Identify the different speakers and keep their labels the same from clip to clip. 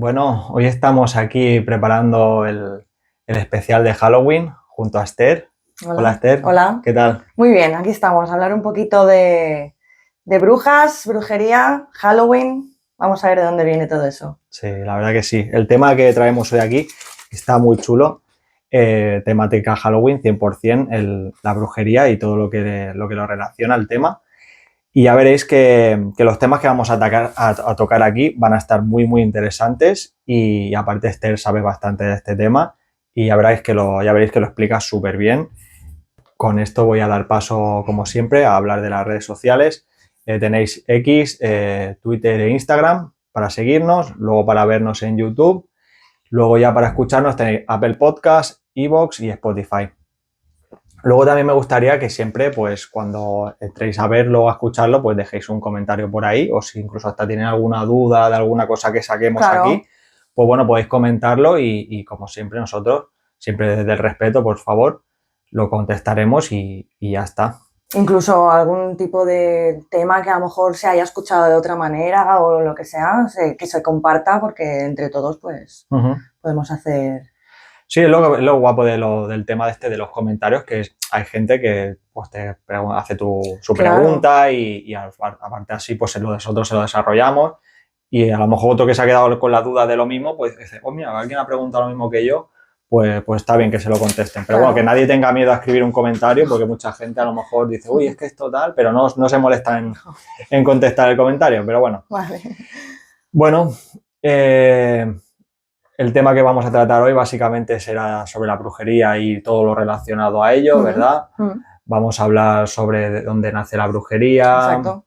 Speaker 1: Bueno, hoy estamos aquí preparando el especial de Halloween junto a Esther. Hola Esther,
Speaker 2: Hola.
Speaker 1: ¿qué tal?
Speaker 2: Muy bien, aquí estamos a hablar un poquito de brujas, brujería, Halloween. Vamos a ver de dónde viene todo eso.
Speaker 1: Sí, la verdad que sí. El tema que traemos hoy aquí está muy chulo. Temática Halloween, 100%, la brujería y todo lo que lo relaciona al tema. Y ya veréis que los temas que vamos a tocar aquí van a estar muy interesantes y aparte Esther sabe bastante de este tema y ya veréis que lo explica súper bien. Con esto voy a dar paso, como siempre, a hablar de las redes sociales. Tenéis X, Twitter e Instagram para seguirnos, luego para vernos en YouTube, luego ya para escucharnos tenéis Apple Podcasts, Evox y Spotify. Luego también me gustaría que siempre, pues cuando entréis a verlo o a escucharlo, pues dejéis un comentario por ahí o si incluso hasta tienen alguna duda de alguna cosa que saquemos aquí, pues bueno, podéis comentarlo y como siempre nosotros, siempre desde el respeto, por favor, lo contestaremos y ya está.
Speaker 2: Incluso algún tipo de tema que a lo mejor se haya escuchado de otra manera o lo que sea, que se comparta porque entre todos pues podemos hacer...
Speaker 1: Sí, es lo guapo del tema de los comentarios, que hay gente que pues, te hace su pregunta y aparte así pues nosotros se lo desarrollamos y a lo mejor otro que se ha quedado con la duda de lo mismo, pues dice, oh mira, alguien ha preguntado lo mismo que yo, pues está bien que se lo contesten. Pero bueno, que nadie tenga miedo a escribir un comentario porque mucha gente a lo mejor dice, uy, es que es total, pero no se molesta en contestar el comentario, pero bueno.
Speaker 2: Vale.
Speaker 1: Bueno, el tema que vamos a tratar hoy básicamente será sobre la brujería y todo lo relacionado a ello, ¿verdad? Vamos a hablar sobre de dónde nace la brujería,
Speaker 2: exacto,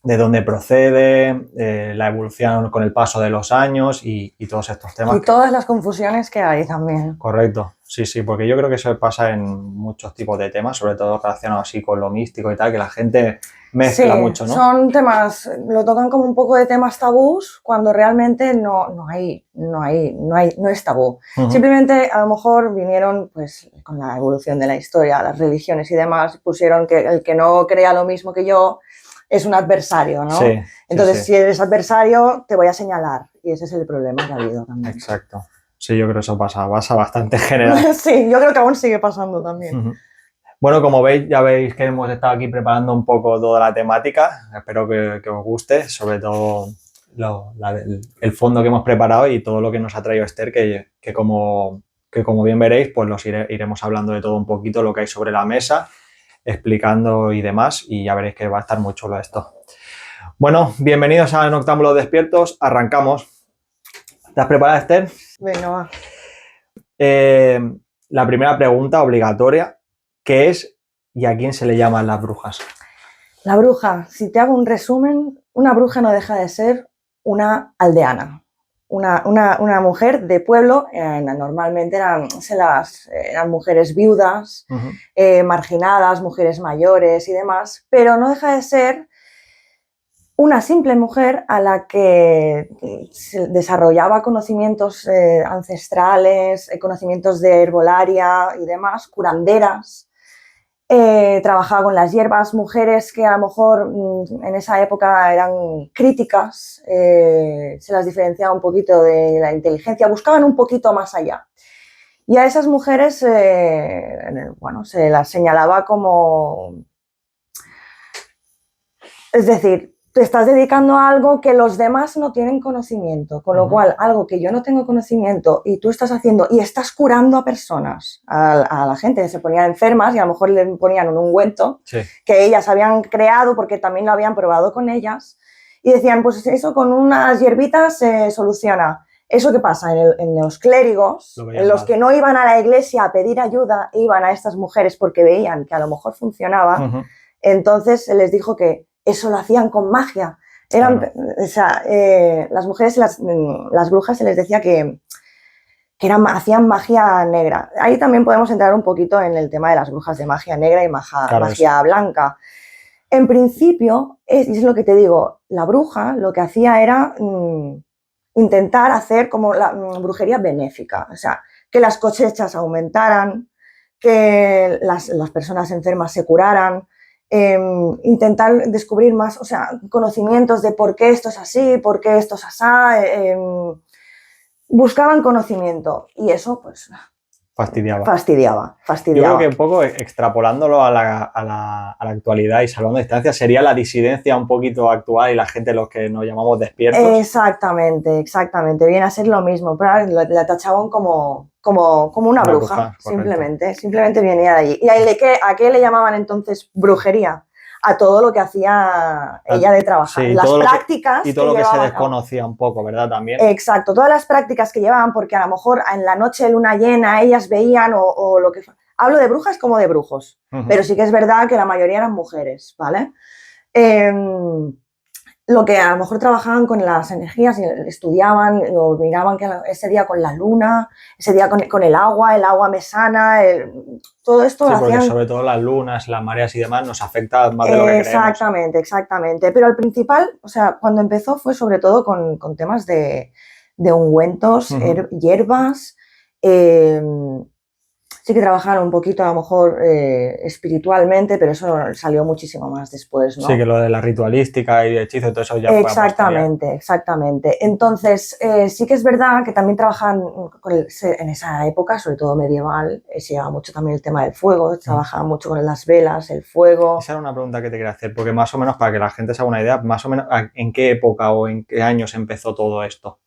Speaker 1: de dónde procede, la evolución con el paso de los años y todos estos temas.
Speaker 2: Y todas las confusiones que hay también.
Speaker 1: Correcto, sí, porque yo creo que eso pasa en muchos tipos de temas, sobre todo relacionados así con lo místico y tal, que la gente mezcla mucho, ¿no?
Speaker 2: Son temas, lo tocan como un poco de temas tabús cuando realmente no es tabú. Simplemente a lo mejor vinieron pues con la evolución de la historia, las religiones y demás, pusieron que el que no crea lo mismo que yo es un adversario, ¿no?
Speaker 1: Sí,
Speaker 2: entonces, si eres adversario, te voy a señalar. Y ese es el problema que ha habido también.
Speaker 1: Exacto. Sí, yo creo que eso pasa bastante en general.
Speaker 2: Sí, yo creo que aún sigue pasando también.
Speaker 1: Bueno, como veis, ya veis que hemos estado aquí preparando un poco toda la temática. Espero que os guste, sobre todo el fondo que hemos preparado y todo lo que nos ha traído Esther, que como bien veréis, pues iremos hablando de todo un poquito, lo que hay sobre la mesa, explicando y demás, y ya veréis que va a estar muy chulo esto. Bueno, bienvenidos a Noctámbulos Despiertos, arrancamos. ¿Estás preparada, Esther?
Speaker 2: Venga, va.
Speaker 1: La primera pregunta obligatoria, ¿qué es y a quién se le llaman las brujas?
Speaker 2: La bruja, si te hago un resumen, una bruja no deja de ser una aldeana. Una mujer de pueblo, normalmente eran mujeres viudas, marginadas, mujeres mayores y demás, pero no deja de ser una simple mujer a la que se desarrollaba conocimientos ancestrales, conocimientos de herbolaria y demás, curanderas. Trabajaba con las hierbas, mujeres que a lo mejor en esa época eran críticas, se las diferenciaba un poquito de la inteligencia, buscaban un poquito más allá. Y a esas mujeres, se las señalaba como... Es decir, te estás dedicando a algo que los demás no tienen conocimiento, con lo cual algo que yo no tengo conocimiento y tú estás haciendo y estás curando a personas, a la gente que se ponía enfermas y a lo mejor le ponían un ungüento que ellas habían creado porque también lo habían probado con ellas y decían, pues eso con unas hierbitas se soluciona. ¿Eso qué pasa? En los clérigos, en los que no iban a la iglesia a pedir ayuda, iban a estas mujeres porque veían que a lo mejor funcionaba, entonces se les dijo que eso lo hacían con magia. Las mujeres, las brujas se les decía que hacían magia negra. Ahí también podemos entrar un poquito en el tema de las brujas de magia negra y magia blanca. En principio, es lo que te digo, la bruja lo que hacía era intentar hacer como la brujería benéfica, o sea, que las cosechas aumentaran, que las personas enfermas se curaran, intentar descubrir más, o sea, conocimientos de por qué esto es así, por qué esto es así,
Speaker 1: buscaban
Speaker 2: conocimiento y eso pues
Speaker 1: fastidiaba.
Speaker 2: Fastidiaba.
Speaker 1: Yo creo que un poco extrapolándolo a la actualidad y salvando distancia sería la disidencia un poquito actual y la gente los que nos llamamos despiertos.
Speaker 2: Exactamente. Viene a ser lo mismo, pero la tachaban como una bruja, simplemente venía de allí. ¿Y a qué le llamaban entonces brujería? A todo lo que hacía ella de trabajar,
Speaker 1: sí,
Speaker 2: las prácticas
Speaker 1: y todo lo que se desconocía un poco, ¿verdad? También.
Speaker 2: Exacto, todas las prácticas que llevaban, porque a lo mejor en la noche de luna llena ellas veían o lo que... Hablo de brujas como de brujos, pero sí que es verdad que la mayoría eran mujeres, ¿vale? Lo que a lo mejor trabajaban con las energías, estudiaban o miraban que ese día con la luna, ese día con el agua me sana, todo esto
Speaker 1: sí,
Speaker 2: lo
Speaker 1: porque
Speaker 2: hacían...
Speaker 1: sobre todo las lunas, las mareas y demás nos afecta más de lo que creemos.
Speaker 2: Exactamente. Pero al principal, o sea, cuando empezó fue sobre todo con temas de ungüentos, hierbas, sí que trabajaron un poquito a lo mejor espiritualmente, pero eso salió muchísimo más después, ¿no?
Speaker 1: Sí, que lo de la ritualística y de hechizo, todo eso ya fue
Speaker 2: Exactamente. Entonces, sí que es verdad que también trabajan en esa época, sobre todo medieval, se llevaba mucho también el tema del fuego, trabajaban mucho con las velas, el fuego.
Speaker 1: Esa era una pregunta que te quería hacer, porque más o menos para que la gente se haga una idea, más o menos en qué época o en qué años empezó todo esto.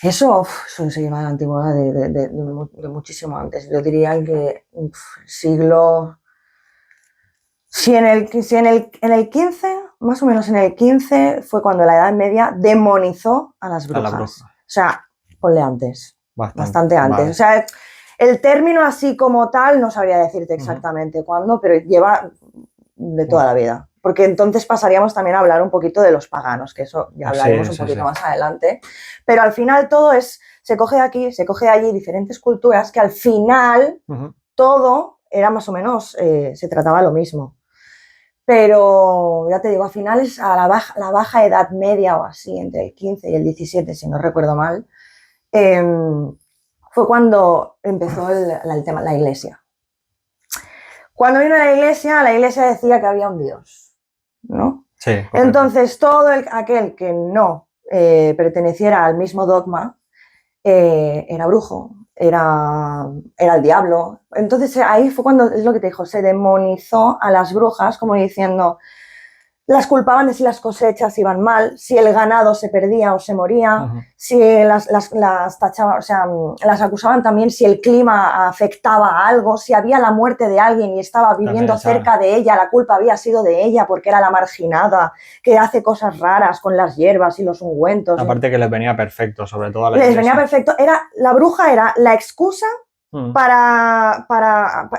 Speaker 2: Eso se lleva a la antigüedad de muchísimo antes. Yo diría que siglo... Si en el 15, más o menos en el 15, fue cuando la Edad Media demonizó a las brujas. O sea, ponle antes. Bastante antes. Vale. O sea, el término así como tal no sabría decirte exactamente cuándo, pero lleva de toda la vida. Porque entonces pasaríamos también a hablar un poquito de los paganos, que eso ya hablaremos un poquito más adelante. Pero al final todo se coge de aquí, se coge de allí, diferentes culturas, que al final todo era más o menos, se trataba lo mismo. Pero ya te digo, a finales, a la baja Edad Media o así, entre el 15 y el 17, si no recuerdo mal, fue cuando empezó el tema, la iglesia. Cuando vino la iglesia decía que había un Dios, ¿no?
Speaker 1: Sí, correcto.
Speaker 2: Entonces, todo aquel que no perteneciera al mismo dogma era brujo, era el diablo. Entonces, ahí fue cuando, es lo que te dijo, se demonizó a las brujas, como diciendo, las culpaban de si las cosechas iban mal, si el ganado se perdía o se moría, si las tachaban, o sea, las acusaban también si el clima afectaba a algo, si había la muerte de alguien y estaba viviendo cerca de ella, la culpa había sido de ella porque era la marginada, que hace cosas raras con las hierbas y los ungüentos.
Speaker 1: Aparte que les venía perfecto, sobre todo a la
Speaker 2: iglesia.
Speaker 1: iglesia.
Speaker 2: Les venía perfecto. La bruja era la excusa para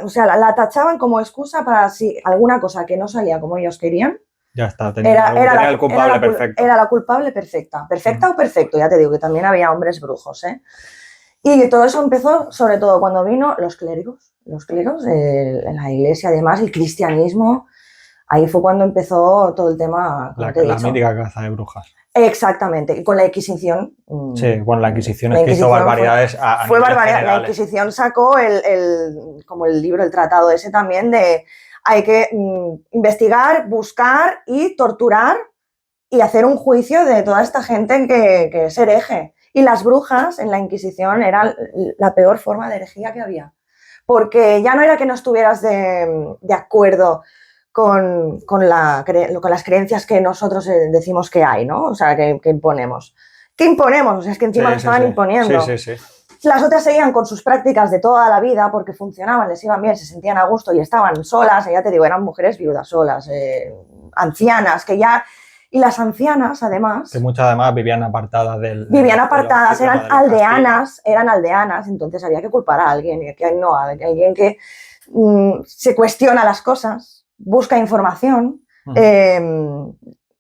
Speaker 2: o sea, la tachaban como excusa para si alguna cosa que no salía como ellos querían.
Speaker 1: Ya está, tenía el culpable perfecto.
Speaker 2: Era la culpable perfecta. Perfecta o perfecto, ya te digo, que también había hombres brujos, ¿eh? Y todo eso empezó, sobre todo, cuando vino los clérigos, en la iglesia, además, el cristianismo. Ahí fue cuando empezó todo el tema.
Speaker 1: La mítica caza de brujas.
Speaker 2: Exactamente, y con la Inquisición.
Speaker 1: Sí, bueno, la Inquisición es que hizo barbaridades
Speaker 2: fue barbaridad. La Inquisición sacó como el libro, el tratado ese también de hay que investigar, buscar y torturar y hacer un juicio de toda esta gente que es hereje. Y las brujas en la Inquisición eran la peor forma de herejía que había. Porque ya no era que no estuvieras de acuerdo con las creencias que nosotros decimos que hay, ¿no? O sea, que imponemos. ¿Qué imponemos? O sea, es que encima lo estaban imponiendo.
Speaker 1: Sí.
Speaker 2: Las otras seguían con sus prácticas de toda la vida porque funcionaban, les iban bien, se sentían a gusto y estaban solas, ya te digo, eran mujeres viudas solas, ancianas, que ya... Y las ancianas, además...
Speaker 1: Que muchas además vivían apartadas
Speaker 2: Vivían apartadas, eran aldeanas, entonces había que culpar a alguien, y aquí no, a alguien que se cuestiona las cosas, busca información,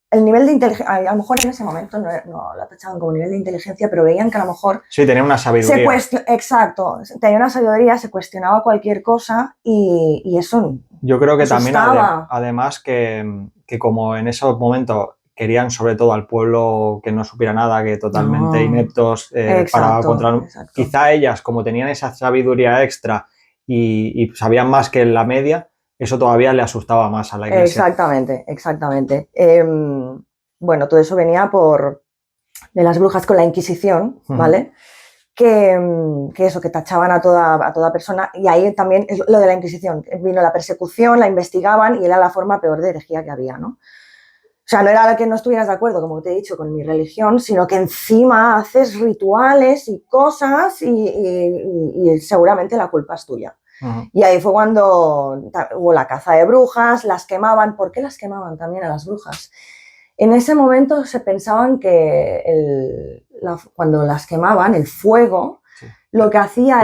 Speaker 2: el nivel de inteligencia, a lo mejor en ese momento no la tachaban como nivel de inteligencia, pero veían que a lo mejor...
Speaker 1: Sí, tenía una sabiduría.
Speaker 2: Exacto, tenía una sabiduría, se cuestionaba cualquier cosa y eso...
Speaker 1: Yo creo que también, además, que como en esos momentos querían sobre todo al pueblo que no supiera nada, que totalmente ineptos para controlar... Quizá ellas, como tenían esa sabiduría extra y sabían más que la media, eso todavía le asustaba más a la iglesia.
Speaker 2: Exactamente. Bueno, todo eso venía de las brujas con la Inquisición, ¿vale? que eso, que tachaban a toda persona, y ahí también es lo de la Inquisición, vino la persecución, la investigaban y era la forma peor de herejía que había, ¿no? O sea, no era que no estuvieras de acuerdo, como te he dicho, con mi religión, sino que encima haces rituales y cosas y seguramente la culpa es tuya. Y ahí fue cuando hubo la caza de brujas, las quemaban. ¿Por qué las quemaban también a las brujas? En ese momento se pensaban que cuando las quemaban, el fuego, lo que hacía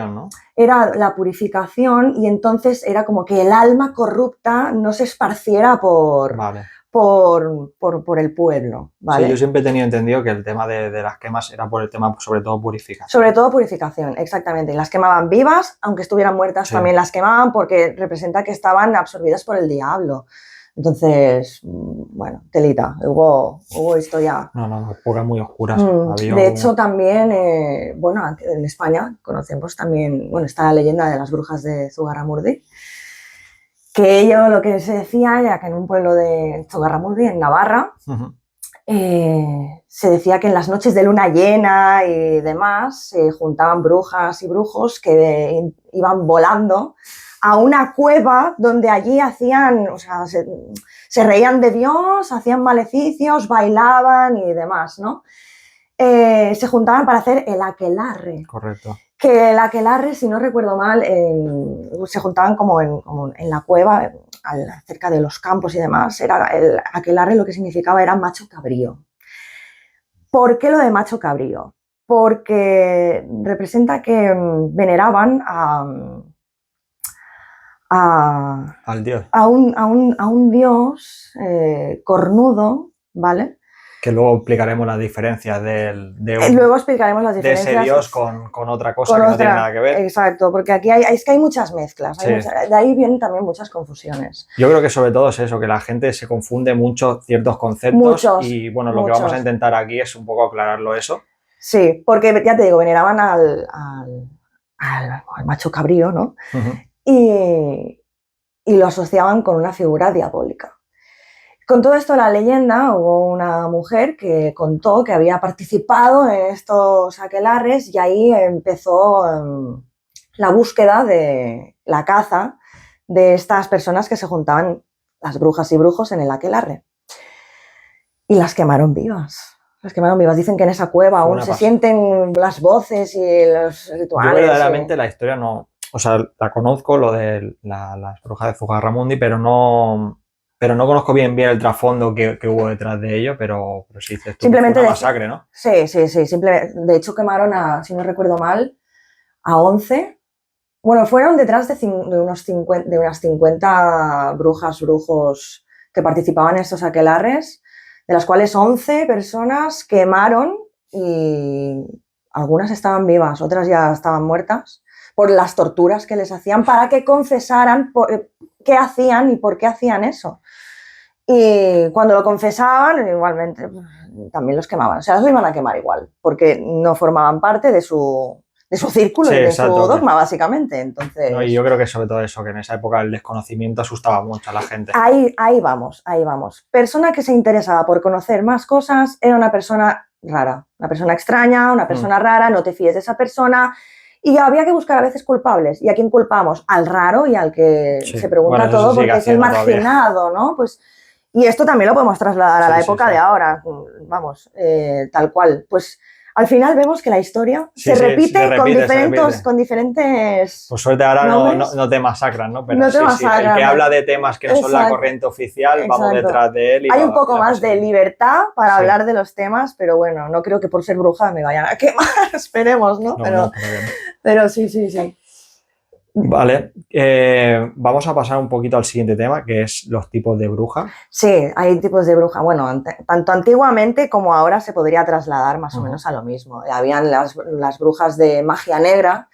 Speaker 1: ¿no?
Speaker 2: era la purificación, y entonces era como que el alma corrupta no se esparciera por el pueblo, ¿vale?
Speaker 1: Sí, yo siempre he tenido entendido que el tema de las quemas era por el tema, sobre todo, purificación.
Speaker 2: Sobre todo purificación, exactamente. Las quemaban vivas, aunque estuvieran muertas, sí. También las quemaban porque representa que estaban absorbidas por el diablo. Entonces, bueno, telita, hubo historia.
Speaker 1: No, épocas muy oscuras.
Speaker 2: De hecho, también, bueno, en España conocemos también, bueno, está la leyenda de las brujas de Zugarramurdi, que ello lo que se decía era que en un pueblo de Zugarramurdi, en Navarra, se decía que en las noches de luna llena y demás se juntaban brujas y brujos que iban volando a una cueva donde allí hacían, o sea, se reían de Dios, hacían maleficios, bailaban y demás, ¿no? Se juntaban para hacer el aquelarre.
Speaker 1: Correcto.
Speaker 2: Que el aquelarre, si no recuerdo mal, se juntaban como en la cueva, cerca de los campos y demás. El aquelarre lo que significaba era macho cabrío. ¿Por qué lo de macho cabrío? Porque representa que veneraban
Speaker 1: al dios.
Speaker 2: a un dios cornudo, ¿vale?
Speaker 1: Que luego explicaremos las diferencias
Speaker 2: luego explicaremos las diferencias
Speaker 1: de ese dios con otra cosa que no tiene nada que ver.
Speaker 2: Exacto, porque aquí es que hay muchas mezclas,
Speaker 1: sí.
Speaker 2: De ahí vienen también muchas confusiones.
Speaker 1: Yo creo que sobre todo es eso, que la gente se confunde mucho ciertos conceptos y bueno, lo que vamos a intentar aquí es un poco aclararlo eso.
Speaker 2: Sí, porque ya te digo, veneraban al macho cabrío, ¿no? Y lo asociaban con una figura diabólica. Con todo esto, la leyenda, hubo una mujer que contó que había participado en estos aquelarres y ahí empezó la búsqueda de la caza de estas personas que se juntaban, las brujas y brujos, en el aquelarre. Y las quemaron vivas. Las quemaron vivas. Dicen que en esa cueva aún se sienten las voces y los rituales.
Speaker 1: Yo verdaderamente la historia no... O sea, la conozco, lo de las brujas de Zugarramurdi, pero no conozco bien el trasfondo que hubo detrás de ello, pero sí, simplemente fue una masacre, ¿no?
Speaker 2: Sí. De hecho, quemaron si no recuerdo mal, a 11. Bueno, fueron detrás de unas 50 brujas, brujos que participaban en estos aquelarres, de las cuales 11 personas quemaron y algunas estaban vivas, otras ya estaban muertas, por las torturas que les hacían para que confesaran qué hacían y por qué hacían eso. Y cuando lo confesaban, igualmente, también los quemaban. O sea, los iban a quemar igual, porque no formaban parte de su círculo y de su dogma, básicamente. Entonces,
Speaker 1: no, y yo creo que sobre todo eso, que en esa época el desconocimiento asustaba mucho a la gente.
Speaker 2: Ahí vamos. Persona que se interesaba por conocer más cosas era una persona rara, una persona extraña, una persona rara, no te fíes de esa persona. Y había que buscar a veces culpables. ¿Y a quién culpamos? Al raro y al que se pregunta todo porque es el marginado, ¿no? Pues, y esto también lo podemos trasladar a la época de ahora, vamos, tal cual. Pues al final vemos que la historia se repite con diferentes.
Speaker 1: Por suerte ahora no te masacran, ¿no? Pero
Speaker 2: no te masacran,
Speaker 1: el que habla de temas que no son la corriente oficial, vamos detrás de él.
Speaker 2: Hay un poco más de libertad para hablar de los temas, pero bueno, no creo que por ser bruja me vayan a quemar, esperemos, ¿no? Pero sí.
Speaker 1: Vale, vamos a pasar un poquito al siguiente tema, que es los tipos de bruja.
Speaker 2: Sí, hay tipos de bruja. Bueno, tanto antiguamente como ahora se podría trasladar más o menos a lo mismo. Habían las brujas de magia negra.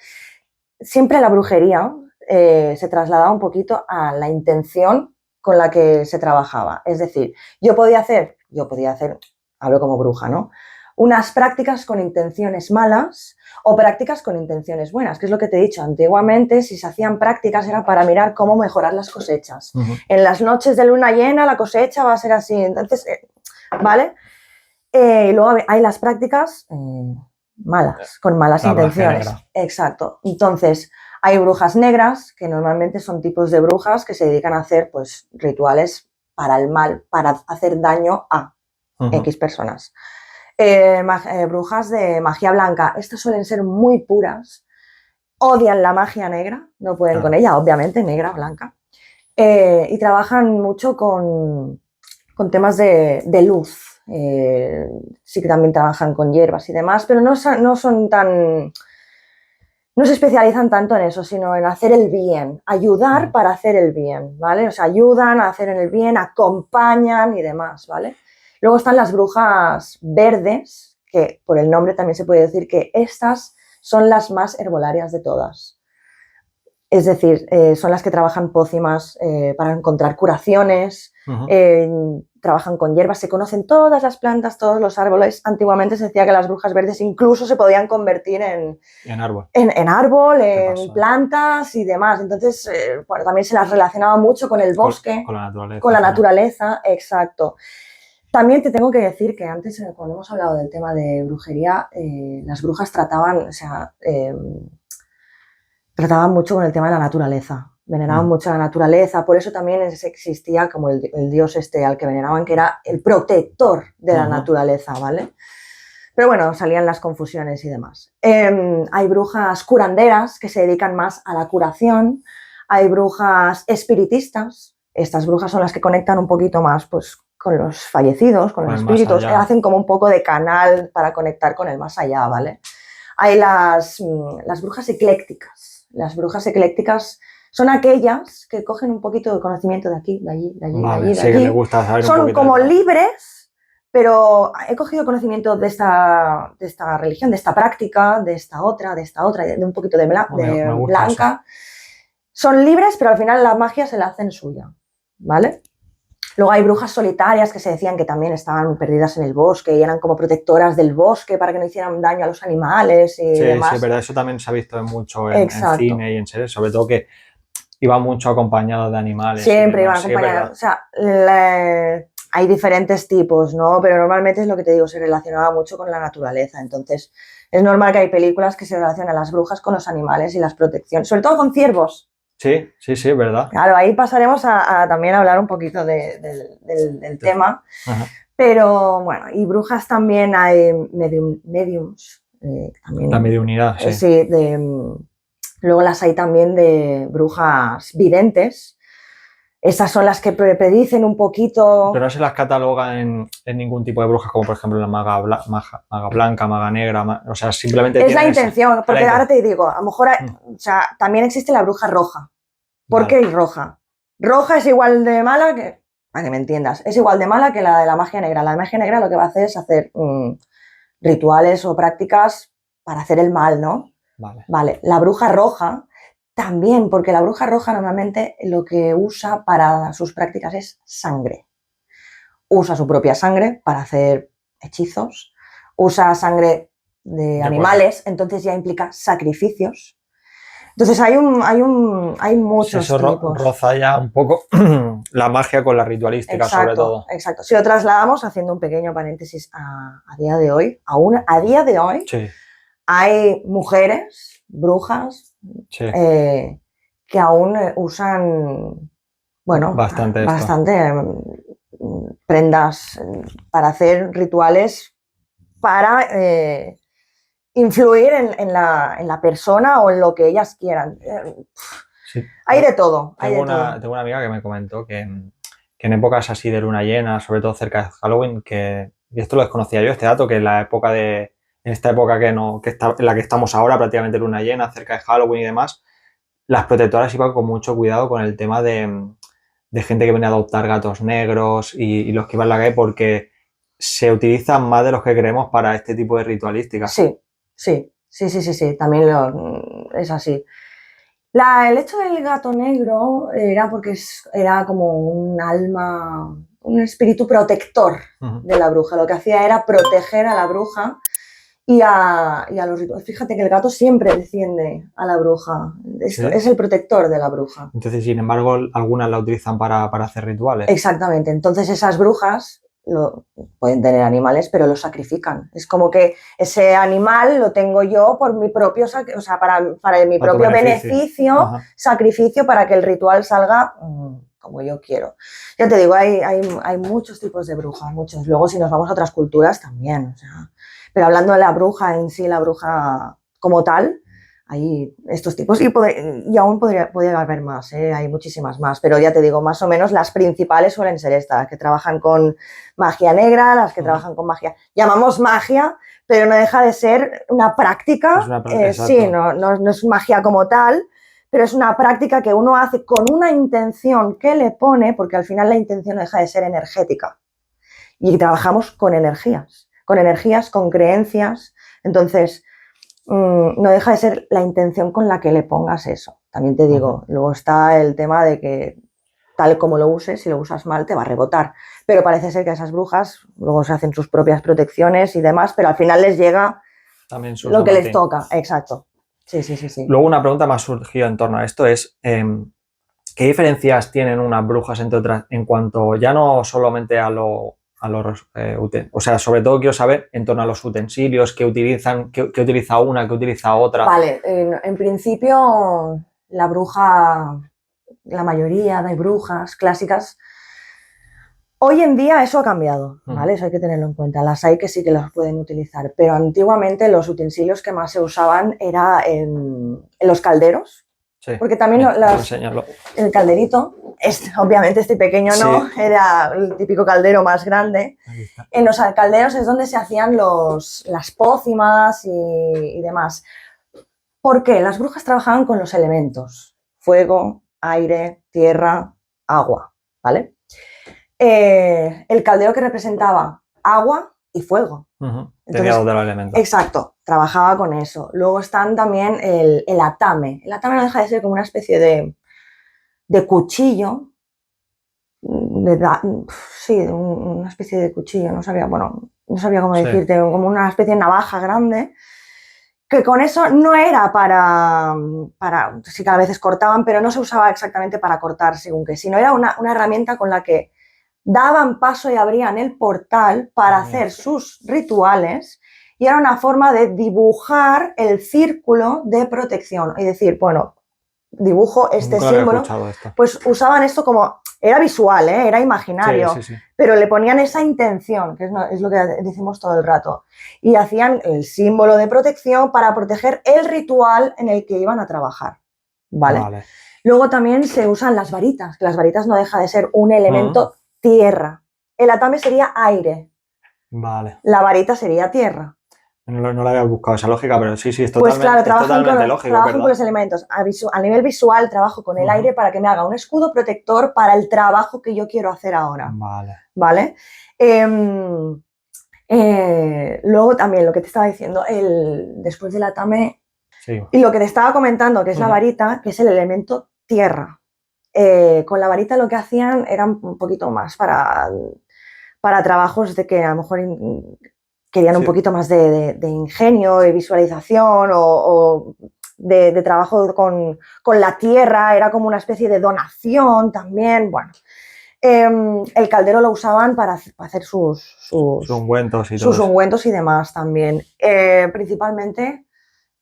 Speaker 2: Siempre la brujería se trasladaba un poquito a la intención con la que se trabajaba. Es decir, yo podía hacer, hablo como bruja, ¿no? Unas prácticas con intenciones malas o prácticas con intenciones buenas, que es lo que te he dicho. Antiguamente, si se hacían prácticas era para mirar cómo mejorar las cosechas. En las noches de luna llena la cosecha va a ser así. Entonces, ¿vale? Luego hay las prácticas malas, con malas
Speaker 1: La magia
Speaker 2: intenciones.
Speaker 1: negra.
Speaker 2: Exacto. Entonces, hay brujas negras, que normalmente son tipos de brujas que se dedican a hacer pues, rituales para el mal, para hacer daño a X personas. Brujas de magia blanca, estas suelen ser muy puras, odian la magia negra, no pueden con ella, obviamente, negra, blanca, y trabajan mucho con temas de luz. Sí que también trabajan con hierbas y demás, pero no son tan... No se especializan tanto en eso, sino en hacer el bien, ayudar para hacer el bien, ¿vale? O sea, ayudan a hacer el bien, acompañan y demás, ¿vale? Luego están las brujas verdes, que por el nombre también se puede decir que estas son las más herbolarias de todas. Es decir, son las que trabajan pócimas para encontrar curaciones, trabajan con hierbas, se conocen todas las plantas, todos los árboles. Antiguamente se decía que las brujas verdes incluso se podían convertir en
Speaker 1: árbol,
Speaker 2: en plantas y demás. Entonces, bueno, también se las relacionaba mucho con el bosque, con la naturaleza, exacto. También te tengo que decir que antes, cuando hemos hablado del tema de brujería, las brujas trataban mucho con el tema de la naturaleza, veneraban mucho a la naturaleza, por eso también existía como el dios al que veneraban, que era el protector de la naturaleza, ¿vale? Pero bueno, salían las confusiones y demás. Hay brujas curanderas que se dedican más a la curación, hay brujas espiritistas, estas brujas son las que conectan un poquito más pues, con los fallecidos, con los espíritus, hacen como un poco de canal para conectar con el más allá, ¿vale? Hay las brujas eclécticas. Las brujas eclécticas son aquellas que cogen un poquito de conocimiento de aquí, de allí, de allí, de allí, de allí.
Speaker 1: Que les gusta saber
Speaker 2: son
Speaker 1: un poquito
Speaker 2: como libres, pero he cogido conocimiento de esta religión, de esta práctica, de esta otra, de un poquito de blanca. Son libres, pero al final la magia se la hacen suya, ¿vale? Luego hay brujas solitarias que se decían que también estaban perdidas en el bosque y eran como protectoras del bosque para que no hicieran daño a los animales y demás.
Speaker 1: Sí, verdad, eso también se ha visto mucho en cine y en series, sobre todo que iban mucho acompañados de animales.
Speaker 2: Siempre iban acompañados. O sea, hay diferentes tipos, ¿no? Pero normalmente es lo que te digo, se relacionaba mucho con la naturaleza. Entonces, es normal que hay películas que se relacionan a las brujas con los animales y las protecciones, sobre todo con ciervos.
Speaker 1: Sí, es verdad.
Speaker 2: Claro, ahí pasaremos a también hablar un poquito del tema. Ajá. Pero bueno, y brujas también hay mediums. También,
Speaker 1: la mediunidad, sí.
Speaker 2: Sí, luego las hay también de brujas videntes. Esas son las que predicen un poquito.
Speaker 1: Pero no se las cataloga en ningún tipo de brujas, como por ejemplo la maga blanca, maga negra, o sea, simplemente...
Speaker 2: Es la intención, porque ahora te digo, a lo mejor o sea, también existe la bruja roja. ¿Por qué es roja? Roja es igual de mala que... Para que me entiendas, es igual de mala que la de la magia negra. La magia negra lo que va a hacer es hacer rituales o prácticas para hacer el mal, ¿no? Vale. La bruja roja también, porque la bruja roja normalmente lo que usa para sus prácticas es sangre. Usa su propia sangre para hacer hechizos, usa sangre de animales, entonces ya implica sacrificios. Entonces hay muchos tipos.
Speaker 1: Roza ya un poco la magia con la ritualística, sobre todo.
Speaker 2: Exacto. Si lo trasladamos, haciendo un pequeño paréntesis a día de hoy, a día de hoy hay mujeres, brujas, que aún usan, bueno, bastante prendas para hacer rituales para influir en la persona o en lo que ellas quieran.
Speaker 1: Sí.
Speaker 2: Hay de todo.
Speaker 1: Tengo una amiga que me comentó que en épocas así de luna llena, sobre todo cerca de Halloween, y esto lo desconocía yo, este dato, que en esta época en la que estamos ahora, prácticamente luna llena, cerca de Halloween y demás, las protectoras iban con mucho cuidado con el tema de gente que venía a adoptar gatos negros y los que iban a la calle, porque se utilizan más de los que creemos para este tipo de ritualística.
Speaker 2: Sí, también es así. El hecho del gato negro era porque era como un alma, un espíritu protector de la bruja. Lo que hacía era proteger a la bruja y a los rituales. Fíjate que el gato siempre defiende a la bruja. Es el protector de la bruja.
Speaker 1: Entonces, sin embargo, algunas la utilizan para hacer rituales.
Speaker 2: Exactamente. Entonces, esas brujas pueden tener animales, pero lo sacrifican. Es como que ese animal lo tengo yo por mi propio, o sea, para mi propio beneficio, sacrificio para que el ritual salga como yo quiero. Ya te digo, hay muchos tipos de brujas, muchos. Luego, si nos vamos a otras culturas, también. O sea, pero hablando de la bruja en sí, la bruja como tal, hay estos tipos y aún podría haber más, hay muchísimas más, pero ya te digo, más o menos las principales suelen ser estas, las que trabajan con magia negra, las que trabajan con magia, llamamos magia, pero no deja de ser una práctica, sí, no es magia como tal, pero es una práctica que uno hace con una intención que le pone, porque al final la intención no deja de ser energética, y trabajamos con energías, con creencias, entonces no deja de ser la intención con la que le pongas eso. También te digo, luego está el tema de que tal como lo uses, si lo usas mal te va a rebotar. Pero parece ser que esas brujas luego se hacen sus propias protecciones y demás, pero al final les llega también lo que les toca. Exacto. Sí.
Speaker 1: Luego una pregunta más surgió en torno a esto es ¿qué diferencias tienen unas brujas entre otras en cuanto ya no solamente a los o sea, sobre todo quiero saber en torno a los utensilios que utilizan, qué utiliza una, qué utiliza otra.
Speaker 2: Vale, en principio la bruja, la mayoría de brujas clásicas, hoy en día eso ha cambiado, ¿vale? Eso hay que tenerlo en cuenta. Las hay que sí que las pueden utilizar, pero antiguamente los utensilios que más se usaban era en los calderos. Sí, porque también el calderito, obviamente este pequeño no, era el típico caldero más grande. En los calderos es donde se hacían las pócimas y demás. ¿Por qué? Las brujas trabajaban con los elementos, fuego, aire, tierra, agua, ¿vale? El caldero que representaba agua y fuego.
Speaker 1: Entonces, tenía dos de los elementos.
Speaker 2: Exacto, trabajaba con eso. Luego están también el atame. El atame no deja de ser como una especie de cuchillo. Una especie de cuchillo, no sabía cómo decirte, como una especie de navaja grande. Que con eso no era para sí que a veces cortaban, pero no se usaba exactamente para cortar según qué, sino era una herramienta con la que daban paso y abrían el portal para hacer sus rituales y era una forma de dibujar el círculo de protección y decir, bueno, dibujo este símbolo, pues usaban esto como, era visual, era imaginario, sí. Pero le ponían esa intención, que es lo que decimos todo el rato, y hacían el símbolo de protección para proteger el ritual en el que iban a trabajar, ¿vale? Luego también se usan las varitas, que las varitas no deja de ser un elemento tierra. El atame sería aire.
Speaker 1: Vale.
Speaker 2: La varita sería tierra.
Speaker 1: No la había buscado esa lógica, pero sí, es totalmente, pues claro, totalmente lógico.
Speaker 2: Trabajo con los elementos. A nivel visual trabajo con el aire para que me haga un escudo protector para el trabajo que yo quiero hacer ahora. ¿Vale? Luego también lo que te estaba diciendo, después del atame y lo que te estaba comentando, que es la varita, que es el elemento tierra. Con la varita lo que hacían era un poquito más para trabajos de que a lo mejor querían un poquito más de ingenio, de visualización o de trabajo con la tierra, era como una especie de donación también, bueno. El caldero lo usaban para hacer sus ungüentos y demás también. Principalmente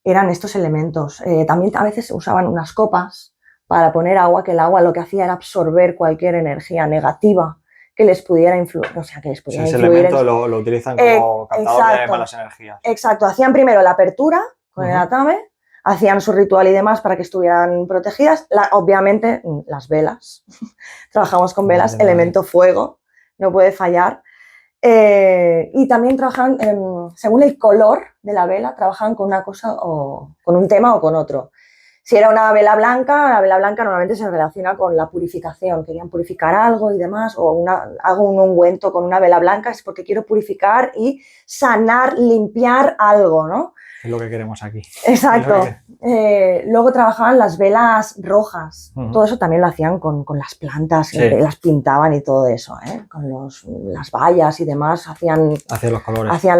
Speaker 2: eran estos elementos. También a veces usaban unas copas para poner agua, que el agua lo que hacía era absorber cualquier energía negativa que les pudiera influir. O sea, que les pudiera influir.
Speaker 1: Ese elemento lo utilizan como captador de malas energías.
Speaker 2: Exacto. Hacían primero la apertura con el atame, hacían su ritual y demás para que estuvieran protegidas. Obviamente, las velas. Trabajamos con velas, elemento fuego, no puede fallar. Y también trabajan, según el color de la vela, trabajan con una cosa o con un tema o con otro. Si era una vela blanca normalmente se relaciona con la purificación, querían purificar algo y demás, o hago un ungüento con una vela blanca, es porque quiero purificar y sanar, limpiar algo, ¿no?
Speaker 1: Es lo que queremos aquí.
Speaker 2: Exacto. Luego trabajaban las velas rojas.
Speaker 1: Ujú.
Speaker 2: Todo eso también lo hacían con las plantas,
Speaker 1: Sí.
Speaker 2: las pintaban y todo eso, con las vallas y demás. Hacían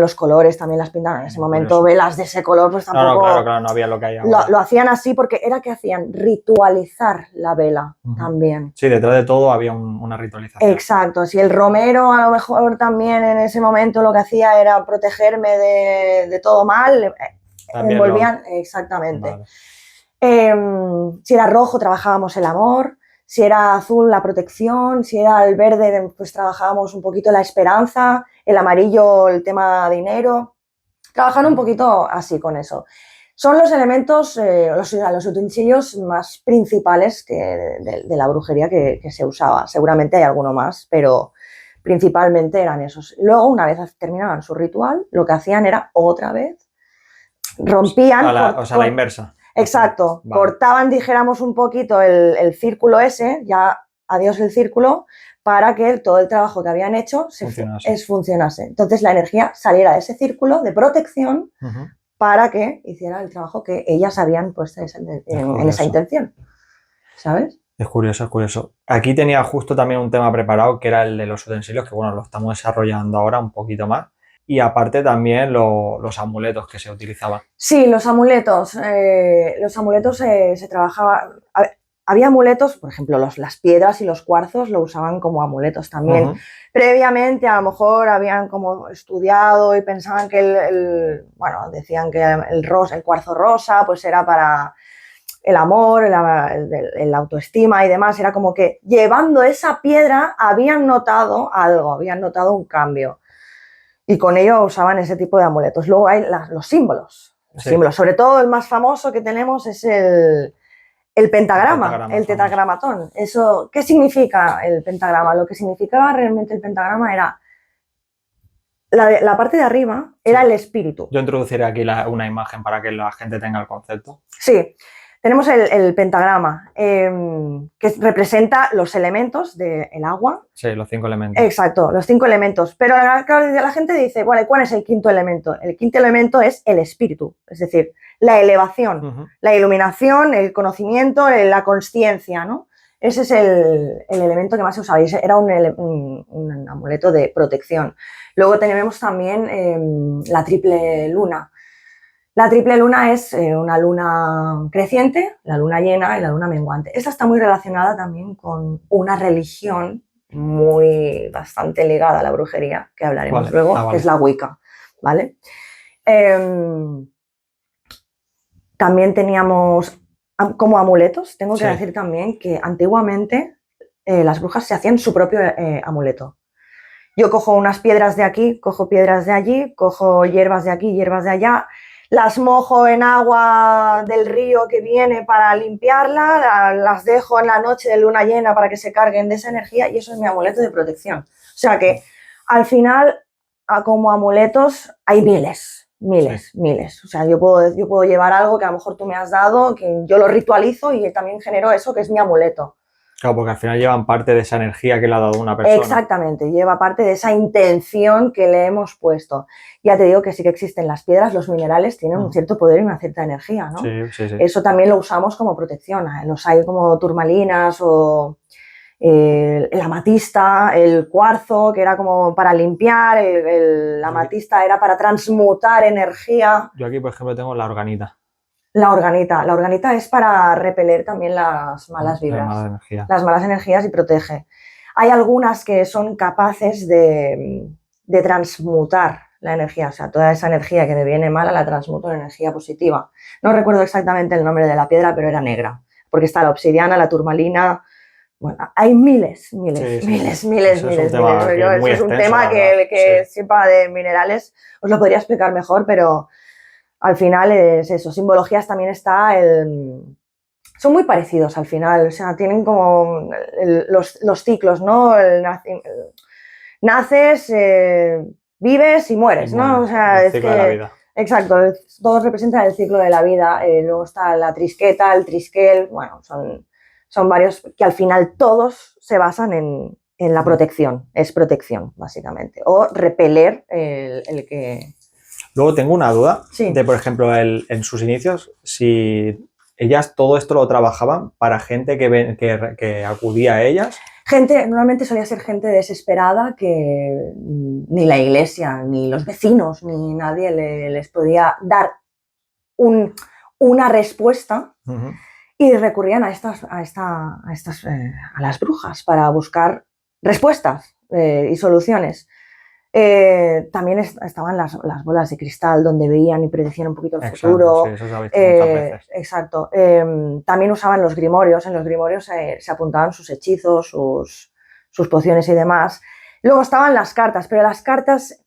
Speaker 2: los colores, también las pintaban. En ese momento velas de ese color pues tampoco...
Speaker 1: No, claro, no había lo que hay ahora.
Speaker 2: Lo hacían así porque era que hacían ritualizar la vela también.
Speaker 1: Sí, detrás de todo había una ritualización.
Speaker 2: Exacto. Si el romero a lo mejor también en ese momento lo que hacía era protegerme de todo mal, envolvían... Exactamente. Vale. Si era rojo trabajábamos el amor, si era azul la protección, si era el verde pues trabajábamos un poquito la esperanza, el amarillo el tema dinero. Trabajar un poquito así con eso. Son los elementos, los utensilios más principales de la brujería que se usaba. Seguramente hay alguno más, pero principalmente eran esos. Luego, una vez terminaban su ritual, lo que hacían era otra vez, rompían...
Speaker 1: la inversa.
Speaker 2: Exacto. Vale. Cortaban, dijéramos, un poquito el círculo ese, ya adiós el círculo, para que todo el trabajo que habían hecho funcionase. Entonces la energía saliera de ese círculo de protección para que hiciera el trabajo que ellas habían puesto en esa intención. ¿Sabes?
Speaker 1: Es curioso, es curioso. Aquí tenía justo también un tema preparado que era el de los utensilios, que bueno, lo estamos desarrollando ahora un poquito más. Y aparte también los amuletos que se utilizaban.
Speaker 2: Sí, los amuletos. Se trabajaba... Había amuletos, por ejemplo, las piedras y los cuarzos lo usaban como amuletos también. Previamente, a lo mejor habían como estudiado y pensaban que decían que el cuarzo rosa pues era para el amor, el autoestima y demás. Era como que llevando esa piedra habían notado algo, habían notado un cambio. Y con ello usaban ese tipo de amuletos. Luego hay los símbolos. Símbolos. Sobre todo el más famoso que tenemos es el pentagrama, el tetragramatón. Eso, ¿qué significa el pentagrama? Lo que significaba realmente el pentagrama era la parte de arriba era el espíritu.
Speaker 1: Yo introduciré aquí una imagen para que la gente tenga el concepto.
Speaker 2: Sí. Tenemos el pentagrama, que representa los elementos del agua.
Speaker 1: Sí, los 5 elementos.
Speaker 2: Exacto, los 5 elementos. Pero la gente dice, bueno, ¿cuál es el quinto elemento? El quinto elemento es el espíritu, es decir, la elevación, la iluminación, el conocimiento, la consciencia, ¿no? Ese es el elemento que más se usaba y era un amuleto de protección. Luego tenemos también la triple luna. La triple luna es una luna creciente, la luna llena y la luna menguante. Esta está muy relacionada también con una religión bastante ligada a la brujería, que hablaremos luego, que es la Wicca, ¿vale? También teníamos como amuletos, tengo que decir también que antiguamente las brujas se hacían su propio amuleto. Yo cojo unas piedras de aquí, cojo piedras de allí, cojo hierbas de aquí, hierbas de allá, las mojo en agua del río que viene para limpiarla, las dejo en la noche de luna llena para que se carguen de esa energía y eso es mi amuleto de protección. O sea que al final, como amuletos, hay miles. O sea, yo puedo llevar algo que a lo mejor tú me has dado, que yo lo ritualizo y también genero eso que es mi amuleto.
Speaker 1: Claro, porque al final llevan parte de esa energía que le ha dado una persona.
Speaker 2: Exactamente, lleva parte de esa intención que le hemos puesto. Ya te digo que sí que existen las piedras, los minerales tienen un cierto poder y una cierta energía, ¿no?
Speaker 1: Sí.
Speaker 2: Eso también lo usamos como protección. Los hay como turmalinas o el amatista, el cuarzo, que era como para limpiar, el amatista era para transmutar energía.
Speaker 1: Yo aquí, por ejemplo, tengo la organita.
Speaker 2: La organita es para repeler también las malas vibras, las malas energías y protege. Hay algunas que son capaces de transmutar la energía, o sea, toda esa energía que me viene mala la transmuto en energía positiva. No recuerdo exactamente el nombre de la piedra, pero era negra, porque está la obsidiana, la turmalina, bueno, hay miles. Eso es un tema que sepa de minerales os lo podría explicar mejor, pero al final es eso, simbologías también está son muy parecidos al final, o sea, tienen como los ciclos, ¿no? Naces, vives y mueres, ¿no? O sea,
Speaker 1: el ciclo de la vida.
Speaker 2: Exacto, todos representan el ciclo de la vida, luego está la trisqueta, el trisquel, bueno, son varios que al final todos se basan en la protección, es protección, básicamente, o repeler el que...
Speaker 1: Luego tengo una duda
Speaker 2: Sí.
Speaker 1: de, por ejemplo, en sus inicios, si ellas todo esto lo trabajaban para gente que acudía a ellas.
Speaker 2: Normalmente solía ser gente desesperada que ni la iglesia, ni los vecinos, ni nadie les podía dar una respuesta.
Speaker 1: Uh-huh.
Speaker 2: Y recurrían a las brujas para buscar respuestas y soluciones. También estaban las bolas de cristal donde veían y predecían un poquito el futuro.
Speaker 1: Sí, eso se ha visto muchas veces.
Speaker 2: Exacto. También usaban los grimorios. En los grimorios se apuntaban sus hechizos, sus pociones y demás. Luego estaban las cartas, pero las cartas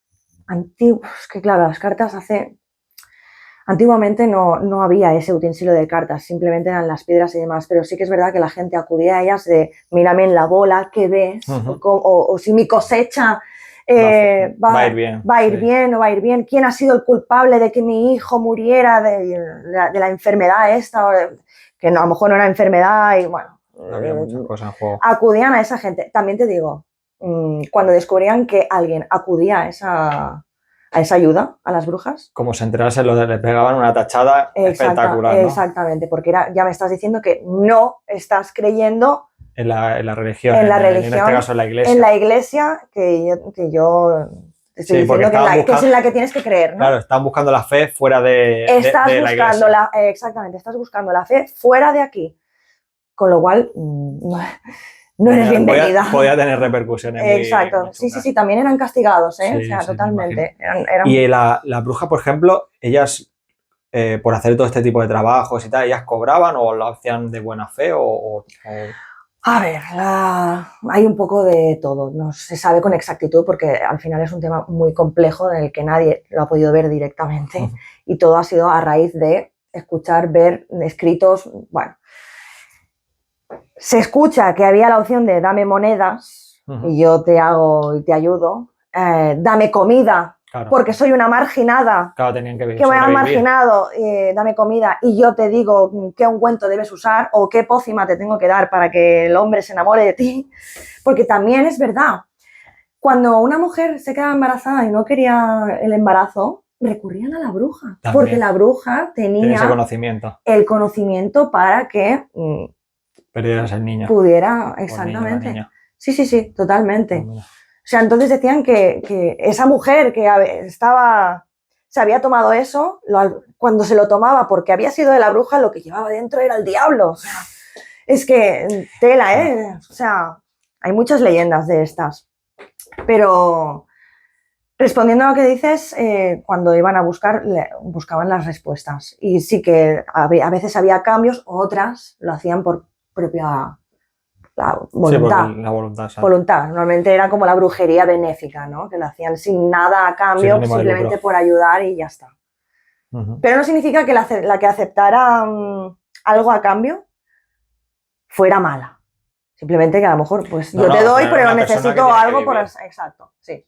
Speaker 2: antiguas, que claro, las cartas antiguamente no había ese utensilio de cartas, simplemente eran las piedras y demás, pero sí que es verdad que la gente acudía a ellas de mírame en la bola, ¿qué ves?
Speaker 1: Uh-huh.
Speaker 2: O si mi cosecha
Speaker 1: va a ir bien.
Speaker 2: Va a ir bien o va a ir bien. ¿Quién ha sido el culpable de que mi hijo muriera de la enfermedad esta? Que a lo mejor no era enfermedad y bueno.
Speaker 1: Había muchas cosas en juego.
Speaker 2: Acudían a esa gente. También te digo, cuando descubrían que alguien acudía a esa ayuda a las brujas.
Speaker 1: Como se enterase, le pegaban una tachada espectacular, ¿no?
Speaker 2: Exactamente, porque ya me estás diciendo que no estás creyendo
Speaker 1: en la religión.
Speaker 2: En la religión.
Speaker 1: En este caso, en la iglesia.
Speaker 2: En la iglesia que yo te estoy diciendo que es en la que tienes que creer, ¿no?
Speaker 1: Claro, están buscando la fe fuera de la iglesia.
Speaker 2: Exactamente, estás buscando la fe fuera de aquí. Con lo cual, no eres bienvenida.
Speaker 1: Podía tener repercusiones.
Speaker 2: Exacto.
Speaker 1: Muy
Speaker 2: sí, también eran castigados, ¿eh?
Speaker 1: Sí,
Speaker 2: o sea,
Speaker 1: sí,
Speaker 2: totalmente.
Speaker 1: Y la bruja, por ejemplo, ellas, por hacer todo este tipo de trabajos y tal, ¿ellas cobraban o lo hacían de buena fe
Speaker 2: A ver, hay un poco de todo. No se sabe con exactitud porque al final es un tema muy complejo en el que nadie lo ha podido ver directamente. Uh-huh. Y todo ha sido a raíz de escuchar, ver escritos, bueno. Se escucha que había la opción de dame monedas uh-huh. y yo te hago y te ayudo, dame comida claro. porque soy una marginada
Speaker 1: claro, tenían que me
Speaker 2: han marginado, dame comida y yo te digo qué ungüento debes usar o qué pócima te tengo que dar para que el hombre se enamore de ti, porque también es verdad, cuando una mujer se quedaba embarazada y no quería el embarazo, recurrían a la bruja, también. Porque la bruja tenía el conocimiento para que
Speaker 1: perdieras el niño.
Speaker 2: Pudiera, exactamente. Niño, sí, totalmente. O sea, entonces decían que esa mujer que se había tomado eso, cuando se lo tomaba porque había sido de la bruja, lo que llevaba dentro era el diablo. O sea, es que tela, ¿eh? O sea, hay muchas leyendas de estas. Pero respondiendo a lo que dices, cuando iban a buscaban las respuestas. Y sí que a veces había cambios, otras lo hacían por propia voluntad.
Speaker 1: Sí, la voluntad.
Speaker 2: Normalmente era como la brujería benéfica, ¿no? Que lo hacían sin nada a cambio, simplemente por ayudar y ya está. Uh-huh. Pero no significa que la que aceptara algo a cambio fuera mala. Simplemente que a lo mejor, pues yo te doy, pero necesito algo por... Exacto, sí.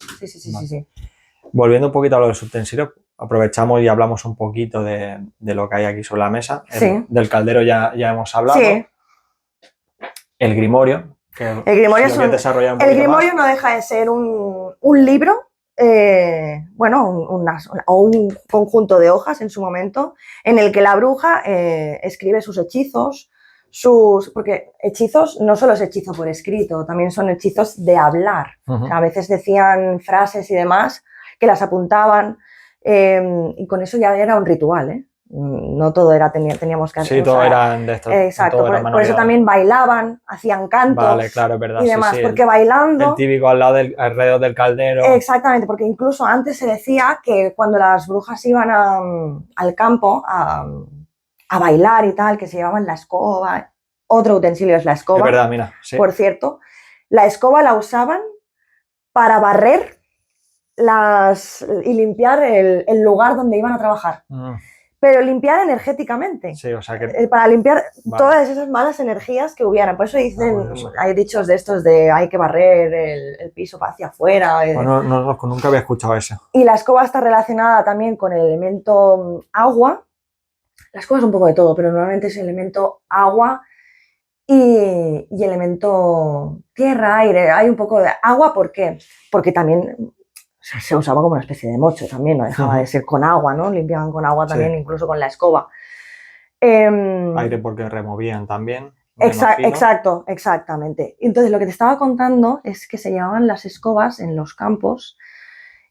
Speaker 1: Volviendo un poquito a lo de los utensilios, aprovechamos y hablamos un poquito de lo que hay aquí sobre la mesa. Del caldero ya hemos hablado. Sí. El grimorio.
Speaker 2: El grimorio no deja de ser un libro, o un conjunto de hojas en su momento, en el que la bruja escribe sus hechizos, porque hechizos no solo es hechizo por escrito, también son hechizos de hablar. Uh-huh. O sea, a veces decían frases y demás que las apuntaban y con eso ya era un ritual, ¿eh? No todo era, teníamos que hacer.
Speaker 1: Sí, todo era de esto.
Speaker 2: Exacto, por eso también bailaban, hacían cantos.
Speaker 1: Vale, claro, es verdad.
Speaker 2: Y demás, porque bailando.
Speaker 1: El típico alrededor del caldero.
Speaker 2: Exactamente, porque incluso antes se decía que cuando las brujas iban al campo a bailar y tal, que se llevaban la escoba. Otro utensilio es la escoba.
Speaker 1: Es verdad, mira. Sí.
Speaker 2: Por cierto, la escoba la usaban para barrer y limpiar el lugar donde iban a trabajar. Pero limpiar energéticamente.
Speaker 1: Sí, o sea que...
Speaker 2: Para limpiar todas esas malas energías que hubieran. Por eso dicen, hay dichos de estos de hay que barrer el piso hacia afuera.
Speaker 1: Bueno, nunca había escuchado eso.
Speaker 2: Y la escoba está relacionada también con el elemento agua. La escoba es un poco de todo, pero normalmente es el elemento agua y elemento tierra, aire. Hay un poco de agua, ¿por qué? Porque también se usaba como una especie de mocho también, no dejaba de ser con agua, ¿no? Limpiaban con agua también,
Speaker 1: Sí.
Speaker 2: incluso con la escoba.
Speaker 1: Aire porque removían también. Me imagino.
Speaker 2: Exacto, exactamente. Entonces, lo que te estaba contando es que se llevaban las escobas en los campos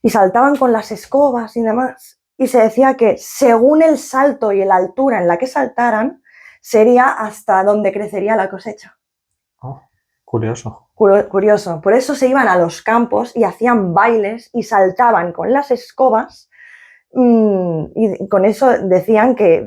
Speaker 2: y saltaban con las escobas y demás. Y se decía que según el salto y la altura en la que saltaran, sería hasta donde crecería la cosecha.
Speaker 1: Oh, curioso.
Speaker 2: Curioso. Por eso se iban a los campos y hacían bailes y saltaban con las escobas. Y con eso decían que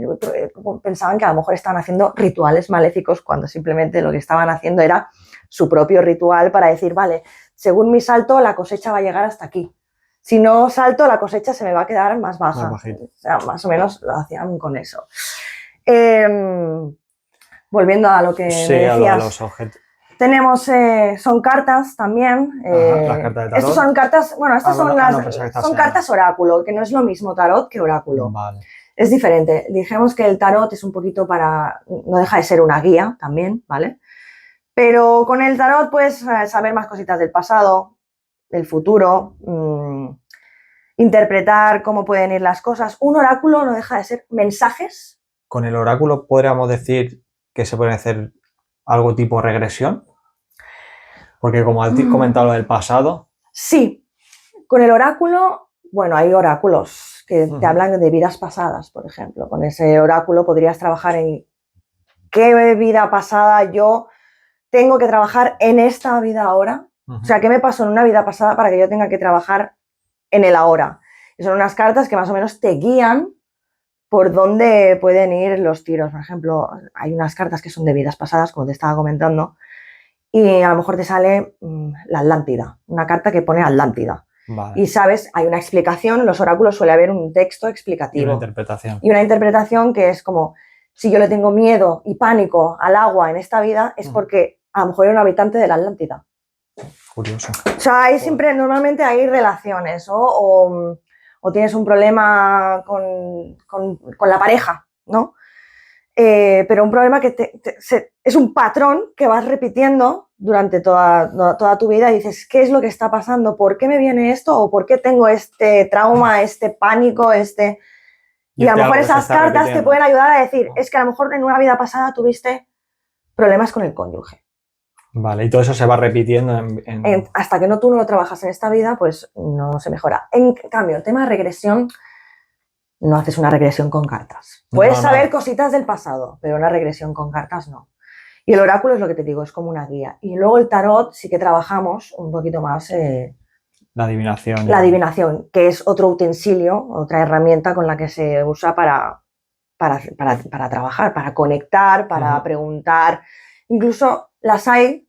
Speaker 2: pensaban que a lo mejor estaban haciendo rituales maléficos cuando simplemente lo que estaban haciendo era su propio ritual para decir, vale, según mi salto la cosecha va a llegar hasta aquí. Si no salto la cosecha se me va a quedar más baja.
Speaker 1: Más bajito.
Speaker 2: O sea, más o menos lo hacían con eso. Volviendo a lo que
Speaker 1: Sí,
Speaker 2: me
Speaker 1: a lo de
Speaker 2: decías.
Speaker 1: los objetos.
Speaker 2: Tenemos, son cartas también.
Speaker 1: Ajá, las cartas de tarot.
Speaker 2: Estas son cartas, bueno, estas son,
Speaker 1: no, pensaba que
Speaker 2: son cartas oráculo, que no es lo mismo tarot que oráculo.
Speaker 1: Vale.
Speaker 2: Es diferente. Dijimos que el tarot es un poquito para, no deja de ser una guía también, ¿vale? Pero con el tarot puedes saber más cositas del pasado, del futuro, interpretar cómo pueden ir las cosas. Un oráculo no deja de ser mensajes.
Speaker 1: Con el oráculo podríamos decir que se puede hacer algo tipo regresión, porque como has comentado lo del pasado.
Speaker 2: Sí, con el oráculo, bueno, hay oráculos que te hablan de vidas pasadas, por ejemplo. Con ese oráculo podrías trabajar en qué vida pasada yo tengo que trabajar en esta vida ahora. O sea, ¿qué me pasó en una vida pasada para que yo tenga que trabajar en el ahora? Y son unas cartas que más o menos te guían por dónde pueden ir los tiros. Por ejemplo, hay unas cartas que son de vidas pasadas, como te estaba comentando, y a lo mejor te sale la Atlántida, una carta que pone Atlántida. Vale. Y sabes, hay una explicación, en los oráculos suele haber un texto explicativo.
Speaker 1: Y una interpretación.
Speaker 2: Y una interpretación que es como, si yo le tengo miedo y pánico al agua en esta vida, es porque a lo mejor era un habitante de la Atlántida.
Speaker 1: Curioso.
Speaker 2: O sea, hay siempre, normalmente hay relaciones, o tienes un problema con la pareja, ¿no? Pero un problema que es un patrón que vas repitiendo durante toda tu vida y dices, ¿qué es lo que está pasando? ¿Por qué me viene esto? ¿O por qué tengo este trauma, este pánico, Y a lo mejor esas cartas te pueden ayudar a decir, es que a lo mejor en una vida pasada tuviste problemas con el cónyuge.
Speaker 1: Vale, y todo eso se va repitiendo
Speaker 2: hasta que tú no lo trabajas en esta vida, pues no se mejora. En cambio, el tema de regresión, no haces una regresión con cartas. Puedes saber cositas del pasado, pero una regresión con cartas no. Y el oráculo es lo que te digo, es como una guía. Y luego el tarot sí que trabajamos un poquito más...
Speaker 1: la adivinación.
Speaker 2: La adivinación, que es otro utensilio, otra herramienta con la que se usa para trabajar, para conectar, para preguntar. Incluso las hay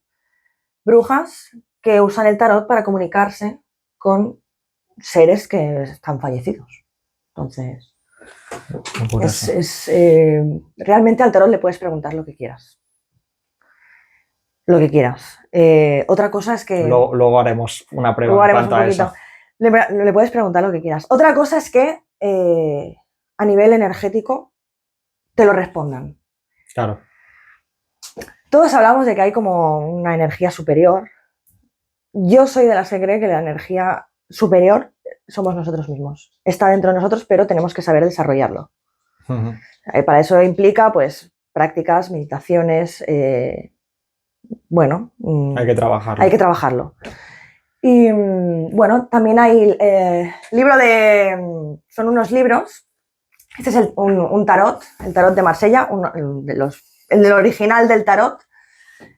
Speaker 2: brujas que usan el tarot para comunicarse con seres que están fallecidos. Entonces, realmente al tarot le puedes preguntar lo que quieras. Lo que quieras. Otra cosa es que...
Speaker 1: Luego haremos una pregunta en a eso.
Speaker 2: Le puedes preguntar lo que quieras. Otra cosa es que a nivel energético te lo respondan.
Speaker 1: Claro.
Speaker 2: Todos hablamos de que hay como una energía superior. Yo soy de las que cree que la energía superior somos nosotros mismos. Está dentro de nosotros, pero tenemos que saber desarrollarlo. Para eso implica, pues, prácticas, meditaciones, bueno...
Speaker 1: hay que trabajarlo.
Speaker 2: Hay que trabajarlo. Y, bueno, también hay libro de... Son unos libros. Este es un tarot, el tarot de Marsella, el original del tarot.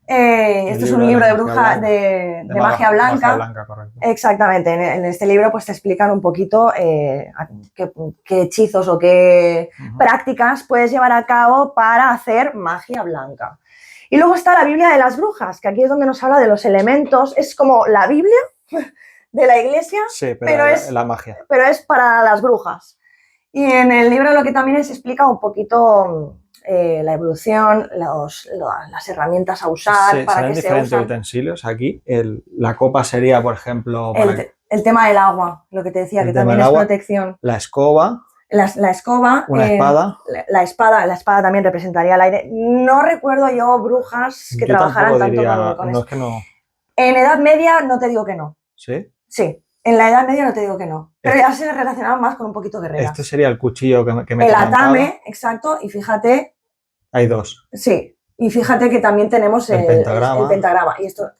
Speaker 2: Este es un libro de bruja de magia blanca.
Speaker 1: Magia blanca, correcto.
Speaker 2: Exactamente. En este libro pues te explican un poquito qué hechizos o qué prácticas puedes llevar a cabo para hacer magia blanca. Y luego está la Biblia de las brujas, que aquí es donde nos habla de los elementos. Es como la Biblia de la iglesia,
Speaker 1: sí, pero es la magia.
Speaker 2: Pero es para las brujas. Y en el libro lo que también se explica un poquito la evolución, las herramientas a usar,
Speaker 1: sí,
Speaker 2: para que se usan.
Speaker 1: diferentes utensilios aquí. La copa sería, por ejemplo...
Speaker 2: El tema del agua, lo que te decía, que también es protección.
Speaker 1: La escoba.
Speaker 2: La escoba.
Speaker 1: Una espada.
Speaker 2: La espada también representaría el aire. No recuerdo yo brujas que trabajaran tanto con
Speaker 1: no,
Speaker 2: eso.
Speaker 1: Es que no.
Speaker 2: En Edad Media no te digo que no.
Speaker 1: ¿Sí?
Speaker 2: Sí. En la Edad Media no te digo que no, pero ya se relacionaba más con un poquito guerrera.
Speaker 1: Esto sería el cuchillo que me
Speaker 2: El
Speaker 1: comentaba.
Speaker 2: atame, exacto, y fíjate...
Speaker 1: Hay dos.
Speaker 2: Sí, y fíjate que también tenemos
Speaker 1: El pentagrama.
Speaker 2: el pentagrama, y esto...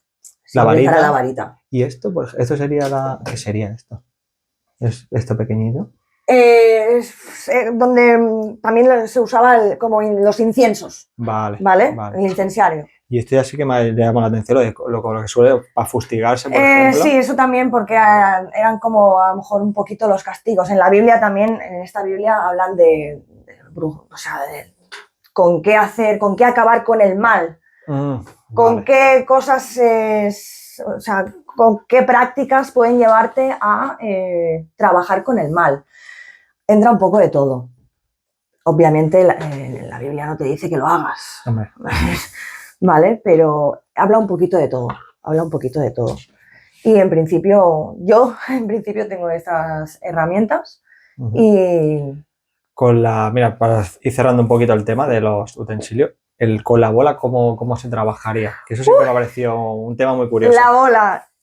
Speaker 1: La varita.
Speaker 2: La varita.
Speaker 1: ¿Y esto? Pues esto sería la... ¿Qué sería esto? ¿Es esto pequeñito?
Speaker 2: Donde también se usaba como los inciensos.
Speaker 1: Vale.
Speaker 2: El incensario.
Speaker 1: Y esto ya sí que me llama la atención, lo que suele para fustigarse, por ejemplo.
Speaker 2: Sí, eso también porque eran como a lo mejor un poquito los castigos. En la Biblia también, en esta Biblia hablan de brujo, o sea, de con qué hacer, con qué acabar con el mal. Con qué cosas, o sea, con qué prácticas pueden llevarte a trabajar con el mal. Entra un poco de todo. Obviamente la Biblia no te dice que lo hagas.
Speaker 1: Hombre.
Speaker 2: ¿Vale? Pero habla un poquito de todo. Y en principio, yo tengo estas herramientas y...
Speaker 1: Mira, para ir cerrando un poquito el tema de los utensilios, con la bola, ¿cómo se trabajaría? Que eso siempre me ha parecido un tema muy curioso.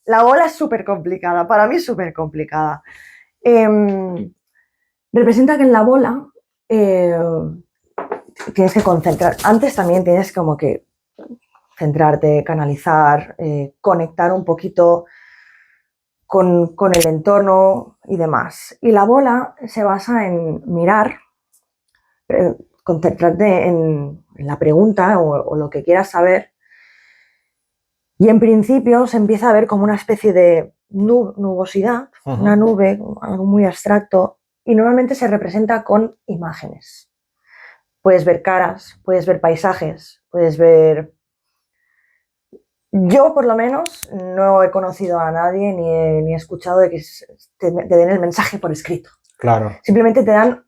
Speaker 2: La bola es súper complicada, para mí es súper complicada. Representa que en la bola tienes que concentrar. Antes también tienes como que centrarte, canalizar, conectar un poquito con el entorno y demás. Y la bola se basa en mirar, concentrarte en la pregunta o lo que quieras saber. Y en principio se empieza a ver como una especie de nubosidad, una nube, algo muy abstracto, y normalmente se representa con imágenes. Puedes ver caras, puedes ver paisajes, puedes ver... Yo, por lo menos, no he conocido a nadie ni he escuchado de que te den el mensaje por escrito.
Speaker 1: Claro.
Speaker 2: Simplemente te dan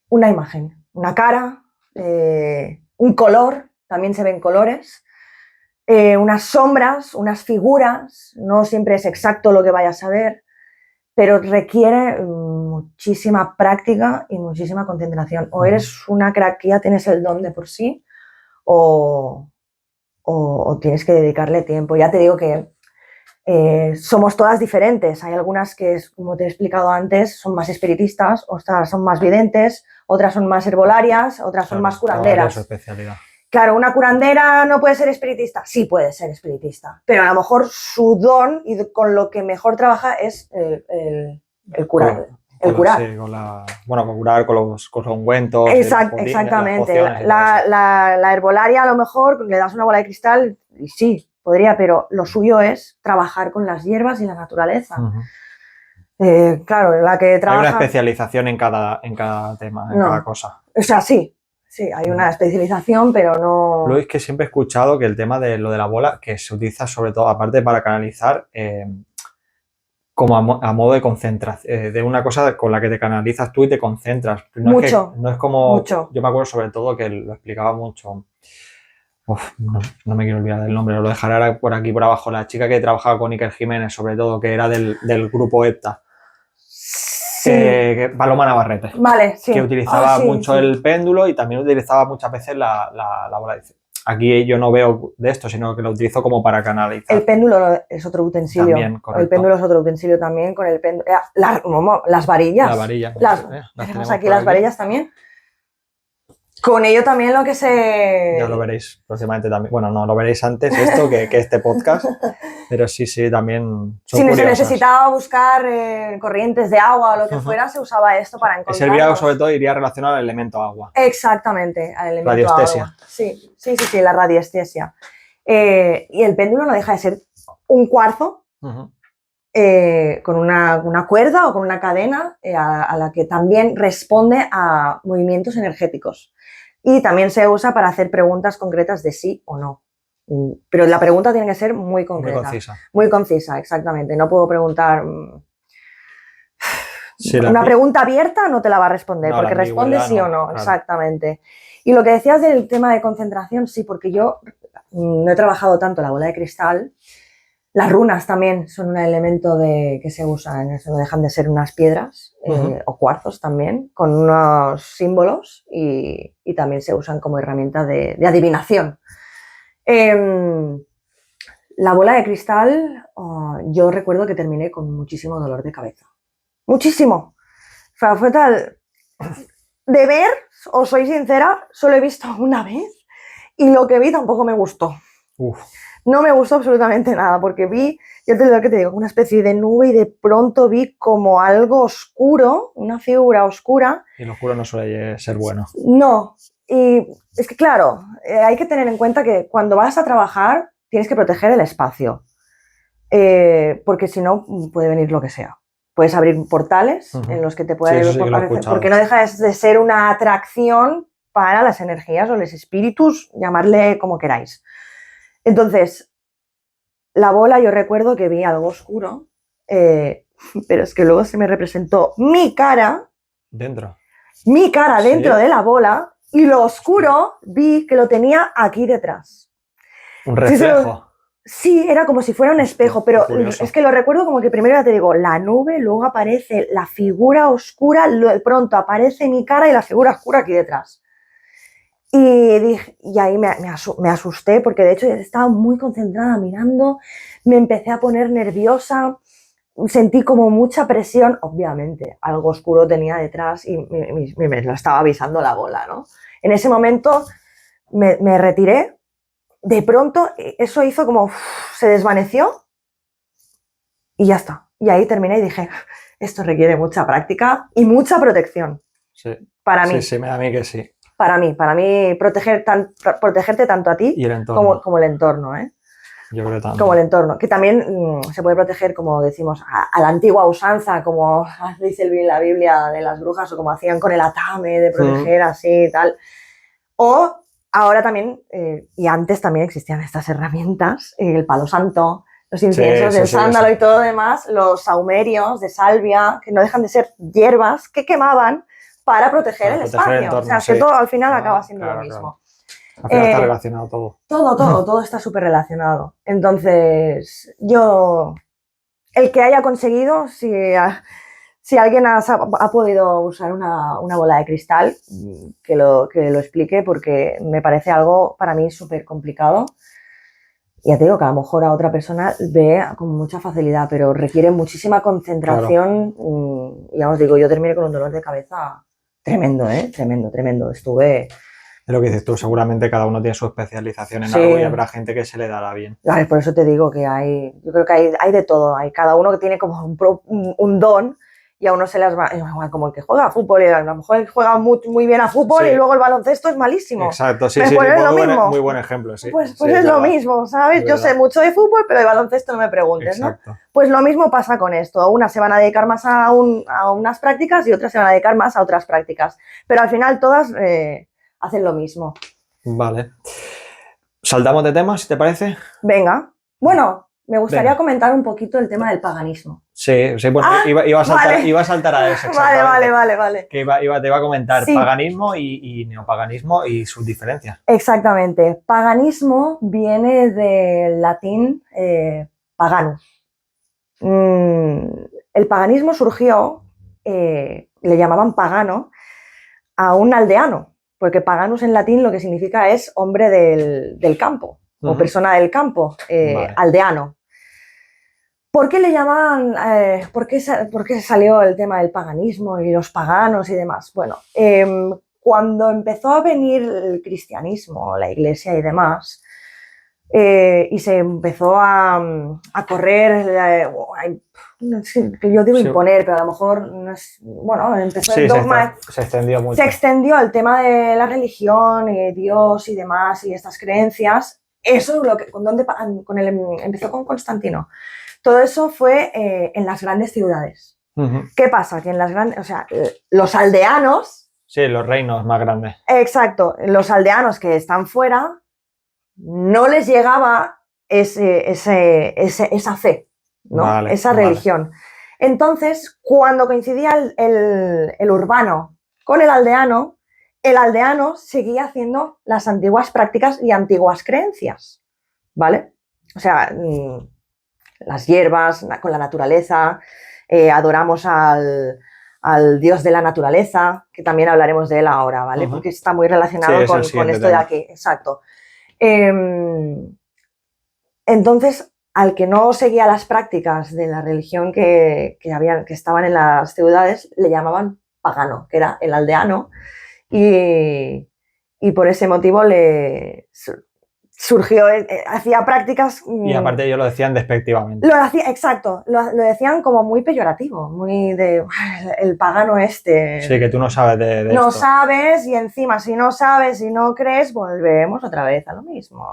Speaker 2: una imagen, una cara, un color, también se ven colores, unas sombras, unas figuras, no siempre es exacto lo que vayas a ver, pero requiere muchísima práctica y muchísima concentración. O eres una crack que ya tienes el don de por sí, o tienes que dedicarle tiempo. Ya te digo que somos todas diferentes. Hay algunas que, como te he explicado antes, son más espiritistas, otras son más videntes, otras son más herbolarias, otras son más curanderas.
Speaker 1: Su especialidad.
Speaker 2: Claro, una curandera no puede ser espiritista. Sí puede ser espiritista, pero a lo mejor su don y con lo que mejor trabaja es el curar. El curar.
Speaker 1: Sí, con curar con los ungüentos.
Speaker 2: Exactamente. La herbolaria a lo mejor le das una bola de cristal y sí, podría, pero lo suyo es trabajar con las hierbas y la naturaleza. Claro, la que trabaja...
Speaker 1: Hay una especialización en cada tema, en cada cosa.
Speaker 2: O sea, sí, hay una especialización, pero no...
Speaker 1: Lo es que siempre he escuchado que el tema de lo de la bola, que se utiliza sobre todo, aparte para canalizar, como a modo de concentración, de una cosa con la que te canalizas tú y te concentras. No es como...
Speaker 2: Mucho.
Speaker 1: Yo me acuerdo sobre todo que lo explicaba mucho... no me quiero olvidar del nombre, lo dejaré por aquí por abajo. La chica que trabajaba con Iker Jiménez, sobre todo, que era del grupo EPTA.
Speaker 2: Sí.
Speaker 1: Paloma Navarrete.
Speaker 2: Vale, sí.
Speaker 1: Que utilizaba mucho el péndulo y también utilizaba muchas veces la bola. Aquí yo no veo de esto, sino que lo utilizo como para canalizar.
Speaker 2: El péndulo es otro utensilio.
Speaker 1: También, correcto.
Speaker 2: El péndulo es otro utensilio también con el péndulo. Las varillas.
Speaker 1: La varilla.
Speaker 2: Tenemos aquí las varillas también. Con ello también lo que se...
Speaker 1: Ya lo veréis próximamente también. Bueno, no lo veréis antes esto que este podcast, pero sí, también son curiosas.
Speaker 2: Se necesitaba buscar corrientes de agua o lo que fuera, se usaba esto para encontrar...
Speaker 1: Servía sobre todo, iría relacionado al elemento agua.
Speaker 2: Exactamente, al elemento
Speaker 1: radiestesia.
Speaker 2: Agua. Sí, la radiestesia. Y el péndulo no deja de ser un cuarzo con una cuerda o con una cadena a la que también responde a movimientos energéticos. Y también se usa para hacer preguntas concretas de sí o no. Pero la pregunta tiene que ser muy concreta.
Speaker 1: Muy concisa.
Speaker 2: Muy concisa, exactamente. No puedo preguntar... una pregunta abierta no te la va a responder, porque responde sí o no, claro. Exactamente. Y lo que decías del tema de concentración, sí, porque yo no he trabajado tanto la bola de cristal. Las runas también son un elemento que se usa, no dejan de ser unas piedras o cuarzos también, con unos símbolos y también se usan como herramienta de adivinación. La bola de cristal, yo recuerdo que terminé con muchísimo dolor de cabeza. Muchísimo. O sea, fue tal... De ver, os soy sincera, solo he visto una vez y lo que vi tampoco me gustó.
Speaker 1: Uf.
Speaker 2: No me gustó absolutamente nada porque vi, yo te lo que te digo, una especie de nube y de pronto vi como algo oscuro, una figura oscura.
Speaker 1: Y lo oscuro no suele ser bueno.
Speaker 2: No, y es que claro, hay que tener en cuenta que cuando vas a trabajar tienes que proteger el espacio, porque si no puede venir lo que sea. Puedes abrir portales en los que te puede
Speaker 1: sí,
Speaker 2: porque no deja de ser una atracción para las energías o los espíritus, llamarle como queráis. Entonces, la bola yo recuerdo que vi algo oscuro, pero es que luego se me representó mi cara
Speaker 1: dentro
Speaker 2: de la bola y lo oscuro vi que lo tenía aquí detrás.
Speaker 1: Un reflejo.
Speaker 2: Sí, era como si fuera un espejo, pero es que lo recuerdo como que primero ya te digo, la nube, luego aparece la figura oscura, de pronto aparece mi cara y la figura oscura aquí detrás. Y ahí me asusté porque de hecho estaba muy concentrada mirando, me empecé a poner nerviosa, sentí como mucha presión, obviamente, algo oscuro tenía detrás y me lo estaba avisando la bola, ¿no? En ese momento me retiré. De pronto eso hizo como se desvaneció y ya está. Y ahí terminé y dije, esto requiere mucha práctica y mucha protección.
Speaker 1: Sí.
Speaker 2: Para mí.
Speaker 1: Sí, me da a mí que sí.
Speaker 2: Para mí, protegerte tanto a ti
Speaker 1: y el entorno.
Speaker 2: Como el entorno, ¿eh?
Speaker 1: Yo creo también.
Speaker 2: Como el entorno, que también se puede proteger, como decimos, a la antigua usanza, como dice la Biblia de las brujas, o como hacían con el atame, de proteger así y tal. O ahora también, y antes también existían estas herramientas, el palo santo, los inciensos, el sándalo y todo lo demás, los saumerios de salvia, que no dejan de ser hierbas que quemaban para proteger el espacio. El entorno, o sea, que todo al final acaba siendo lo mismo.
Speaker 1: Claro. Al final está relacionado todo.
Speaker 2: Todo está súper relacionado. Entonces, el que haya conseguido, si alguien ha podido usar una bola de cristal, que lo explique, porque me parece algo para mí súper complicado. Ya te digo que a lo mejor a otra persona ve con mucha facilidad, pero requiere muchísima concentración. Claro. Ya os digo, yo terminé con un dolor de cabeza tremendo, tremendo. Estuve...
Speaker 1: Es lo que dices tú, seguramente cada uno tiene su especialización en algo y habrá gente que se le dará bien.
Speaker 2: Por eso te digo que yo creo que hay de todo, hay cada uno que tiene como un don y a uno se las va, como el que juega a fútbol, y a lo mejor juega muy bien a fútbol y luego el baloncesto es malísimo.
Speaker 1: Exacto, sí,
Speaker 2: pues
Speaker 1: es lo mismo. Muy buen ejemplo, sí.
Speaker 2: Pues es lo mismo, ¿sabes? Yo sé mucho de fútbol, pero de baloncesto no me preguntes,
Speaker 1: exacto.
Speaker 2: ¿no? Pues lo mismo pasa con esto, unas se van a dedicar más a unas prácticas y otras se van a dedicar más a otras prácticas, pero al final todas hacen lo mismo.
Speaker 1: Vale. ¿Saltamos de tema, si te parece?
Speaker 2: Venga. Bueno, me gustaría comentar un poquito el tema del paganismo.
Speaker 1: Sí, bueno, iba a saltar a eso.
Speaker 2: Vale.
Speaker 1: Que te iba a comentar paganismo y neopaganismo y sus diferencias.
Speaker 2: Exactamente. Paganismo viene del latín paganus. El paganismo surgió, le llamaban pagano, a un aldeano, porque paganus en latín lo que significa es hombre del campo, o persona del campo, aldeano. ¿Por qué le llamaban, por qué salió el tema del paganismo y los paganos y demás? Bueno, cuando empezó a venir el cristianismo, la iglesia y demás, y se empezó a correr, yo digo imponer, pero a lo mejor no es, bueno, empezó el dogma,
Speaker 1: se extendió mucho.
Speaker 2: Se extendió el tema de la religión y Dios y demás y estas creencias. Eso es lo que empezó con Constantino. Todo eso fue en las grandes ciudades. ¿Qué pasa? Que en las grandes, o sea, los aldeanos...
Speaker 1: Sí, los reinos más grandes.
Speaker 2: Exacto, los aldeanos que están fuera no les llegaba esa fe, ¿no? Esa religión. Entonces, cuando coincidía el urbano con el aldeano seguía haciendo las antiguas prácticas y antiguas creencias, ¿vale? O sea, las hierbas, con la naturaleza, adoramos al dios de la naturaleza, que también hablaremos de él ahora, ¿vale? Porque está muy relacionado con esto de aquí, exacto. Entonces, al que no seguía las prácticas de la religión que estaban en las ciudades, le llamaban pagano, que era el aldeano, y por ese motivo le surgió, hacía prácticas...
Speaker 1: Y aparte ellos lo decían despectivamente.
Speaker 2: Exacto, lo decían como muy peyorativo, muy de el pagano este.
Speaker 1: Sí, que tú no sabes de
Speaker 2: no
Speaker 1: esto.
Speaker 2: sabes, y encima si no sabes y no crees, volvemos otra vez a lo mismo.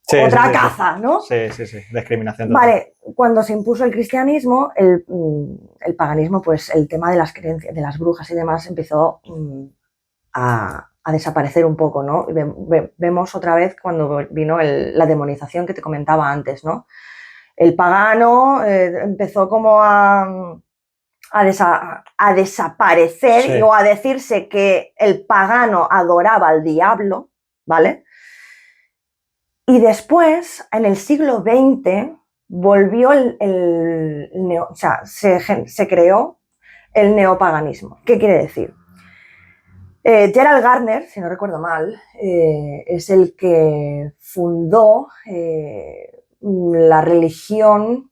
Speaker 1: Sí,
Speaker 2: Otra
Speaker 1: sí,
Speaker 2: caza,
Speaker 1: sí.
Speaker 2: ¿no?
Speaker 1: Sí, discriminación total.
Speaker 2: Vale, cuando se impuso el cristianismo, el paganismo, pues el tema de las creencias, de las brujas y demás empezó a desaparecer un poco, ¿no? Vemos otra vez cuando vino la demonización que te comentaba antes, ¿no? El pagano empezó como a desaparecer,
Speaker 1: Sí.
Speaker 2: o a decirse que el pagano adoraba al diablo, ¿vale? Y después, en el siglo XX, volvió o sea, se creó el neopaganismo. ¿Qué quiere decir? Gerald Gardner, si no recuerdo mal, es el que fundó la religión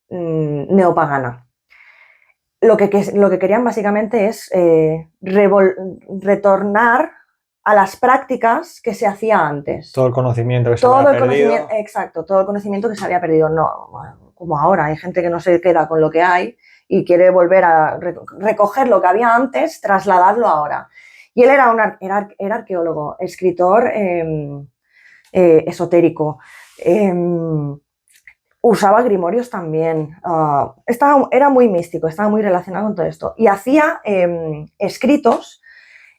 Speaker 2: neopagana. Lo que querían básicamente es retornar a las prácticas que se hacía antes.
Speaker 1: Todo el conocimiento que se había perdido.
Speaker 2: Exacto, todo el conocimiento que se había perdido. No, bueno, como ahora, hay gente que no se queda con lo que hay y quiere volver a recoger lo que había antes, trasladarlo ahora. Y él era arqueólogo, escritor esotérico, usaba grimorios también, era muy místico, estaba muy relacionado con todo esto. Y hacía escritos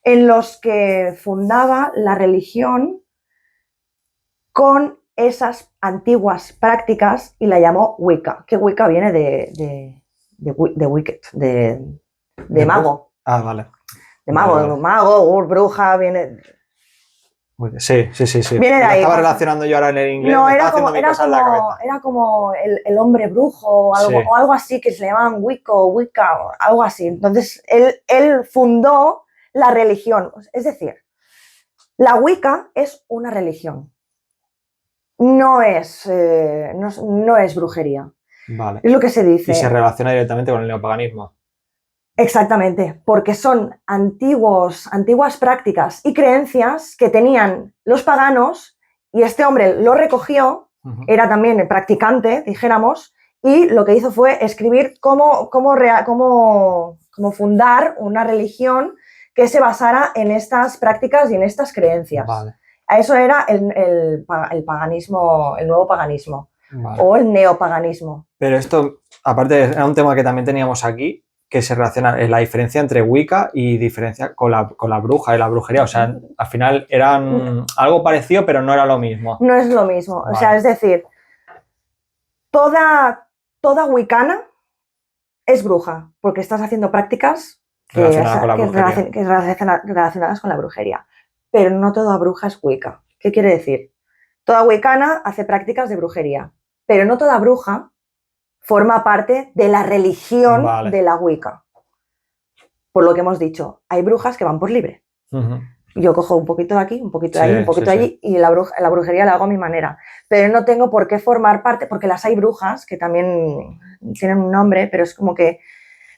Speaker 2: en los que fundaba la religión con esas antiguas prácticas y la llamó Wicca, que Wicca viene de Wicked, de mago.
Speaker 1: Ah, vale.
Speaker 2: De mago, vale. Mago, bruja, viene...
Speaker 1: Sí.
Speaker 2: Viene de ahí.
Speaker 1: Estaba relacionando yo ahora en el inglés.
Speaker 2: No, era como el hombre brujo o algo así, que se le llamaban Wicca, algo así. Entonces, él fundó la religión. Es decir, la Wicca es una religión. No es brujería.
Speaker 1: Vale.
Speaker 2: Es lo que se dice.
Speaker 1: Y se relaciona directamente con el neopaganismo.
Speaker 2: Exactamente, porque son antiguas prácticas y creencias que tenían los paganos y este hombre lo recogió, era también practicante, dijéramos, y lo que hizo fue escribir cómo fundar una religión que se basara en estas prácticas y en estas creencias.
Speaker 1: Vale.
Speaker 2: A eso era el paganismo, el nuevo paganismo, vale, o el neopaganismo.
Speaker 1: Pero esto, aparte, era un tema que también teníamos aquí, que se relaciona la diferencia entre Wicca y diferencia con la bruja y la brujería. O sea, al final eran algo parecido, pero no era lo mismo.
Speaker 2: No es lo mismo. Vale. O sea, es decir, toda wicana es bruja, porque estás haciendo prácticas relacionadas con la brujería. Pero no toda bruja es Wicca. ¿Qué quiere decir? Toda wicana hace prácticas de brujería, pero no toda bruja forma parte de la religión, vale, de la Wicca. Por lo que hemos dicho, hay brujas que van por libre. Yo cojo un poquito de aquí, un poquito de allí, un poquito de allí, y la brujería la hago a mi manera. Pero no tengo por qué formar parte, porque las hay brujas que también tienen un nombre, pero es como que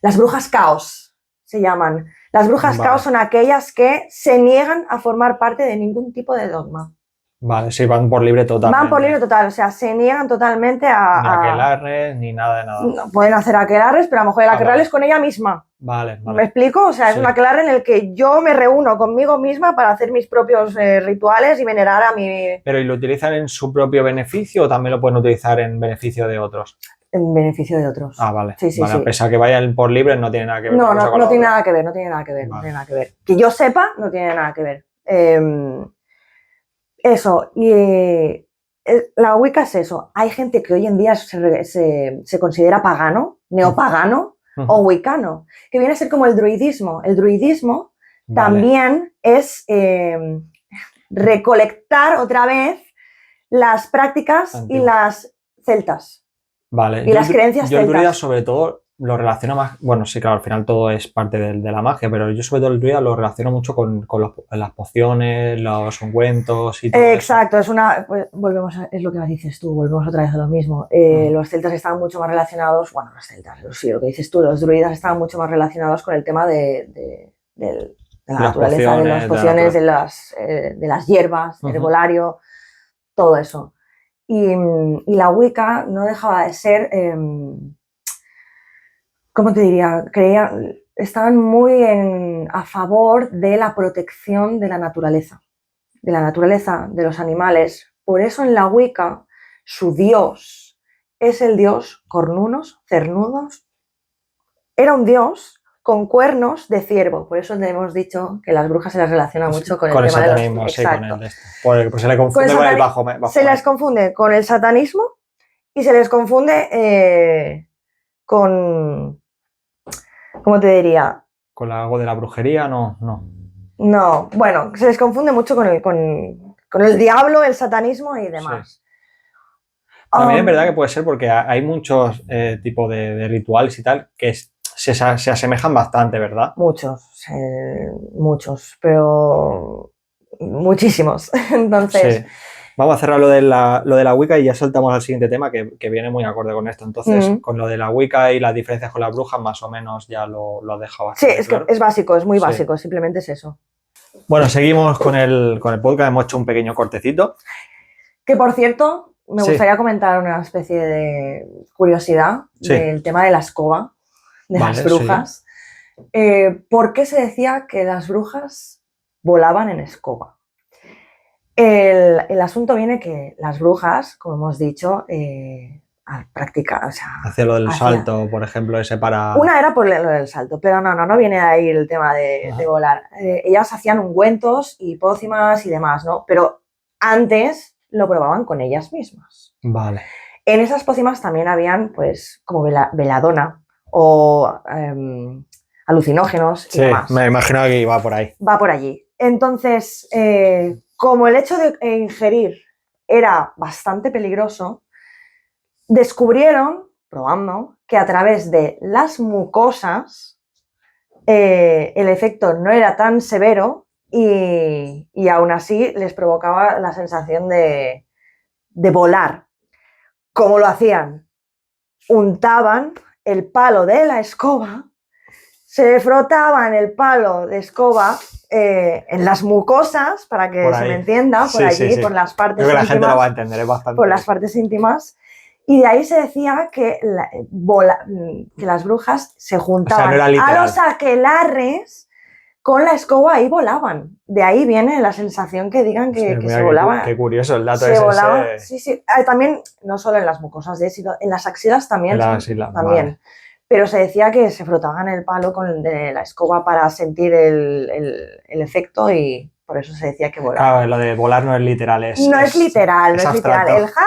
Speaker 2: las brujas caos se llaman. Las brujas caos son aquellas que se niegan a formar parte de ningún tipo de dogma.
Speaker 1: Vale, sí, van por libre totalmente.
Speaker 2: Van por libre total, o sea, se niegan totalmente a...
Speaker 1: Ni aquelarres, ni nada de nada.
Speaker 2: No, pueden hacer aquelarres, pero a lo mejor el aquelarre es con ella misma.
Speaker 1: Vale.
Speaker 2: ¿Me explico? O sea, es un aquelarre en el que yo me reúno conmigo misma para hacer mis propios rituales y venerar a mi...
Speaker 1: ¿Pero y lo utilizan en su propio beneficio o también lo pueden utilizar en beneficio de otros?
Speaker 2: En beneficio de otros.
Speaker 1: Ah, vale.
Speaker 2: Sí.
Speaker 1: A pesar que vayan por libre, no tiene nada que ver.
Speaker 2: No tiene nada que ver, no tiene nada que ver. Que yo sepa, no tiene nada que ver. Eso, y la Wicca es eso. Hay gente que hoy en día se considera pagano, neopagano o wicano, que viene a ser como el druidismo. El druidismo también es recolectar otra vez las prácticas y las celtas.
Speaker 1: Vale.
Speaker 2: Y las creencias celtas.
Speaker 1: Yo el druida sobre todo lo relaciono más, bueno, sí, claro, al final todo es parte de la magia, pero yo sobre todo el druida lo relaciono mucho con las pociones, los ungüentos y todo eso.
Speaker 2: Exacto, pues, es lo que dices tú, volvemos otra vez a lo mismo. Los celtas estaban mucho más relacionados, bueno, los celtas, sí, lo que dices tú, los druidas estaban mucho más relacionados con el tema de la naturaleza, de las pociones, de las hierbas, herbolario, todo eso. Y la Wicca no dejaba de ser, ¿cómo te diría? Estaban muy a favor de la protección de la naturaleza, de los animales. Por eso en la Wicca su dios es el dios cornunos, cernudos. Era un dios con cuernos de ciervo. Por eso hemos dicho que las brujas se las relaciona mucho con el tema
Speaker 1: satanismo,
Speaker 2: de los...
Speaker 1: sí, con el de esto. Pues se le confunde con el bajo.
Speaker 2: Se les confunde con el satanismo y se les confunde con... ¿Cómo te diría?
Speaker 1: Con algo de la brujería, no.
Speaker 2: No, bueno, se les confunde mucho con el diablo, el satanismo y demás.
Speaker 1: Sí. También es verdad que puede ser porque hay muchos tipos de rituales y tal que se asemejan bastante, ¿verdad?
Speaker 2: Muchos, pero muchísimos. Entonces...
Speaker 1: Sí. Vamos a cerrar lo de la Wicca y ya saltamos al siguiente tema que viene muy acorde con esto. Entonces, con lo de la Wicca y las diferencias con las brujas, más o menos ya lo has dejado bastante.
Speaker 2: Sí, es claro. Que es básico, es muy básico, simplemente es eso.
Speaker 1: Bueno, seguimos con el podcast, hemos hecho un pequeño cortecito.
Speaker 2: Que por cierto, me gustaría comentar una especie de curiosidad del tema de la escoba, de las brujas. ¿Por qué se decía que las brujas volaban en escoba? El asunto viene que las brujas, como hemos dicho, practican, o sea...
Speaker 1: Hacia lo del salto, por ejemplo, ese para...
Speaker 2: Una era por lo del salto, pero no viene de ahí el tema de volar. Ellas hacían ungüentos y pócimas y demás, ¿no? Pero antes lo probaban con ellas mismas.
Speaker 1: Vale.
Speaker 2: En esas pócimas también habían, pues, como veladona o alucinógenos y demás.
Speaker 1: Me imaginaba que iba por ahí.
Speaker 2: Va por allí. Entonces, como el hecho de ingerir era bastante peligroso, descubrieron, probando, que a través de las mucosas el efecto no era tan severo y aún así les provocaba la sensación de volar. ¿Cómo lo hacían? Untaban el palo de la escoba, se frotaban el palo de escoba en las mucosas, para que se me entienda, por allí, por las partes íntimas.
Speaker 1: Creo que la gente lo va a entender, es bastante.
Speaker 2: Por las partes íntimas. Y de ahí se decía que las brujas se juntaban a los aquelarres con la escoba y volaban. De ahí viene la sensación que digan que se volaban.
Speaker 1: Qué curioso el dato
Speaker 2: ese. Sí. También, no solo en las mucosas, sino en las axilas también. También. Vale. Pero se decía que se frotaban el palo de la escoba para sentir el efecto y por eso se decía que volaban.
Speaker 1: Claro, lo de volar no es literal,
Speaker 2: no es literal. El ja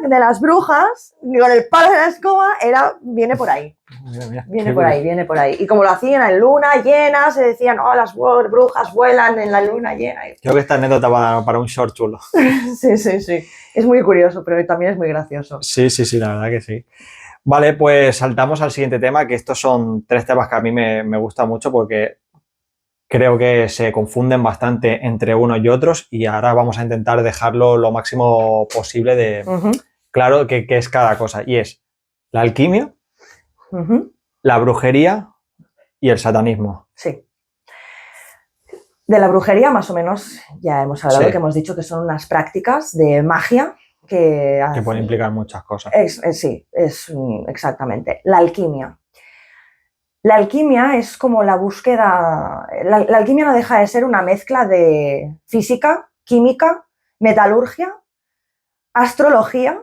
Speaker 2: de las brujas con el palo de la escoba viene por ahí. Viene por ahí. Y como lo hacían en luna llena, se decían, las brujas vuelan en la luna llena.
Speaker 1: Creo que esta anécdota va para un short chulo.
Speaker 2: Sí. Es muy curioso, pero también es muy gracioso.
Speaker 1: Sí, la verdad que sí. Vale, pues saltamos al siguiente tema, que estos son 3 temas que a mí me gustan mucho porque creo que se confunden bastante entre unos y otros y ahora vamos a intentar dejarlo lo máximo posible de claro que es cada cosa. Y es la alquimia, la brujería y el satanismo.
Speaker 2: Sí. De la brujería más o menos ya hemos hablado, que hemos dicho que son unas prácticas de magia que
Speaker 1: pueden implicar muchas cosas.
Speaker 2: Sí, exactamente. La alquimia. La alquimia es como la búsqueda... La alquimia no deja de ser una mezcla de física, química, metalurgia, astrología,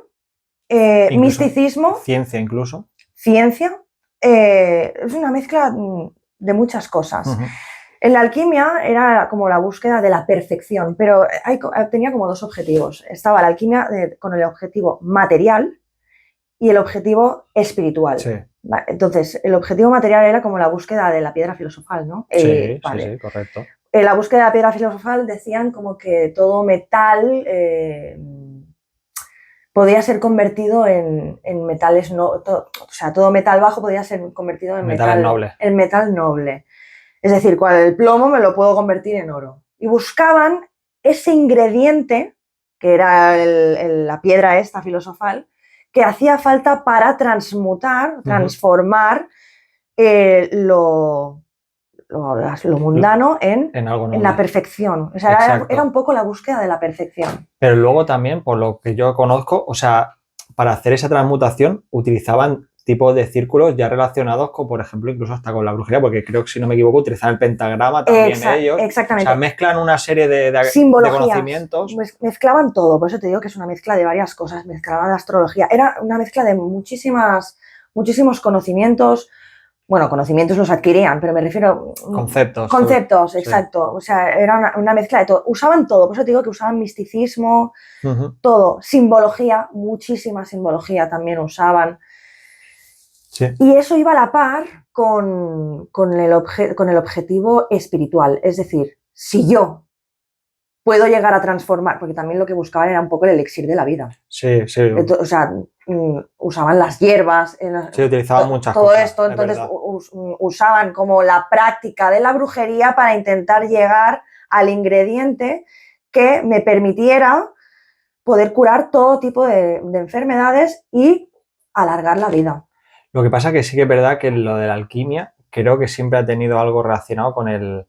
Speaker 2: misticismo...
Speaker 1: Ciencia incluso.
Speaker 2: Ciencia. Es una mezcla de muchas cosas. En la alquimia era como la búsqueda de la perfección, pero tenía como 2 objetivos. Estaba la alquimia con el objetivo material y el objetivo espiritual.
Speaker 1: Sí.
Speaker 2: Entonces, el objetivo material era como la búsqueda de la piedra filosofal, ¿no?
Speaker 1: Sí, correcto.
Speaker 2: En la búsqueda de la piedra filosofal decían como que todo metal podía ser convertido en metales, o sea, todo metal bajo podía ser convertido en
Speaker 1: Metal noble.
Speaker 2: En metal noble. Es decir, con el plomo me lo puedo convertir en oro. Y buscaban ese ingrediente, que era la piedra esta filosofal, que hacía falta para transmutar, transformar lo mundano en
Speaker 1: algo noble.
Speaker 2: En la perfección. O sea, era un poco la búsqueda de la perfección.
Speaker 1: Pero luego también, por lo que yo conozco, o sea, para hacer esa transmutación utilizaban tipos de círculos ya relacionados con, por ejemplo, incluso hasta con la brujería, porque creo que, si no me equivoco, utilizaban el pentagrama también ellos.
Speaker 2: Exactamente.
Speaker 1: O sea, mezclan una serie de conocimientos.
Speaker 2: Mezclaban todo, por eso te digo que es una mezcla de varias cosas. Mezclaban la astrología. Era una mezcla de muchísimos conocimientos. Bueno, conocimientos los adquirían, pero me refiero... Conceptos, exacto. Sí. O sea, era una mezcla de todo. Usaban todo, por eso te digo que usaban misticismo, todo. Simbología, muchísima simbología también usaban. Sí. Y eso iba a la par con el objetivo espiritual. Es decir, si yo puedo llegar a transformar, porque también lo que buscaban era un poco el elixir de la vida.
Speaker 1: Sí, sí.
Speaker 2: O sea, usaban las hierbas.
Speaker 1: Sí, utilizaban muchas
Speaker 2: todo
Speaker 1: cosas.
Speaker 2: Todo esto, entonces usaban como la práctica de la brujería para intentar llegar al ingrediente que me permitiera poder curar todo tipo de enfermedades y alargar la vida.
Speaker 1: Lo que pasa es que sí que es verdad que lo de la alquimia creo que siempre ha tenido algo relacionado con el...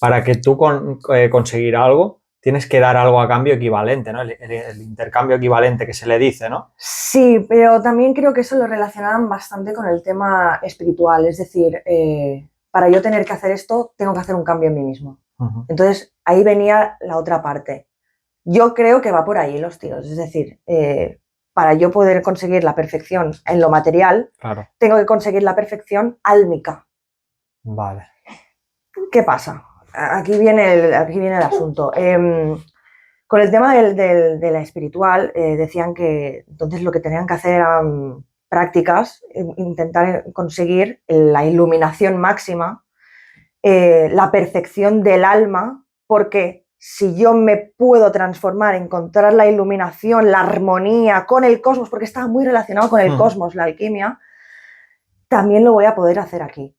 Speaker 1: Para que tú conseguir algo, tienes que dar algo a cambio equivalente, ¿no? El intercambio equivalente que se le dice, ¿no?
Speaker 2: Sí, pero también creo que eso lo relacionaban bastante con el tema espiritual. Es decir, para yo tener que hacer esto, tengo que hacer un cambio en mí mismo. Entonces, ahí venía la otra parte. Yo creo que va por ahí los tiros. Es decir, para yo poder conseguir la perfección en lo material,
Speaker 1: claro,
Speaker 2: tengo que conseguir la perfección álmica.
Speaker 1: Vale.
Speaker 2: ¿Qué pasa? Aquí viene el asunto. Con el tema de la espiritual, decían que entonces lo que tenían que hacer eran prácticas, intentar conseguir la iluminación máxima, la perfección del alma, porque si yo me puedo transformar, encontrar la iluminación, la armonía con el cosmos, porque estaba muy relacionado con el cosmos, la alquimia, también lo voy a poder hacer aquí.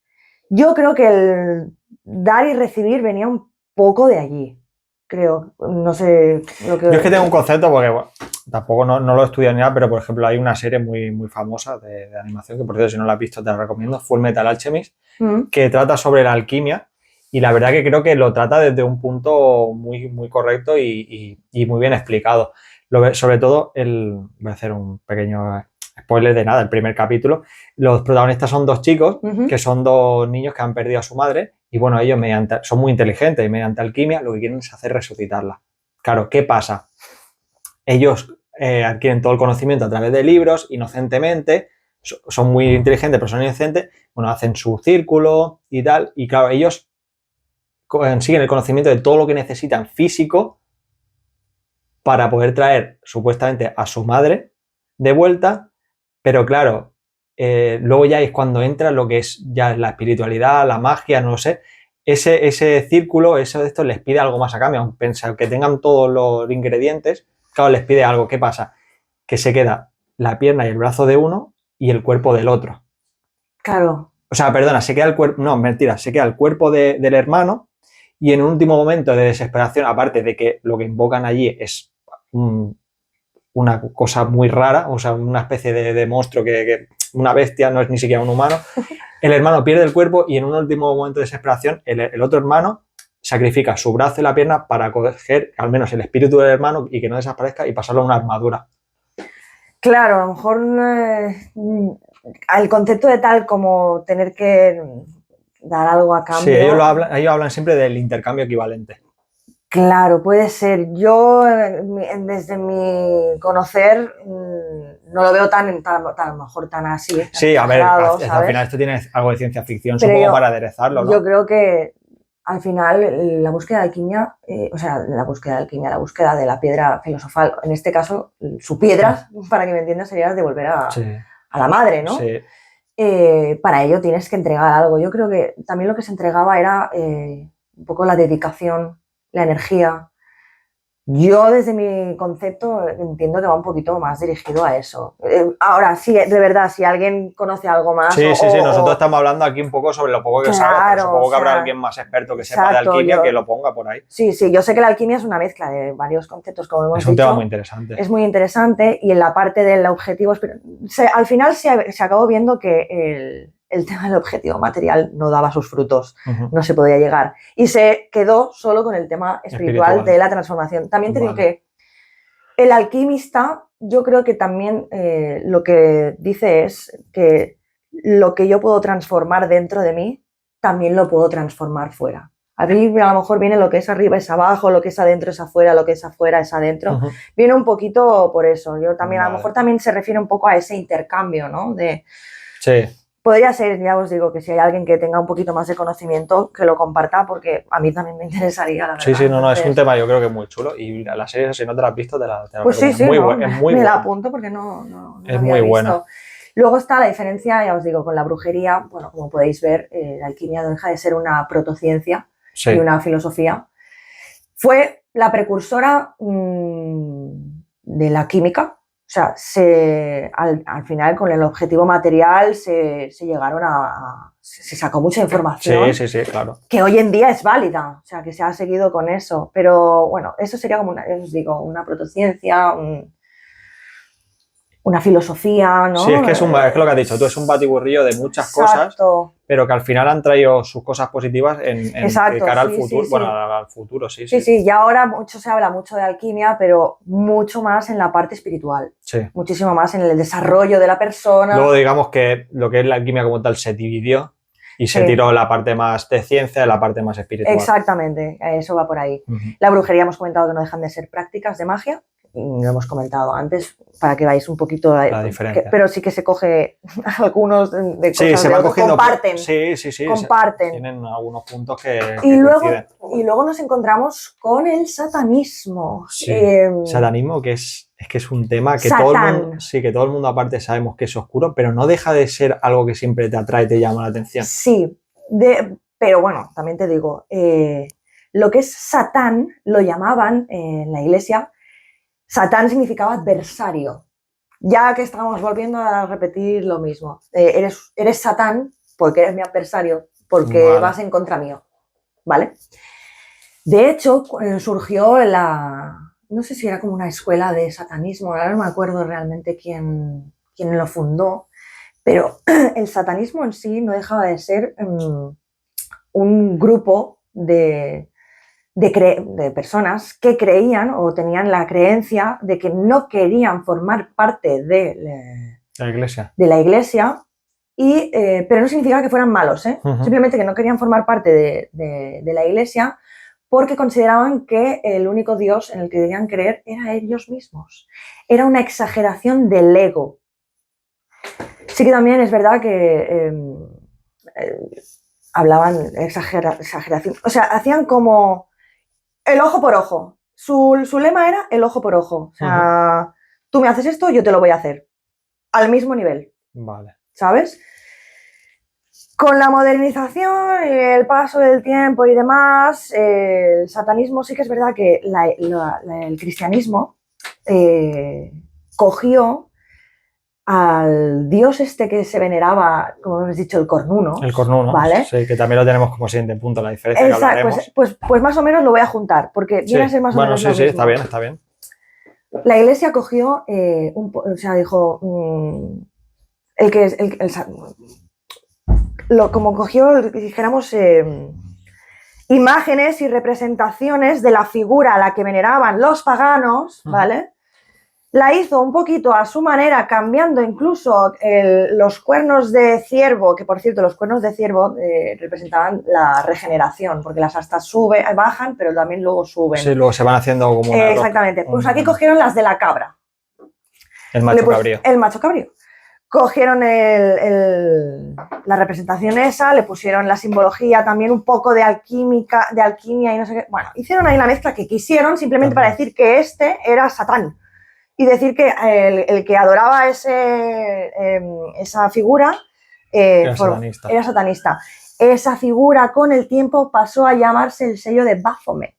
Speaker 2: Yo creo que el dar y recibir venía un poco de allí, creo. No sé lo que...
Speaker 1: Yo es que tengo un concepto, porque bueno, tampoco no lo he estudiado ni nada, pero por ejemplo hay una serie muy, muy famosa de animación, que por cierto, si no la has visto te la recomiendo, Full Metal Alchemist, que trata sobre la alquimia, y la verdad que creo que lo trata desde un punto muy, muy correcto y muy bien explicado. Sobre todo, voy a hacer un pequeño spoiler de nada, el primer capítulo, los protagonistas son dos chicos, que son dos niños que han perdido a su madre, y bueno, ellos son muy inteligentes y mediante alquimia lo que quieren es hacer resucitarla. Claro, ¿qué pasa? Ellos adquieren todo el conocimiento a través de libros, inocentemente, son muy inteligentes, pero son inocentes, bueno, hacen su círculo y tal, y claro, ellos consiguen el conocimiento de todo lo que necesitan físico para poder traer supuestamente a su madre de vuelta, pero claro, luego ya es cuando entra lo que es ya la espiritualidad, la magia, no lo sé, ese círculo, eso de esto les pide algo más a cambio, aunque que tengan todos los ingredientes, claro, les pide algo. ¿Qué pasa? Que se queda la pierna y el brazo de uno y el cuerpo del otro.
Speaker 2: Claro.
Speaker 1: O sea, perdona, se queda el cuerpo, no, mentira, se queda el cuerpo del hermano, y en un último momento de desesperación, aparte de que lo que invocan allí es una cosa muy rara, o sea, una especie de monstruo que una bestia, no es ni siquiera un humano, el hermano pierde el cuerpo y en un último momento de desesperación el otro hermano sacrifica su brazo y la pierna para coger al menos el espíritu del hermano y que no desaparezca y pasarlo a una armadura.
Speaker 2: Claro, a lo mejor al concepto de tal como tener que dar algo a cambio.
Speaker 1: Sí, ellos hablan siempre del intercambio equivalente.
Speaker 2: Claro, puede ser. Yo, desde mi conocer, no lo veo tan a lo mejor tan así. Tan
Speaker 1: sí, a ver, al final esto tiene algo de ciencia ficción, pero supongo, para aderezarlo, ¿no?
Speaker 2: Yo creo que al final la búsqueda de alquimia, la búsqueda de la piedra filosofal, en este caso, su piedra, para que me entiendas, sería devolver a la madre, ¿no?
Speaker 1: Sí.
Speaker 2: Para ello tienes que entregar algo. Yo creo que también lo que se entregaba era un poco la dedicación, la energía, Yo desde mi concepto entiendo que va un poquito más dirigido a eso. Ahora, sí, de verdad, si alguien conoce algo más...
Speaker 1: Sí, nosotros estamos hablando aquí un poco sobre lo poco que sabemos, pero supongo que habrá alguien más experto que sepa de alquimia que lo ponga por ahí.
Speaker 2: Sí, yo sé que la alquimia es una mezcla de varios conceptos, como hemos dicho.
Speaker 1: Es un tema muy interesante.
Speaker 2: Es muy interesante y en la parte del objetivo... al final se acabó viendo que el tema del objetivo material no daba sus frutos, no se podía llegar. Y se quedó solo con el tema espiritual de la transformación. También te digo que el alquimista, yo creo que también lo que dice es que lo que yo puedo transformar dentro de mí, también lo puedo transformar fuera. Arriba a lo mejor viene lo que es arriba es abajo, lo que es adentro es afuera, lo que es afuera es adentro. Viene un poquito por eso. Yo también, a lo mejor también se refiere un poco a ese intercambio, ¿no?
Speaker 1: Sí.
Speaker 2: Podría ser, ya os digo, que si hay alguien que tenga un poquito más de conocimiento, que lo comparta, porque a mí también me interesaría, la verdad.
Speaker 1: Sí, es un tema yo creo que muy chulo. Y la serie, si no te la has visto, te la
Speaker 2: pues sí,
Speaker 1: es muy buena.
Speaker 2: Me la apunto porque no
Speaker 1: es muy buena.
Speaker 2: Luego está la diferencia, ya os digo, con la brujería. Bueno, como podéis ver, la alquimia no deja de ser una protociencia y una filosofía. Fue la precursora de la química. O sea, al final con el objetivo material se llegaron se sacó mucha información.
Speaker 1: Sí, claro.
Speaker 2: Que hoy en día es válida, o sea, que se ha seguido con eso. Pero bueno, eso sería como una protociencia, una filosofía, ¿no?
Speaker 1: Sí, es que es lo que has dicho tú, es un batiburrillo de muchas cosas, pero que al final han traído sus cosas positivas en cara al futuro. Al futuro, sí.
Speaker 2: Sí, y ahora se habla mucho de alquimia, pero mucho más en la parte espiritual.
Speaker 1: Sí.
Speaker 2: Muchísimo más en el desarrollo de la persona.
Speaker 1: Luego digamos que lo que es la alquimia como tal se dividió y se tiró la parte más de ciencia y la parte más espiritual.
Speaker 2: Exactamente, eso va por ahí. La brujería hemos comentado que no dejan de ser prácticas de magia. Lo hemos comentado antes, para que veáis un poquito
Speaker 1: la diferencia.
Speaker 2: Pero sí que se coge algunos de cosas
Speaker 1: se van cogiendo,
Speaker 2: comparten.
Speaker 1: Sí.
Speaker 2: Comparten.
Speaker 1: Tienen algunos puntos que
Speaker 2: y luego nos encontramos con el satanismo.
Speaker 1: Sí. Satanismo, que es un tema que que todo el mundo aparte sabemos que es oscuro, pero no deja de ser algo que siempre te atrae, te llama la atención.
Speaker 2: Sí, pero bueno, también te digo, lo que es Satán lo llamaban en la iglesia. Satán significaba adversario. Ya que estamos volviendo a repetir lo mismo. Eres Satán porque eres mi adversario, porque vas en contra mío. ¿Vale? De hecho, surgió no sé si era como una escuela de satanismo, ahora no me acuerdo realmente quién lo fundó, pero el satanismo en sí no dejaba de ser un grupo de personas que creían o tenían la creencia de que no querían formar parte de la iglesia, pero no significaba que fueran malos, simplemente que no querían formar parte de la iglesia porque consideraban que el único Dios en el que debían creer era ellos mismos. Era una exageración del ego. Sí que también es verdad que hablaban exageración, o sea, hacían como el ojo por ojo. Su lema era el ojo por ojo. O sea, tú me haces esto, yo te lo voy a hacer. Al mismo nivel.
Speaker 1: Vale.
Speaker 2: ¿Sabes? Con la modernización y el paso del tiempo y demás, el satanismo sí que es verdad que el cristianismo cogió al dios este que se veneraba, como hemos dicho, el cornuno.
Speaker 1: El cornuno, ¿vale? Sí, que también lo tenemos como siguiente punto, la diferencia.
Speaker 2: Exacto, que hablaremos. Pues más o menos lo voy a juntar, porque viene a ser más o menos lo mismo.
Speaker 1: Está bien.
Speaker 2: La iglesia cogió, dijo, como cogió, dijéramos, imágenes y representaciones de la figura a la que veneraban los paganos, ¿vale? La hizo un poquito a su manera, cambiando incluso los cuernos de ciervo, que por cierto los cuernos de ciervo representaban la regeneración, porque las astas bajan, pero también luego suben.
Speaker 1: Sí, luego se van haciendo como una
Speaker 2: exactamente. Pues aquí cogieron las de la cabra.
Speaker 1: El macho cabrío.
Speaker 2: El macho cabrío. Cogieron la representación esa, le pusieron la simbología, también un poco de alquimia y no sé qué. Bueno, hicieron ahí la mezcla que quisieron, simplemente para decir que este era Satán. Y decir que el que adoraba esa figura era satanista. Esa figura con el tiempo pasó a llamarse el sello de Baphomet.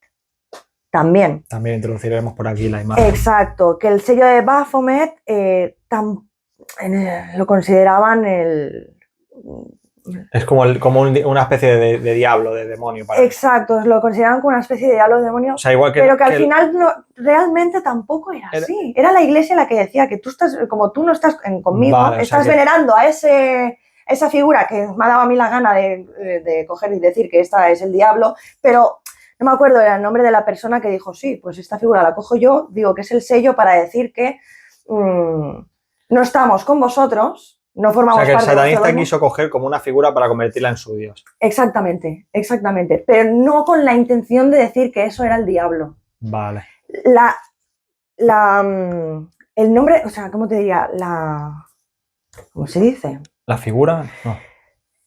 Speaker 2: también.
Speaker 1: También introduciremos por aquí la imagen.
Speaker 2: Exacto, que el sello de Baphomet lo consideraban
Speaker 1: Es como una especie de diablo, de demonio.
Speaker 2: Exacto, lo consideraban como una especie de diablo, de demonio,
Speaker 1: o sea, igual que,
Speaker 2: pero que al final realmente tampoco era así. Era la iglesia la que decía que tú estás, como tú no estás conmigo,
Speaker 1: vale,
Speaker 2: estás venerando a esa figura que me ha dado a mí la gana de coger y decir que esta es el diablo, pero no me acuerdo el nombre de la persona que dijo, sí, pues esta figura la cojo yo, digo que es el sello para decir que no estamos con vosotros. No formamos
Speaker 1: parte. O sea, que el
Speaker 2: parte
Speaker 1: satanista quiso coger como una figura para convertirla en su dios.
Speaker 2: Exactamente, exactamente. Pero no con la intención de decir que eso era el diablo.
Speaker 1: Vale.
Speaker 2: El nombre, o sea, ¿cómo te diría? ¿Cómo se dice?
Speaker 1: ¿La figura? No.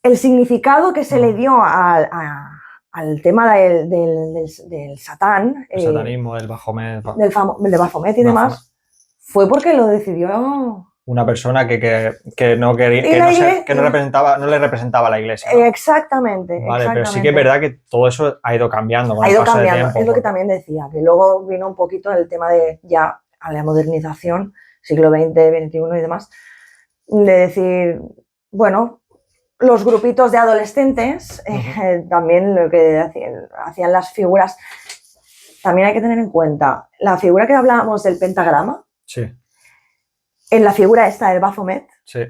Speaker 2: El significado que se le dio al tema del Satán.
Speaker 1: El satanismo, del Baphomet.
Speaker 2: De Baphomet y demás, fue porque lo decidió
Speaker 1: una persona que no quería, que no le representaba a la iglesia, ¿no?
Speaker 2: Exactamente.
Speaker 1: Vale,
Speaker 2: exactamente.
Speaker 1: pero sí que es verdad que todo eso ha ido cambiando con el paso del tiempo.
Speaker 2: Es lo que también decía, que luego vino un poquito el tema de ya a la modernización, siglo XX, XXI y demás, de decir, bueno, los grupitos de adolescentes también lo que hacían las figuras. También hay que tener en cuenta, la figura que hablábamos del pentagrama,
Speaker 1: sí.
Speaker 2: En la figura esta del Baphomet,
Speaker 1: sí.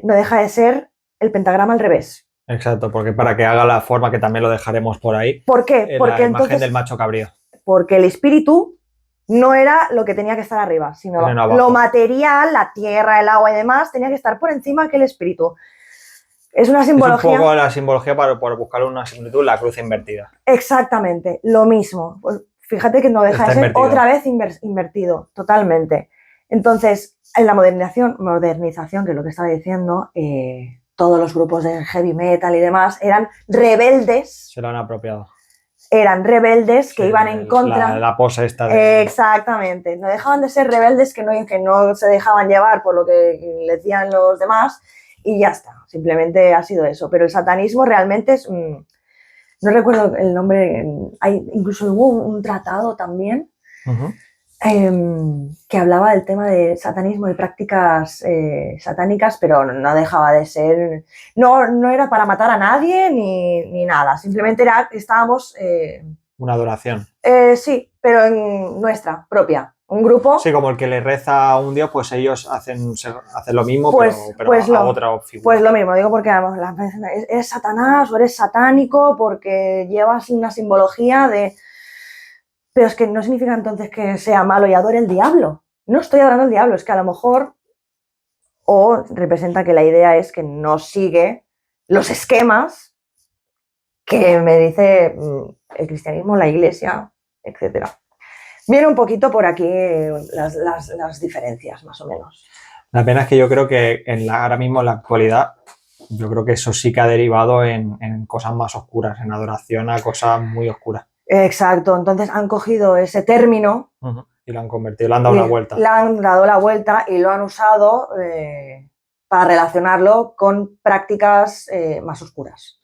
Speaker 2: No deja de ser el pentagrama al revés.
Speaker 1: Exacto, porque para que haga la forma, que también lo dejaremos por ahí.
Speaker 2: ¿Por qué?
Speaker 1: Porque la imagen del macho cabrío.
Speaker 2: Porque el espíritu no era lo que tenía que estar arriba, sino lo material, la tierra, el agua y demás, tenía que estar por encima que el espíritu. Es una simbología.
Speaker 1: Es un poco la simbología para buscar una similitud, la cruz invertida.
Speaker 2: Exactamente, lo mismo. Pues fíjate que no deja de ser otra vez invertido, totalmente. Entonces, en la modernización, que es lo que estaba diciendo, todos los grupos de heavy metal y demás eran rebeldes.
Speaker 1: Se lo han apropiado.
Speaker 2: Eran rebeldes que iban en contra.
Speaker 1: La pose esta
Speaker 2: de... Exactamente. No dejaban de ser rebeldes que no se dejaban llevar por lo que le decían los demás y ya está. Simplemente ha sido eso. Pero el satanismo realmente es... no recuerdo el nombre. Incluso hubo un tratado también. Que hablaba del tema de satanismo y prácticas satánicas, pero no dejaba de ser... No era para matar a nadie ni nada, simplemente estábamos...
Speaker 1: una adoración.
Speaker 2: Sí, pero en nuestra propia. Un grupo...
Speaker 1: Sí, como el que le reza a un dios, pues ellos hacen lo mismo, pero a otra figura.
Speaker 2: Pues lo mismo, digo porque eres Satanás o eres satánico porque llevas una simbología de... Pero es que no significa entonces que sea malo y adore el diablo. No estoy adorando al diablo, es que a lo mejor representa que la idea es que no sigue los esquemas que me dice el cristianismo, la iglesia, etc. Viene un poquito por aquí las diferencias, más o menos.
Speaker 1: La pena es que yo creo que ahora mismo en la actualidad, yo creo que eso sí que ha derivado en cosas más oscuras, en adoración a cosas muy oscuras.
Speaker 2: Exacto, entonces han cogido ese término
Speaker 1: y lo han convertido, le han dado una vuelta.
Speaker 2: Le han dado la vuelta y lo han usado para relacionarlo con prácticas más oscuras.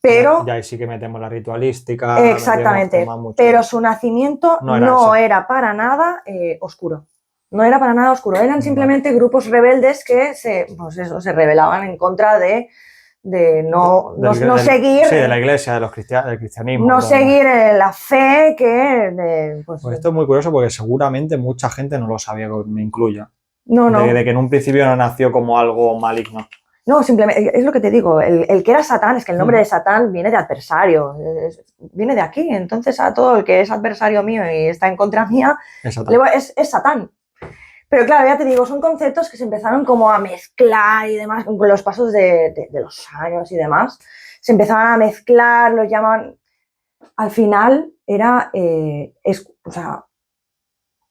Speaker 2: Pero...
Speaker 1: Ya ahí sí que metemos la ritualística.
Speaker 2: Exactamente, pero su nacimiento no era para nada oscuro. No era para nada oscuro, eran simplemente grupos rebeldes que se rebelaban en contra de no seguir...
Speaker 1: Sí, de la iglesia, del cristianismo.
Speaker 2: No seguir la fe que...
Speaker 1: Pues esto es muy curioso porque seguramente mucha gente no lo sabía, me incluyo.
Speaker 2: No.
Speaker 1: De que en un principio no nació como algo maligno.
Speaker 2: No, simplemente, es lo que te digo, el que era Satán, es que el nombre de Satán viene de adversario, viene de aquí, entonces a todo el que es adversario mío y está en contra mía, es Satán. Pero claro, ya te digo, son conceptos que se empezaron como a mezclar y demás, con los pasos de los años y demás. Se empezaban a mezclar, los llaman... Al final era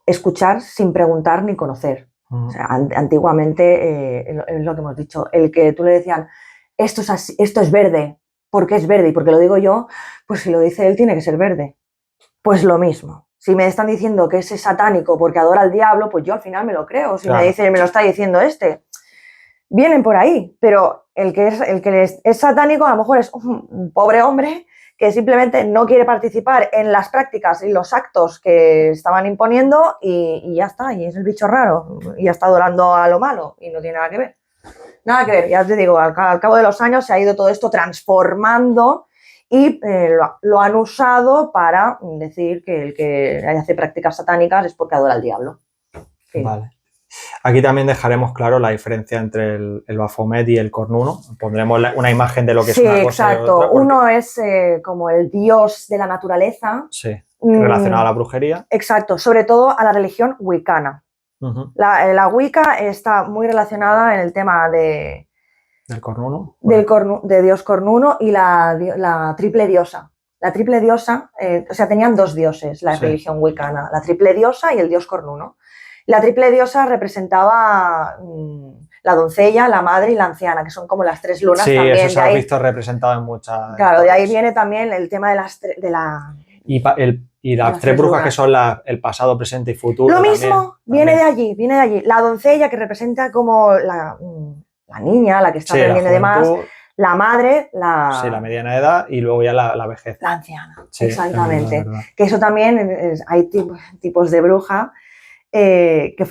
Speaker 2: escuchar sin preguntar ni conocer. O sea, antiguamente, es lo que hemos dicho, el que tú le decían, esto es verde, ¿por qué es verde? Y porque lo digo yo, pues si lo dice él tiene que ser verde. Pues lo mismo. Si me están diciendo que ese es satánico porque adora al diablo, pues yo al final me lo creo. Si claro. Me lo está diciendo este. Vienen por ahí, pero el que es satánico a lo mejor es un pobre hombre que simplemente no quiere participar en las prácticas y los actos que estaban imponiendo y ya está, y es el bicho raro, y ha estado orando a lo malo y no tiene nada que ver. Nada que ver, ya te digo, al cabo de los años se ha ido todo esto transformando y lo han usado para decir que el que hace prácticas satánicas es porque adora al diablo. Sí.
Speaker 1: Vale. Aquí también dejaremos claro la diferencia entre el Baphomet y el Cornuno. Pondremos una imagen de lo que es una cosa
Speaker 2: exacto.
Speaker 1: y otra. Porque...
Speaker 2: Uno es como el dios de la naturaleza.
Speaker 1: Sí, relacionado a la brujería.
Speaker 2: Exacto, sobre todo a la religión wicana. La Wicca está muy relacionada en el tema de...
Speaker 1: ¿Del Cornuno?
Speaker 2: De dios Cornuno y la triple diosa. La triple diosa, o sea, tenían dos dioses, la religión wicana, la triple diosa y el dios Cornuno. La triple diosa representaba la doncella, la madre y la anciana, que son como las tres lunas también.
Speaker 1: Sí, eso se ha visto representado en muchas...
Speaker 2: Claro, de ahí viene también el tema de las
Speaker 1: tres brujas que son el pasado, presente y futuro.
Speaker 2: Lo mismo, viene de allí. La doncella que representa como la niña, la que está aprendiendo y demás. La madre,
Speaker 1: la mediana edad y luego ya la vejez.
Speaker 2: La anciana, exactamente. Es verdad. Que eso también, hay tipos de bruja que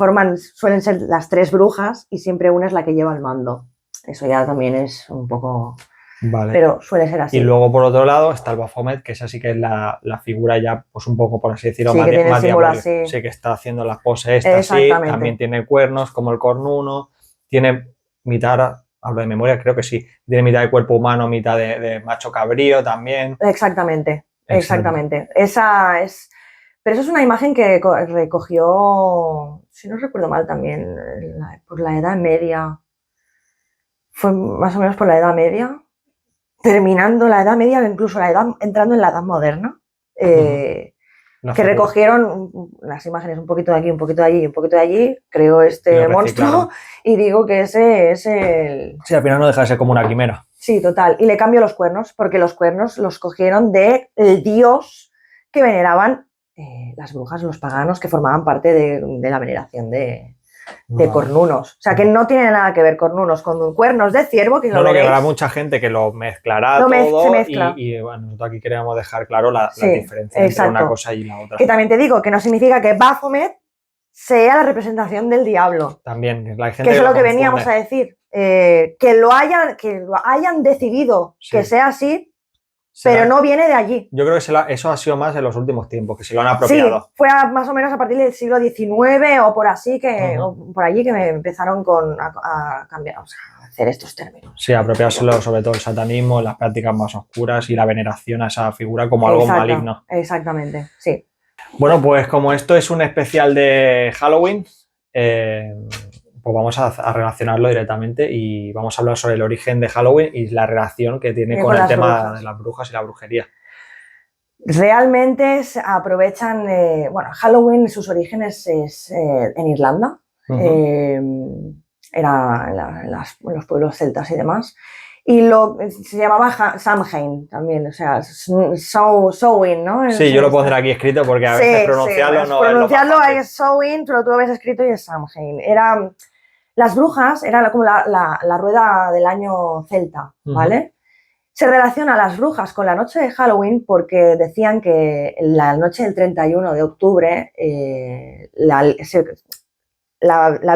Speaker 2: suelen ser las tres brujas y siempre una es la que lleva el mando. Eso ya también es un poco...
Speaker 1: Vale.
Speaker 2: Pero suele ser así.
Speaker 1: Y luego por otro lado está el Baphomet, que esa sí que es la figura ya, pues un poco por así decirlo, más diabólica. Sí, que está haciendo las poses estas, sí, también tiene cuernos como el Cornuno, tiene mitad, hablo de memoria, creo que sí, tiene mitad de cuerpo humano, mitad de macho cabrío también.
Speaker 2: Exactamente. Esa es... Pero eso es una imagen que recogió, si no recuerdo mal también, por la Edad Media. Fue más o menos por la Edad Media. Terminando la Edad Media, incluso entrando en la Edad Moderna, que recogieron las imágenes un poquito de aquí, un poquito de allí y un poquito de allí, creó este monstruo y digo que ese es el...
Speaker 1: Sí, al final no deja de ser como una quimera.
Speaker 2: Sí, total. Y le cambió los cuernos, porque los cuernos los cogieron del dios que veneraban las brujas, los paganos que formaban parte de la veneración de cornunos. O sea, que no tiene nada que ver cornunos con cuernos de ciervo. Que
Speaker 1: no, que habrá mucha gente que lo mezclará todo.
Speaker 2: Se mezcla.
Speaker 1: Y bueno, nosotros aquí queremos dejar claro la diferencia entre una cosa y la otra.
Speaker 2: Que también te digo que no significa que Baphomet sea la representación del diablo.
Speaker 1: También.
Speaker 2: La gente que eso es lo que veníamos a decir. Que lo hayan decidido que sea así, pero no viene de allí.
Speaker 1: Yo creo que eso ha sido más en los últimos tiempos, que se lo han apropiado.
Speaker 2: Sí, fue más o menos a partir del siglo XIX o por así o por allí que me empezaron a cambiar, o sea, a hacer estos términos.
Speaker 1: Sí, apropiárselo sobre todo el satanismo, las prácticas más oscuras y la veneración a esa figura como algo maligno.
Speaker 2: Exactamente, sí.
Speaker 1: Bueno, pues como esto es un especial de Halloween, pues vamos a relacionarlo directamente y vamos a hablar sobre el origen de Halloween y la relación que tiene con el tema de las brujas y la brujería.
Speaker 2: Realmente aprovechan, Halloween, sus orígenes es en Irlanda, era en los pueblos celtas y demás, y se llamaba Samhain también, o sea, Samhain, ¿no?
Speaker 1: Sí, yo lo pondré aquí escrito porque a veces pronunciarlo no
Speaker 2: pronunciarlo es Samhain, pero tú lo ves escrito y es Samhain. Las brujas era como la rueda del año celta, ¿vale? Se relaciona a las brujas con la noche de Halloween porque decían que la noche del 31 de octubre la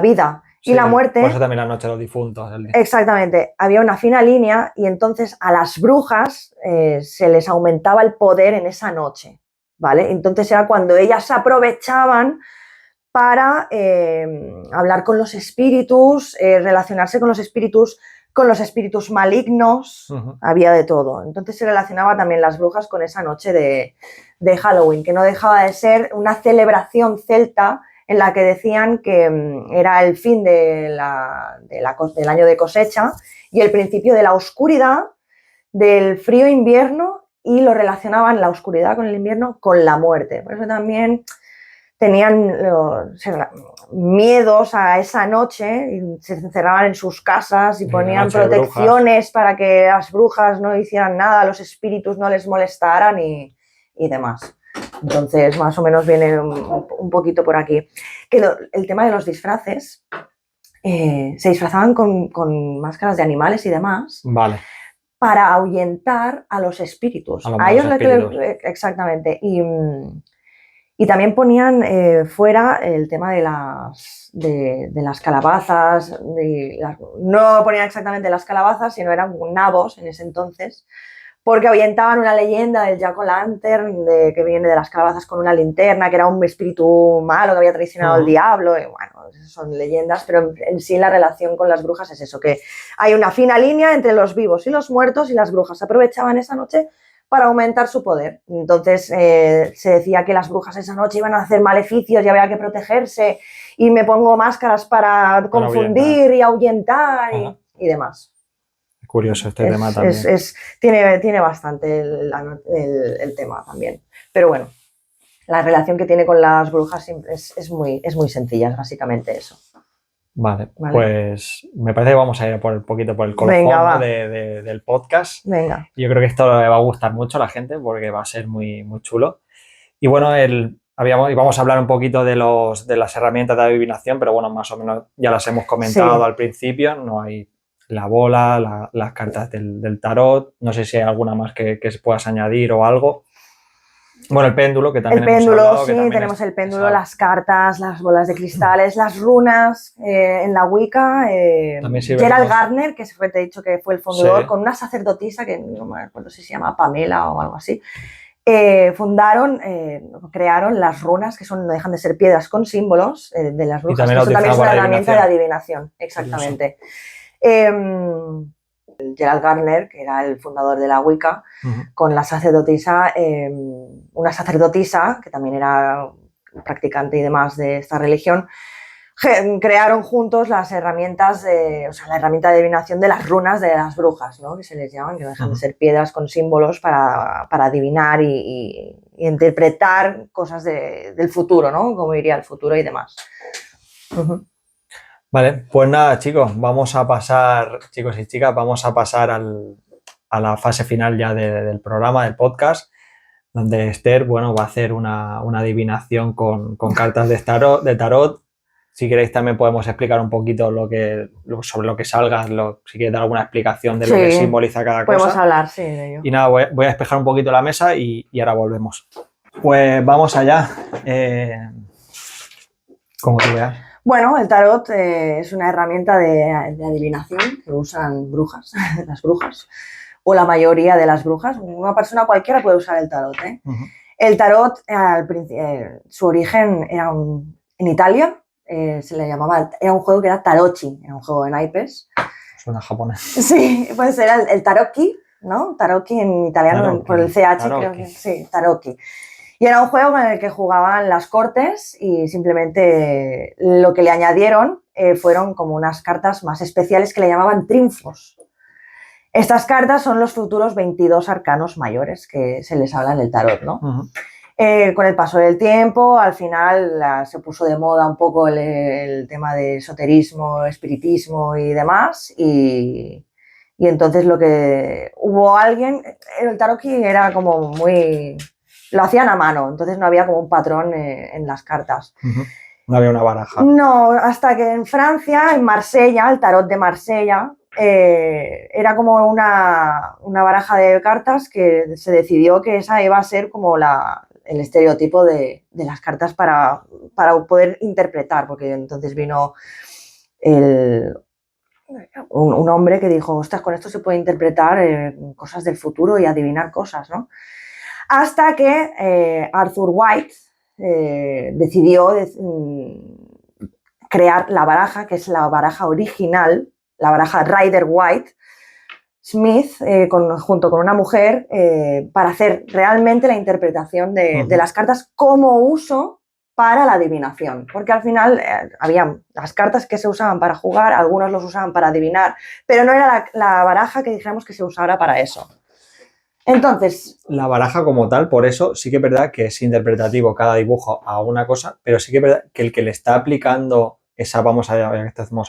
Speaker 2: vida y la muerte...
Speaker 1: Por eso también la noche de los difuntos.
Speaker 2: Exactamente. Había una fina línea y entonces a las brujas se les aumentaba el poder en esa noche, ¿vale? Entonces era cuando ellas aprovechaban para hablar con los espíritus, relacionarse con los espíritus malignos, había de todo. Entonces se relacionaba también las brujas con esa noche de Halloween, que no dejaba de ser una celebración celta en la que decían que era el fin del año de cosecha y el principio de la oscuridad, del frío invierno, y lo relacionaban la oscuridad con el invierno con la muerte. Por eso también tenían miedos a esa noche, y se encerraban en sus casas y ponían protecciones para que las brujas no hicieran nada, los espíritus no les molestaran y demás. Entonces, más o menos viene un poquito por aquí. Que el tema de los disfraces, se disfrazaban con máscaras de animales y demás.
Speaker 1: Vale.
Speaker 2: para ahuyentar a los espíritus.
Speaker 1: A los
Speaker 2: A ellos
Speaker 1: malos
Speaker 2: exactamente. Y también ponían fuera el tema de las calabazas. No ponían exactamente las calabazas, sino eran nabos en ese entonces, porque ahuyentaban una leyenda del Jack-o'-lantern, que viene de las calabazas con una linterna, que era un espíritu malo que había traicionado al diablo. Y bueno, son leyendas, pero en sí la relación con las brujas es eso, que hay una fina línea entre los vivos y los muertos, y las brujas aprovechaban esa noche para aumentar su poder. Entonces se decía que las brujas esa noche iban a hacer maleficios y había que protegerse, y me pongo máscaras para confundir y ahuyentar y demás.
Speaker 1: Curioso este tema también.
Speaker 2: Tiene bastante el tema también. Pero bueno, la relación que tiene con las brujas es muy sencilla, es básicamente eso.
Speaker 1: Vale, pues me parece que vamos a ir un poquito por el colofón, ¿no? del podcast.
Speaker 2: Venga.
Speaker 1: Yo creo que esto le va a gustar mucho a la gente porque va a ser muy, muy chulo. Y bueno, íbamos a hablar un poquito de las herramientas de adivinación, pero bueno, más o menos ya las hemos comentado al principio. No hay la bola, las cartas del tarot. No sé si hay alguna más que puedas añadir o algo. Bueno, el péndulo, que también hemos hablado.
Speaker 2: Sí, tenemos el péndulo, las cartas, las bolas de cristales, las runas en la Wicca. Gerald Gardner, que te he dicho que fue el fundador, con una sacerdotisa que no me acuerdo si se llama Pamela o algo así. Crearon las runas, que no dejan de ser piedras con símbolos de las brujas. Eso también es una herramienta de adivinación, exactamente. Gerald Gardner, que era el fundador de la Wicca, con la sacerdotisa, una sacerdotisa que también era practicante y demás de esta religión, crearon juntos las herramientas, la herramienta de adivinación de las runas de las brujas, ¿no? Que se les llaman, que no dejan de ser piedras con símbolos para adivinar y interpretar cosas del futuro, ¿no? Cómo iría el futuro y demás.
Speaker 1: Vale, pues nada, chicos, vamos a pasar, chicos y chicas, vamos a pasar a la fase final ya del programa, del podcast, donde Esther, bueno, va a hacer una adivinación con cartas de tarot. Si queréis también podemos explicar un poquito sobre lo que salga, si quieres dar alguna explicación de lo que simboliza cada cosa.
Speaker 2: Podemos hablar, sí, de ello.
Speaker 1: Y nada, voy a despejar un poquito la mesa y ahora volvemos. Pues vamos allá. Como tú veas.
Speaker 2: Bueno, el tarot es una herramienta de adivinación que usan brujas, las brujas, o la mayoría de las brujas. Una persona cualquiera puede usar el tarot, ¿eh? El tarot, su origen era en Italia, se le llamaba, era un juego que era tarocchi, era un juego de naipes.
Speaker 1: Suena japonés.
Speaker 2: Sí, pues era el tarocchi, ¿no? Tarocchi en italiano, tarocchi, por el CH, tarocchi. Creo que sí, tarocchi. Y era un juego en el que jugaban las cortes y simplemente lo que le añadieron fueron como unas cartas más especiales que le llamaban triunfos. Estas cartas son los futuros 22 arcanos mayores que se les habla en el tarot, ¿no? Con el paso del tiempo, al final se puso de moda un poco el tema de esoterismo, espiritismo y demás, y entonces hubo alguien, el tarotchi era como muy... Lo hacían a mano, entonces no había como un patrón en las cartas.
Speaker 1: No había una baraja.
Speaker 2: No, hasta que en Francia, en Marsella, el tarot de Marsella, era como una baraja de cartas que se decidió que esa iba a ser como el estereotipo de las cartas para poder interpretar, porque entonces vino un hombre que dijo, ostras, con esto se puede interpretar cosas del futuro y adivinar cosas, ¿no? Hasta que Arthur White decidió crear la baraja, que es la baraja original, la baraja Rider-Waite-Smith, junto con una mujer, para hacer realmente la interpretación de las cartas como uso para la adivinación. Porque al final había las cartas que se usaban para jugar, algunos los usaban para adivinar, pero no era la baraja que dijéramos que se usara para eso. Entonces,
Speaker 1: la baraja como tal, por eso sí que es verdad que es interpretativo cada dibujo a una cosa, pero sí que es verdad que el que le está aplicando ya que estamos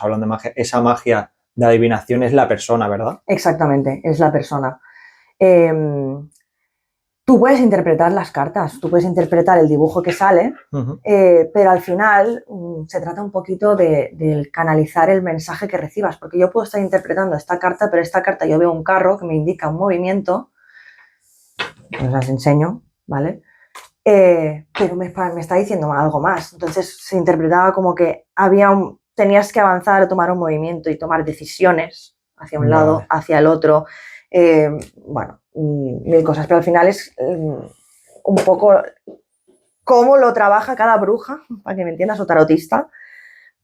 Speaker 1: hablando de magia, esa magia de adivinación es la persona, ¿verdad?
Speaker 2: Exactamente, es la persona. Tú puedes interpretar las cartas, tú puedes interpretar el dibujo que sale, pero al final se trata un poquito de canalizar el mensaje que recibas, porque yo puedo estar interpretando esta carta, pero esta carta yo veo un carro que me indica un movimiento, os las enseño, ¿vale? Pero me está diciendo algo más. Entonces se interpretaba como que tenías que avanzar o tomar un movimiento y tomar decisiones hacia un lado, hacia el otro. Bueno, mil cosas, pero al final es un poco cómo lo trabaja cada bruja, para que me entiendas, o tarotista.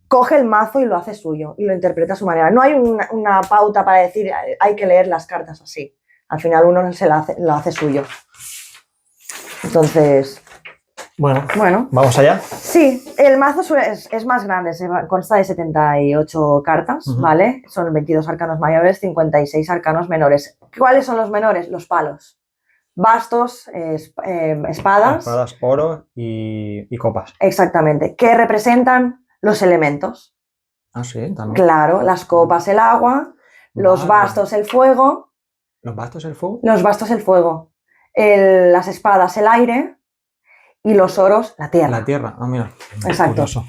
Speaker 2: Coge el mazo y lo hace suyo y lo interpreta a su manera. No hay una pauta para decir hay que leer las cartas así. Al final uno lo hace suyo. Entonces,
Speaker 1: bueno, ¿vamos allá?
Speaker 2: Sí, el mazo es más grande, consta de 78 cartas, ¿vale? Son 22 arcanos mayores, 56 arcanos menores. ¿Cuáles son los menores? Los palos. Bastos, espadas.
Speaker 1: Espadas, oro y copas.
Speaker 2: Exactamente. ¿Qué representan? Los elementos.
Speaker 1: Ah, sí, también.
Speaker 2: Claro, las copas el agua, los bastos el fuego.
Speaker 1: ¿Los bastos el fuego?
Speaker 2: Los bastos el fuego. Las espadas el aire y los oros la tierra.
Speaker 1: La tierra, mira.
Speaker 2: Exacto.
Speaker 1: Curioso.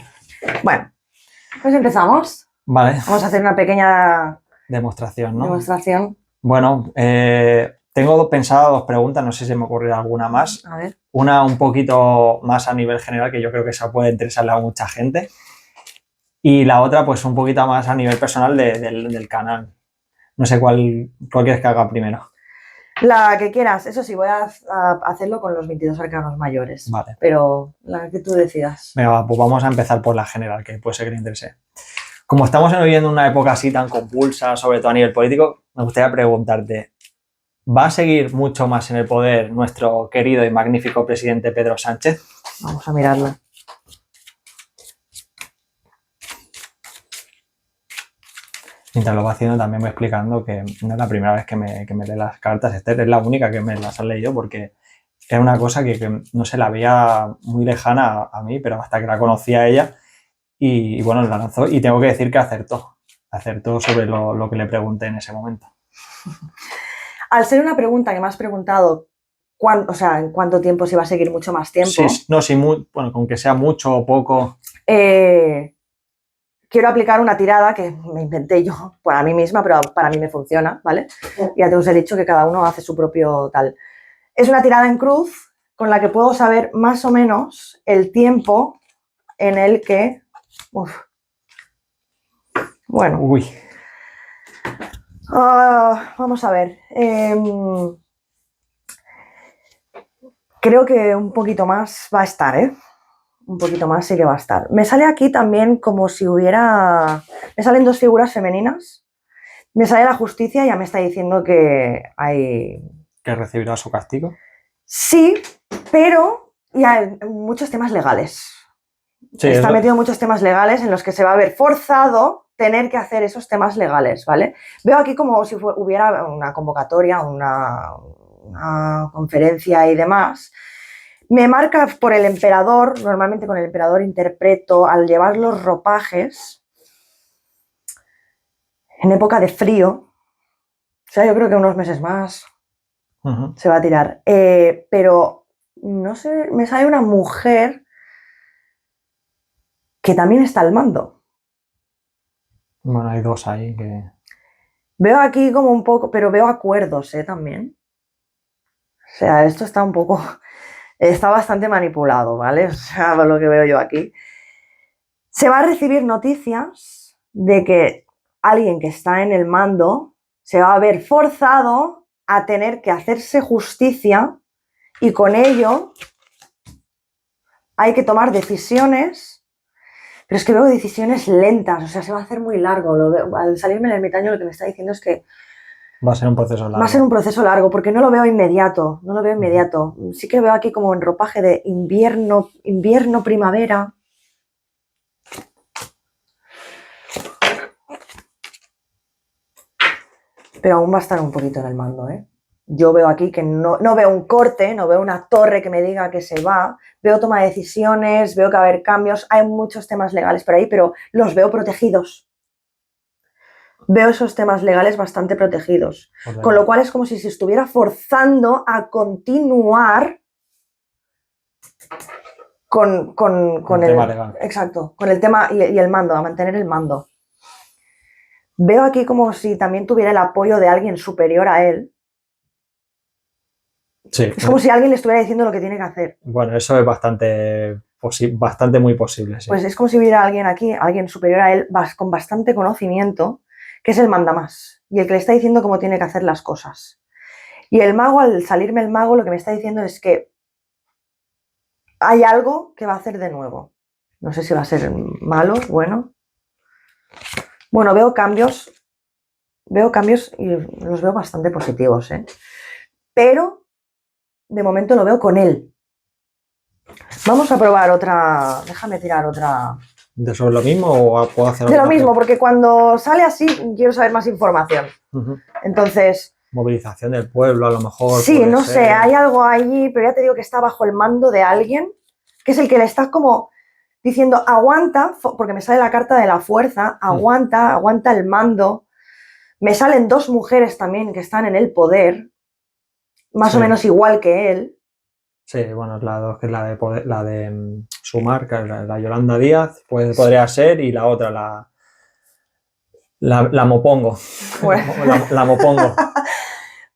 Speaker 2: Bueno, pues empezamos.
Speaker 1: Vale.
Speaker 2: Vamos a hacer una pequeña
Speaker 1: demostración, ¿no?
Speaker 2: Demostración.
Speaker 1: Bueno, tengo pensado 2 preguntas, no sé si se me ocurrirá alguna más.
Speaker 2: A ver.
Speaker 1: Una un poquito más a nivel general, que yo creo que esa puede interesarle a mucha gente. Y la otra, pues un poquito más a nivel personal del canal. No sé cuál quieres que haga primero.
Speaker 2: La que quieras, eso sí, voy a hacerlo con los 22 arcanos mayores.
Speaker 1: Vale.
Speaker 2: Pero la que tú decidas.
Speaker 1: Venga, pues vamos a empezar por la general, que puede ser que le interese. Como estamos viviendo una época así tan convulsa, sobre todo a nivel político, me gustaría preguntarte, ¿va a seguir mucho más en el poder nuestro querido y magnífico presidente Pedro Sánchez?
Speaker 2: Vamos a mirarlo.
Speaker 1: Mientras lo va haciendo también voy explicando que no es la primera vez que me lee las cartas, Esther, es la única que me las ha leído porque era una cosa que no se la veía muy lejana a mí, pero hasta que la conocí a ella y bueno, la lanzó y tengo que decir que acertó sobre lo que le pregunté en ese momento.
Speaker 2: Al ser una pregunta que me has preguntado, ¿en cuánto tiempo si va a seguir mucho más tiempo?
Speaker 1: Sí, no, sí, bueno, aunque sea mucho o poco.
Speaker 2: Quiero aplicar una tirada que me inventé yo para mí misma, pero para mí me funciona, ¿vale? Ya te os he dicho que cada uno hace su propio tal. Es una tirada en cruz con la que puedo saber más o menos el tiempo en el que... Bueno.
Speaker 1: Uy.
Speaker 2: Vamos a ver. Creo que un poquito más va a estar, ¿eh? Un poquito más sí que va a estar. Me sale aquí también como si hubiera... Me salen 2 figuras femeninas. Me sale la justicia y ya me está diciendo que hay...
Speaker 1: ¿Que recibirá su castigo?
Speaker 2: Sí, pero ya hay muchos temas legales. Sí, está metido en muchos temas legales en los que se va a ver forzado tener que hacer esos temas legales, ¿vale? Veo aquí como si hubiera una convocatoria, una conferencia y demás. Me marca por el emperador, normalmente con el emperador interpreto al llevar los ropajes en época de frío. O sea, yo creo que unos meses más se va a tirar. Pero, no sé, me sale una mujer que también está al mando.
Speaker 1: Bueno, hay 2 ahí que...
Speaker 2: Veo aquí como un poco, pero veo acuerdos, también. O sea, esto está un poco... Está bastante manipulado, ¿vale? O sea, por lo que veo yo aquí. Se va a recibir noticias de que alguien que está en el mando se va a ver forzado a tener que hacerse justicia y con ello hay que tomar decisiones, pero es que veo decisiones lentas, o sea, se va a hacer muy largo. Al salirme el ermitaño lo que me está diciendo es que
Speaker 1: va a ser un proceso largo.
Speaker 2: Va a ser un proceso largo porque no lo veo inmediato, no lo veo inmediato. Sí que veo aquí como en ropaje de invierno, primavera. Pero aún va a estar un poquito en el mando, ¿eh? Yo veo aquí que no veo un corte, no veo una torre que me diga que se va, veo toma de decisiones, veo que va a haber cambios, hay muchos temas legales por ahí, pero los veo protegidos. veo esos temas legales bastante protegidos. Con lo cual es como si se estuviera forzando a continuar con
Speaker 1: el tema legal.
Speaker 2: Exacto, con el tema y el mando, a mantener el mando. Veo aquí como si también tuviera el apoyo de alguien superior a él.
Speaker 1: Sí.
Speaker 2: Es como si alguien le estuviera diciendo lo que tiene que hacer.
Speaker 1: Bueno, eso es bastante muy posible, sí.
Speaker 2: Pues es como si hubiera alguien aquí, alguien superior a él, con bastante conocimiento, que es el mandamás y el que le está diciendo cómo tiene que hacer las cosas. Y el mago, al salirme el mago, lo que me está diciendo es que hay algo que va a hacer de nuevo. No sé si va a ser malo, bueno. Bueno, veo cambios y los veo bastante positivos, ¿eh? Pero de momento lo veo con él. Vamos a probar otra. Déjame tirar otra.
Speaker 1: ¿De sobre lo mismo o puedo hacer
Speaker 2: De lo
Speaker 1: alguna
Speaker 2: mismo, porque cuando sale así quiero saber más información. Entonces.
Speaker 1: Movilización del pueblo, a lo mejor.
Speaker 2: Sí, no sé, hay algo allí, pero ya te digo que está bajo el mando de alguien, que es el que le está como diciendo, aguanta, porque me sale la carta de la fuerza, aguanta el mando. Me salen dos mujeres también que están en el poder, más o menos igual que él.
Speaker 1: Sí, bueno, la dos, que es la de poder, la de Sumar, que es la Yolanda Díaz, pues podría ser, y la otra, la Mopongo.
Speaker 2: Bueno.
Speaker 1: La Mopongo.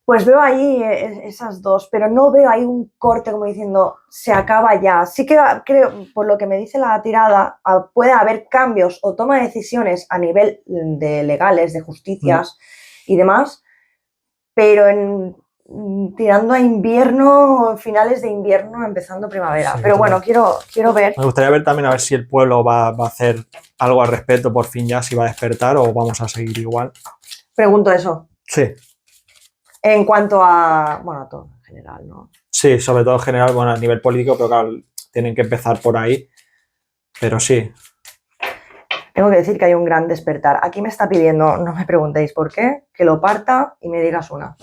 Speaker 2: Pues veo ahí esas dos, pero no veo ahí un corte como diciendo, se acaba ya. Sí que creo, por lo que me dice la tirada, puede haber cambios o toma de decisiones a nivel de legales, de justicias y demás, pero tirando a invierno, finales de invierno, empezando primavera.
Speaker 1: Sí,
Speaker 2: pero bueno, quiero ver.
Speaker 1: Me gustaría ver también a ver si el pueblo va a hacer algo al respecto por fin ya, si va a despertar o vamos a seguir igual.
Speaker 2: Pregunto eso.
Speaker 1: Sí.
Speaker 2: En cuanto a, bueno, a todo en general, ¿no?
Speaker 1: Sí, sobre todo en general, bueno, a nivel político, pero claro, tienen que empezar por ahí. Pero sí.
Speaker 2: Tengo que decir que hay un gran despertar. Aquí me está pidiendo, no me preguntéis por qué, que lo parta y me digas una.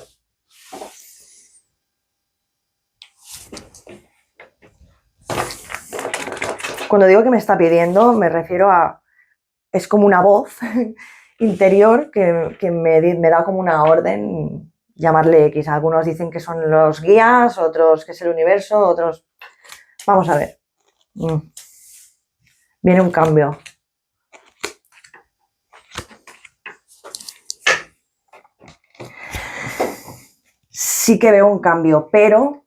Speaker 2: Cuando digo que me está pidiendo, me refiero a, es como una voz interior que me da como una orden, llamarle X. Algunos dicen que son los guías, otros que es el universo, otros... Vamos a ver. Viene un cambio. Sí que veo un cambio, pero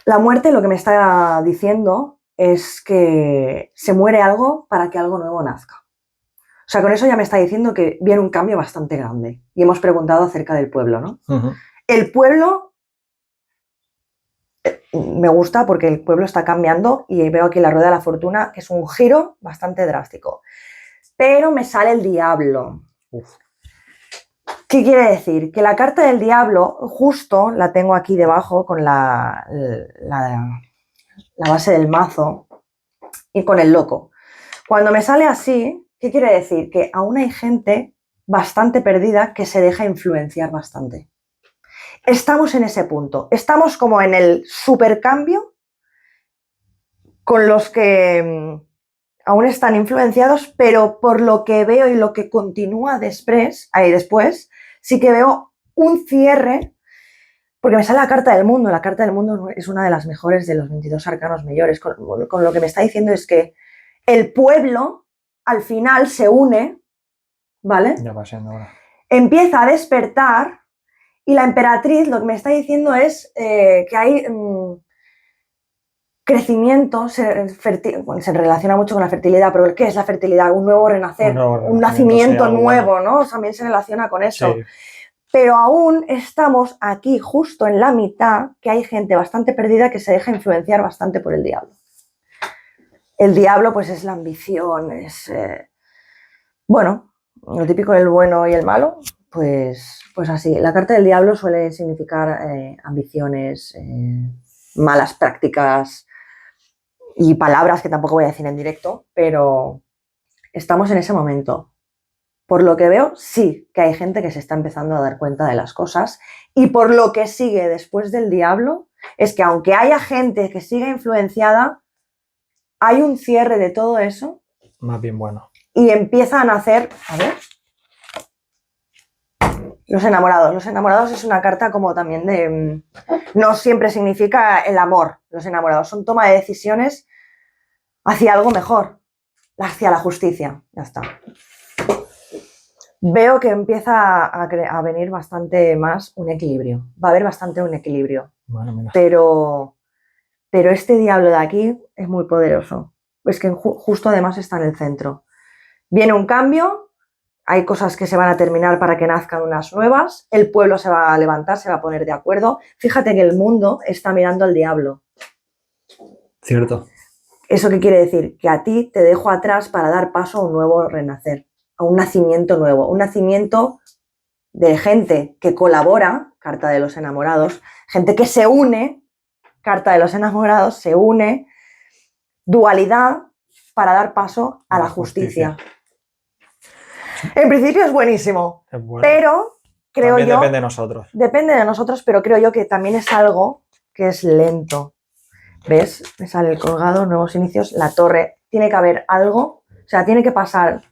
Speaker 2: la muerte lo que me está diciendo es que se muere algo para que algo nuevo nazca. O sea, con eso ya me está diciendo que viene un cambio bastante grande. Y hemos preguntado acerca del pueblo, ¿no? El pueblo me gusta porque el pueblo está cambiando y veo aquí la rueda de la fortuna, que es un giro bastante drástico. Pero me sale el diablo. ¿Qué quiere decir? Que la carta del diablo, justo la tengo aquí debajo con la base del mazo y con el loco. Cuando me sale así, ¿qué quiere decir? Que aún hay gente bastante perdida que se deja influenciar bastante. Estamos en ese punto. Estamos como en el supercambio con los que aún están influenciados, pero por lo que veo y lo que continúa después, sí que veo un cierre, porque me sale la carta del mundo. La carta del mundo es una de las mejores de los 22 arcanos mayores. Con lo que me está diciendo es que el pueblo al final se une, ¿vale?
Speaker 1: Ya va siendo hora.
Speaker 2: Empieza a despertar y la emperatriz lo que me está diciendo es que hay crecimiento, se relaciona mucho con la fertilidad, pero ¿qué es la fertilidad? Un nuevo renacer, un nacimiento nuevo, ¿no? También se relaciona con eso. Sí. Pero aún estamos aquí justo en la mitad, que hay gente bastante perdida que se deja influenciar bastante por el diablo. El diablo pues es la ambición, es... bueno, lo típico del bueno y el malo, pues así. La carta del diablo suele significar ambiciones, malas prácticas y palabras que tampoco voy a decir en directo, pero estamos en ese momento. Por lo que veo, sí que hay gente que se está empezando a dar cuenta de las cosas, y por lo que sigue después del diablo es que aunque haya gente que siga influenciada, hay un cierre de todo eso
Speaker 1: Más bien bueno.
Speaker 2: Y empieza a nacer, a ver, los enamorados. Los enamorados es una carta como también de... No siempre significa el amor, los enamorados. Son toma de decisiones hacia algo mejor, hacia la justicia. Ya está. Veo que empieza a venir bastante más un equilibrio. Va a haber bastante un equilibrio.
Speaker 1: Bueno, mira.
Speaker 2: Pero este diablo de aquí es muy poderoso. Es que justo además está en el centro. Viene un cambio, hay cosas que se van a terminar para que nazcan unas nuevas, el pueblo se va a levantar, se va a poner de acuerdo. Fíjate que el mundo está mirando al diablo.
Speaker 1: Cierto.
Speaker 2: ¿Eso qué quiere decir? Que a ti te dejo atrás para dar paso a un nuevo renacer, a un nacimiento nuevo, un nacimiento de gente que colabora, carta de los enamorados, gente que se une, carta de los enamorados, se une, dualidad para dar paso a la justicia. En principio es buenísimo,
Speaker 1: Es bueno.
Speaker 2: pero creo
Speaker 1: También
Speaker 2: yo...
Speaker 1: depende de nosotros.
Speaker 2: Depende de nosotros, pero creo yo que también es algo que es lento. ¿Ves? Me sale el colgado, nuevos inicios, la torre. Tiene que haber algo, o sea, tiene que pasar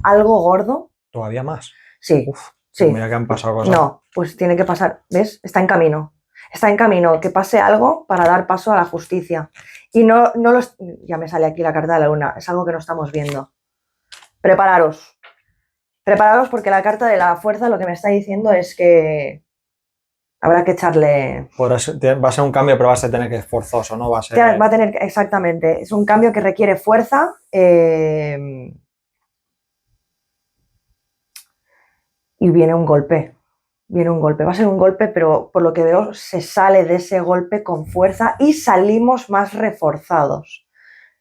Speaker 2: algo gordo.
Speaker 1: ¿Todavía más?
Speaker 2: Sí,
Speaker 1: Uf,
Speaker 2: sí.
Speaker 1: Mira que han pasado cosas.
Speaker 2: No, pues tiene que pasar, ¿ves? Está en camino. Está en camino, que pase algo para dar paso a la justicia. Y no los... Ya me sale aquí la carta de la luna, es algo que no estamos viendo. Prepararos. Prepararos porque la carta de la fuerza lo que me está diciendo es que habrá que echarle...
Speaker 1: Va a ser un cambio, pero va a tener que ser forzoso, ¿no? Va a ser...
Speaker 2: Va a tener, exactamente, es un cambio que requiere fuerza. Y viene un golpe. Viene un golpe. Va a ser un golpe, pero por lo que veo se sale de ese golpe con fuerza y salimos más reforzados.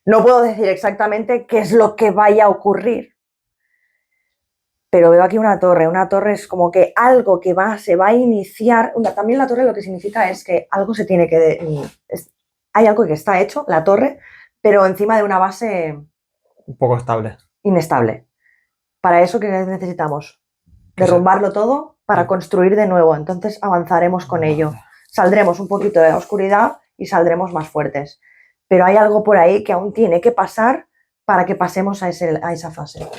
Speaker 2: No puedo decir exactamente qué es lo que vaya a ocurrir. Pero veo aquí una torre. Una torre es como que algo que se va a iniciar. También la torre lo que significa es que algo se tiene que... hay algo que está hecho, la torre, pero encima de una base...
Speaker 1: Un poco estable.
Speaker 2: Inestable. Para eso, ¿qué necesitamos? Derrumbarlo todo para construir de nuevo. Entonces avanzaremos con ello. Saldremos un poquito de la oscuridad y saldremos más fuertes. Pero hay algo por ahí que aún tiene que pasar para que pasemos a esa fase.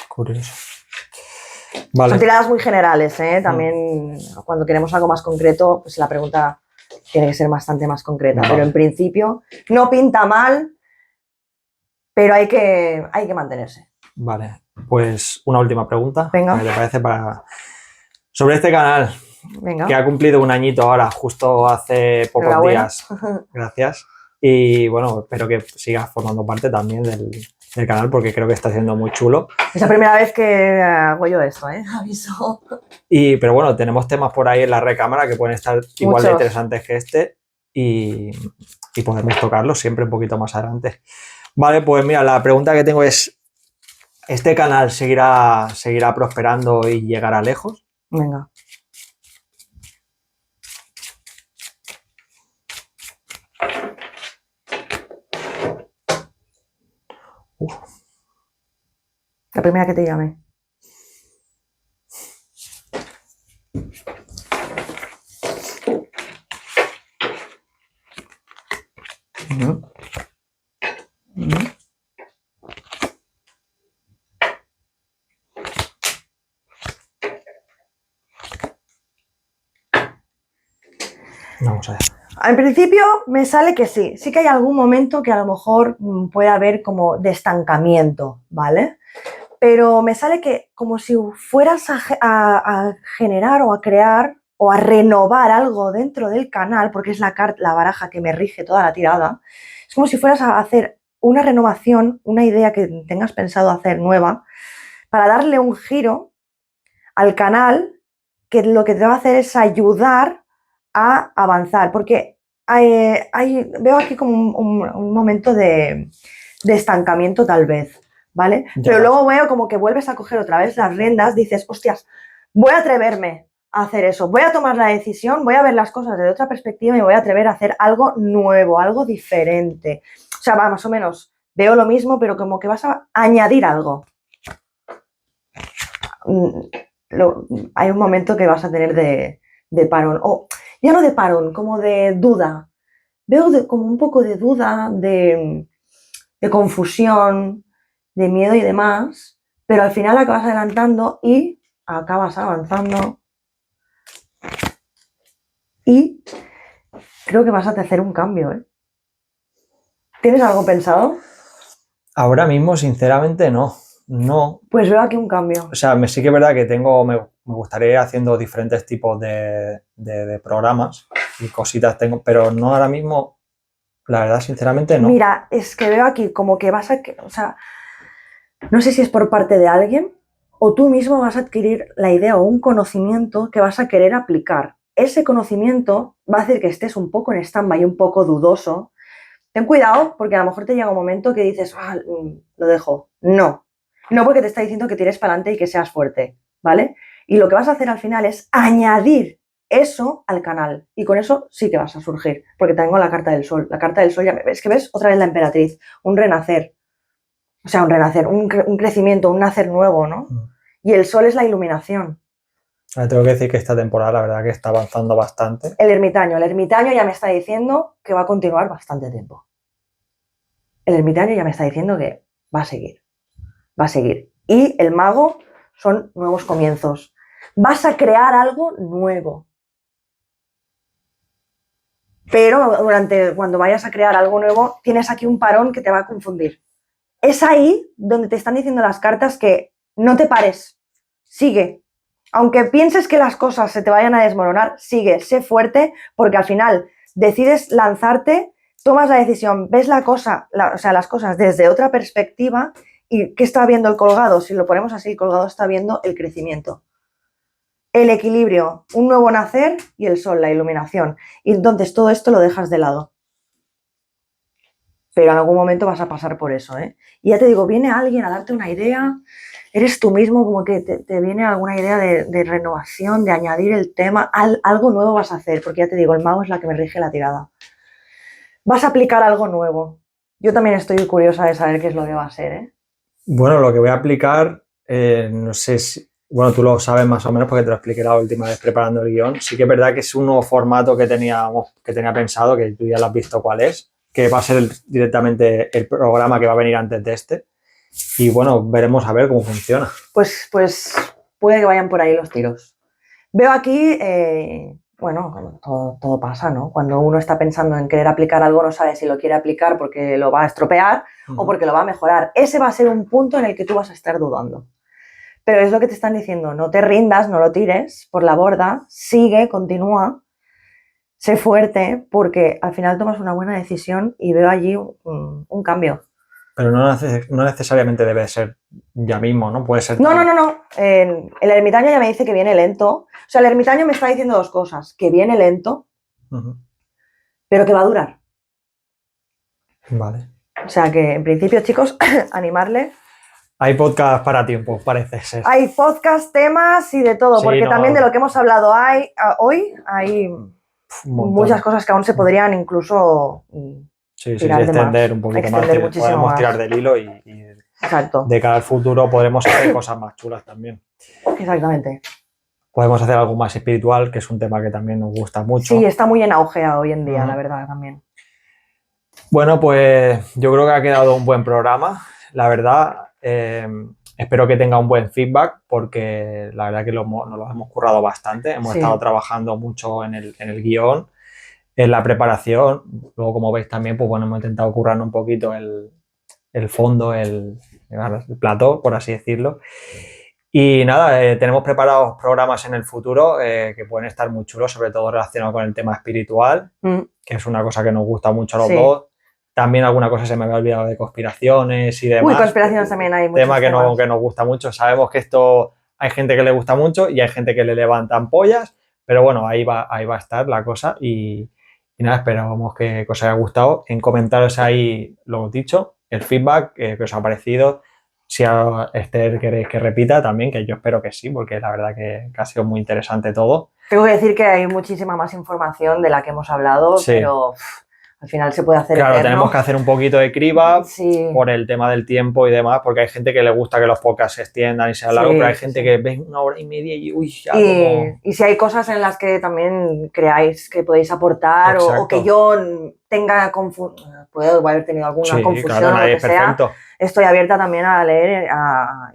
Speaker 1: Curioso. Vale.
Speaker 2: Son tiradas muy generales, ¿eh? También cuando queremos algo más concreto, pues la pregunta tiene que ser bastante más concreta. Vale. Pero en principio no pinta mal, pero hay que mantenerse.
Speaker 1: Vale, pues una última pregunta.
Speaker 2: Venga.
Speaker 1: ¿Qué te parece sobre este canal?
Speaker 2: Venga.
Speaker 1: Que ha cumplido un añito ahora, justo hace pocos días. Gracias. Y bueno, espero que sigas formando parte también del canal porque creo que está siendo muy chulo.
Speaker 2: Es la primera vez que hago yo esto, ¿eh? Aviso.
Speaker 1: Pero bueno, tenemos temas por ahí en la recámara que pueden estar igual de interesantes que este y podemos tocarlos siempre un poquito más adelante. Vale, pues mira, la pregunta que tengo es, ¿este canal seguirá prosperando y llegará lejos?
Speaker 2: Venga. La primera que te llame.
Speaker 1: Vamos a ver.
Speaker 2: En principio me sale que sí que hay algún momento que a lo mejor puede haber como de estancamiento, ¿vale? Pero me sale que como si fueras a generar o a crear o a renovar algo dentro del canal, porque es la baraja que me rige toda la tirada, es como si fueras a hacer una renovación, una idea que tengas pensado hacer nueva, para darle un giro al canal que lo que te va a hacer es ayudar a avanzar, porque veo aquí como un momento de estancamiento tal vez, ¿vale? Pero luego veo como que vuelves a coger otra vez las riendas, dices, hostias, voy a atreverme a hacer eso, voy a tomar la decisión, voy a ver las cosas desde otra perspectiva y me voy a atrever a hacer algo nuevo, algo diferente. O sea, más o menos, veo lo mismo, pero como que vas a añadir algo. Hay un momento que vas a tener de parón, o ya no de parón, como de duda. Veo como un poco de duda, de de confusión, de miedo y demás, pero al final acabas adelantando y acabas avanzando y creo que vas a hacer un cambio, ¿eh? ¿Tienes algo pensado?
Speaker 1: Ahora mismo, sinceramente, no. No.
Speaker 2: Pues veo aquí un cambio.
Speaker 1: O sea, sí que es verdad que me gustaría ir haciendo diferentes tipos de programas y cositas tengo, pero no ahora mismo, la verdad, sinceramente, no.
Speaker 2: Mira, es que veo aquí como que vas a... O sea, no sé si es por parte de alguien o tú mismo vas a adquirir la idea o un conocimiento que vas a querer aplicar. Ese conocimiento va a hacer que estés un poco en stand-by, un poco dudoso. Ten cuidado porque a lo mejor te llega un momento que dices, lo dejo. No, no porque te está diciendo que tires para adelante y que seas fuerte, ¿vale? Y lo que vas a hacer al final es añadir eso al canal y con eso sí que vas a surgir, porque tengo la carta del sol. La carta del sol, ya es que ves otra vez la emperatriz, un renacer. O sea, un renacer, un crecimiento, un nacer nuevo, ¿no? Y el sol es la iluminación.
Speaker 1: Tengo que decir que esta temporada la verdad que está avanzando bastante.
Speaker 2: El ermitaño ya me está diciendo que va a continuar bastante tiempo. El ermitaño ya me está diciendo que va a seguir. Va a seguir. Y el mago son nuevos comienzos. Vas a crear algo nuevo. Pero cuando vayas a crear algo nuevo, tienes aquí un parón que te va a confundir. Es ahí donde te están diciendo las cartas que no te pares, sigue. Aunque pienses que las cosas se te vayan a desmoronar, sigue, sé fuerte, porque al final decides lanzarte, tomas la decisión, ves las cosas desde otra perspectiva y ¿qué está viendo el colgado? Si lo ponemos así, el colgado está viendo el crecimiento, el equilibrio, un nuevo nacer y el sol, la iluminación. Y entonces todo esto lo dejas de lado. Pero en algún momento vas a pasar por eso, ¿eh? Y ya te digo, viene alguien a darte una idea, eres tú mismo como que te viene alguna idea de renovación, de añadir el tema, algo nuevo vas a hacer, porque ya te digo, el mago es la que me rige la tirada. Vas a aplicar algo nuevo. Yo también estoy curiosa de saber qué es lo que va a ser, ¿eh?
Speaker 1: Bueno, lo que voy a aplicar, no sé si... Bueno, tú lo sabes más o menos porque te lo expliqué la última vez preparando el guión. Sí que es verdad que es un nuevo formato que tenía pensado, que tú ya lo has visto cuál es, que va a ser directamente el programa que va a venir antes de este. Y bueno, veremos a ver cómo funciona.
Speaker 2: Pues puede que vayan por ahí los tiros. Veo aquí, bueno, todo pasa, ¿no? Cuando uno está pensando en querer aplicar algo, no sabe si lo quiere aplicar porque lo va a estropear o porque lo va a mejorar. Ese va a ser un punto en el que tú vas a estar dudando. Pero es lo que te están diciendo, no te rindas, no lo tires por la borda, sigue, continúa, sé fuerte, porque al final tomas una buena decisión y veo allí un cambio.
Speaker 1: Pero no necesariamente debe ser ya mismo, ¿no? Puede ser...
Speaker 2: No. El ermitaño ya me dice que viene lento. O sea, el ermitaño me está diciendo dos cosas. Que viene lento, pero que va a durar.
Speaker 1: Vale.
Speaker 2: O sea, que en principio, chicos, animarle.
Speaker 1: Hay podcast para tiempo, parece ser.
Speaker 2: Hay podcast, temas y de todo, sí, porque también de lo que hemos hablado hoy hay muchas cosas que aún se podrían incluso...
Speaker 1: Sí, extender un poquito más. Podemos tirar del hilo y
Speaker 2: exacto,
Speaker 1: de cara al futuro podremos hacer cosas más chulas también.
Speaker 2: Exactamente.
Speaker 1: Podemos hacer algo más espiritual, que es un tema que también nos gusta mucho.
Speaker 2: Sí, está muy en auge hoy en día, la verdad, también.
Speaker 1: Bueno, pues yo creo que ha quedado un buen programa. La verdad, espero que tenga un buen feedback porque la verdad que nos lo hemos currado bastante. Hemos estado trabajando mucho en el guión, en la preparación. Luego, como veis también, pues bueno, hemos intentado currarnos un poquito el fondo, el plató, por así decirlo. Y nada, tenemos preparados programas en el futuro que pueden estar muy chulos, sobre todo relacionados con el tema espiritual, que es una cosa que nos gusta mucho a los dos. También alguna cosa se me había olvidado de conspiraciones y demás.
Speaker 2: Uy, conspiraciones también hay muchos
Speaker 1: tema que nos gusta mucho. Sabemos que esto hay gente que le gusta mucho y hay gente que le levantan pollas, pero bueno, ahí va a estar la cosa y nada, esperamos que os haya gustado. En comentarios ahí lo dicho, el feedback que os ha parecido. Si a Esther queréis que repita también, que yo espero que sí, porque la verdad que ha sido muy interesante todo.
Speaker 2: Tengo que decir que hay muchísima más información de la que hemos hablado, pero al final se puede hacer
Speaker 1: Claro,
Speaker 2: eterno.
Speaker 1: tenemos que hacer un poquito de criba
Speaker 2: Sí.
Speaker 1: por el tema del tiempo y demás, porque hay gente que le gusta que los podcasts se extiendan y sean largos, pero hay gente que ve 1 hora y media y uy, ya como...
Speaker 2: Y si hay cosas en las que también creáis que podéis aportar o que yo tenga puedo haber tenido alguna confusión
Speaker 1: claro,
Speaker 2: o lo que
Speaker 1: perfecto.
Speaker 2: sea, estoy abierta también a leer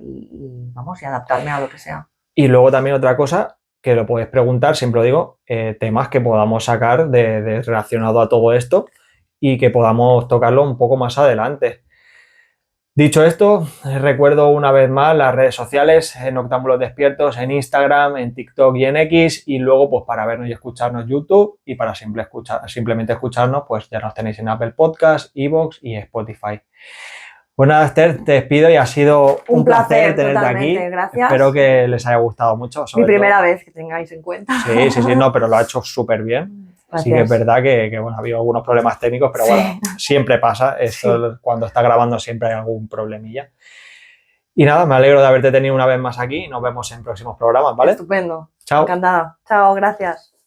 Speaker 2: y adaptarme a lo que sea.
Speaker 1: Y luego también otra cosa que lo puedes preguntar, siempre lo digo, temas que podamos sacar de relacionado a todo esto y que podamos tocarlo un poco más adelante. Dicho esto, recuerdo una vez más las redes sociales en Noctámbulos Despiertos, en Instagram, en TikTok y en X, y luego pues para vernos y escucharnos YouTube, y para simplemente escucharnos pues ya nos tenéis en Apple Podcasts, iVoox y Spotify. Pues nada, Esther, te despido y ha sido un placer tenerte aquí.
Speaker 2: Gracias.
Speaker 1: Espero que les haya gustado mucho.
Speaker 2: Mi primera vez que tengáis en cuenta.
Speaker 1: Sí, no, pero lo ha hecho súper bien.
Speaker 2: Gracias.
Speaker 1: Sí que es verdad que bueno, ha habido algunos problemas técnicos, pero bueno, siempre pasa. Esto, cuando está grabando siempre hay algún problemilla. Y nada, me alegro de haberte tenido una vez más aquí y nos vemos en próximos programas, ¿vale?
Speaker 2: Estupendo.
Speaker 1: Chao.
Speaker 2: Encantada. Chao, gracias.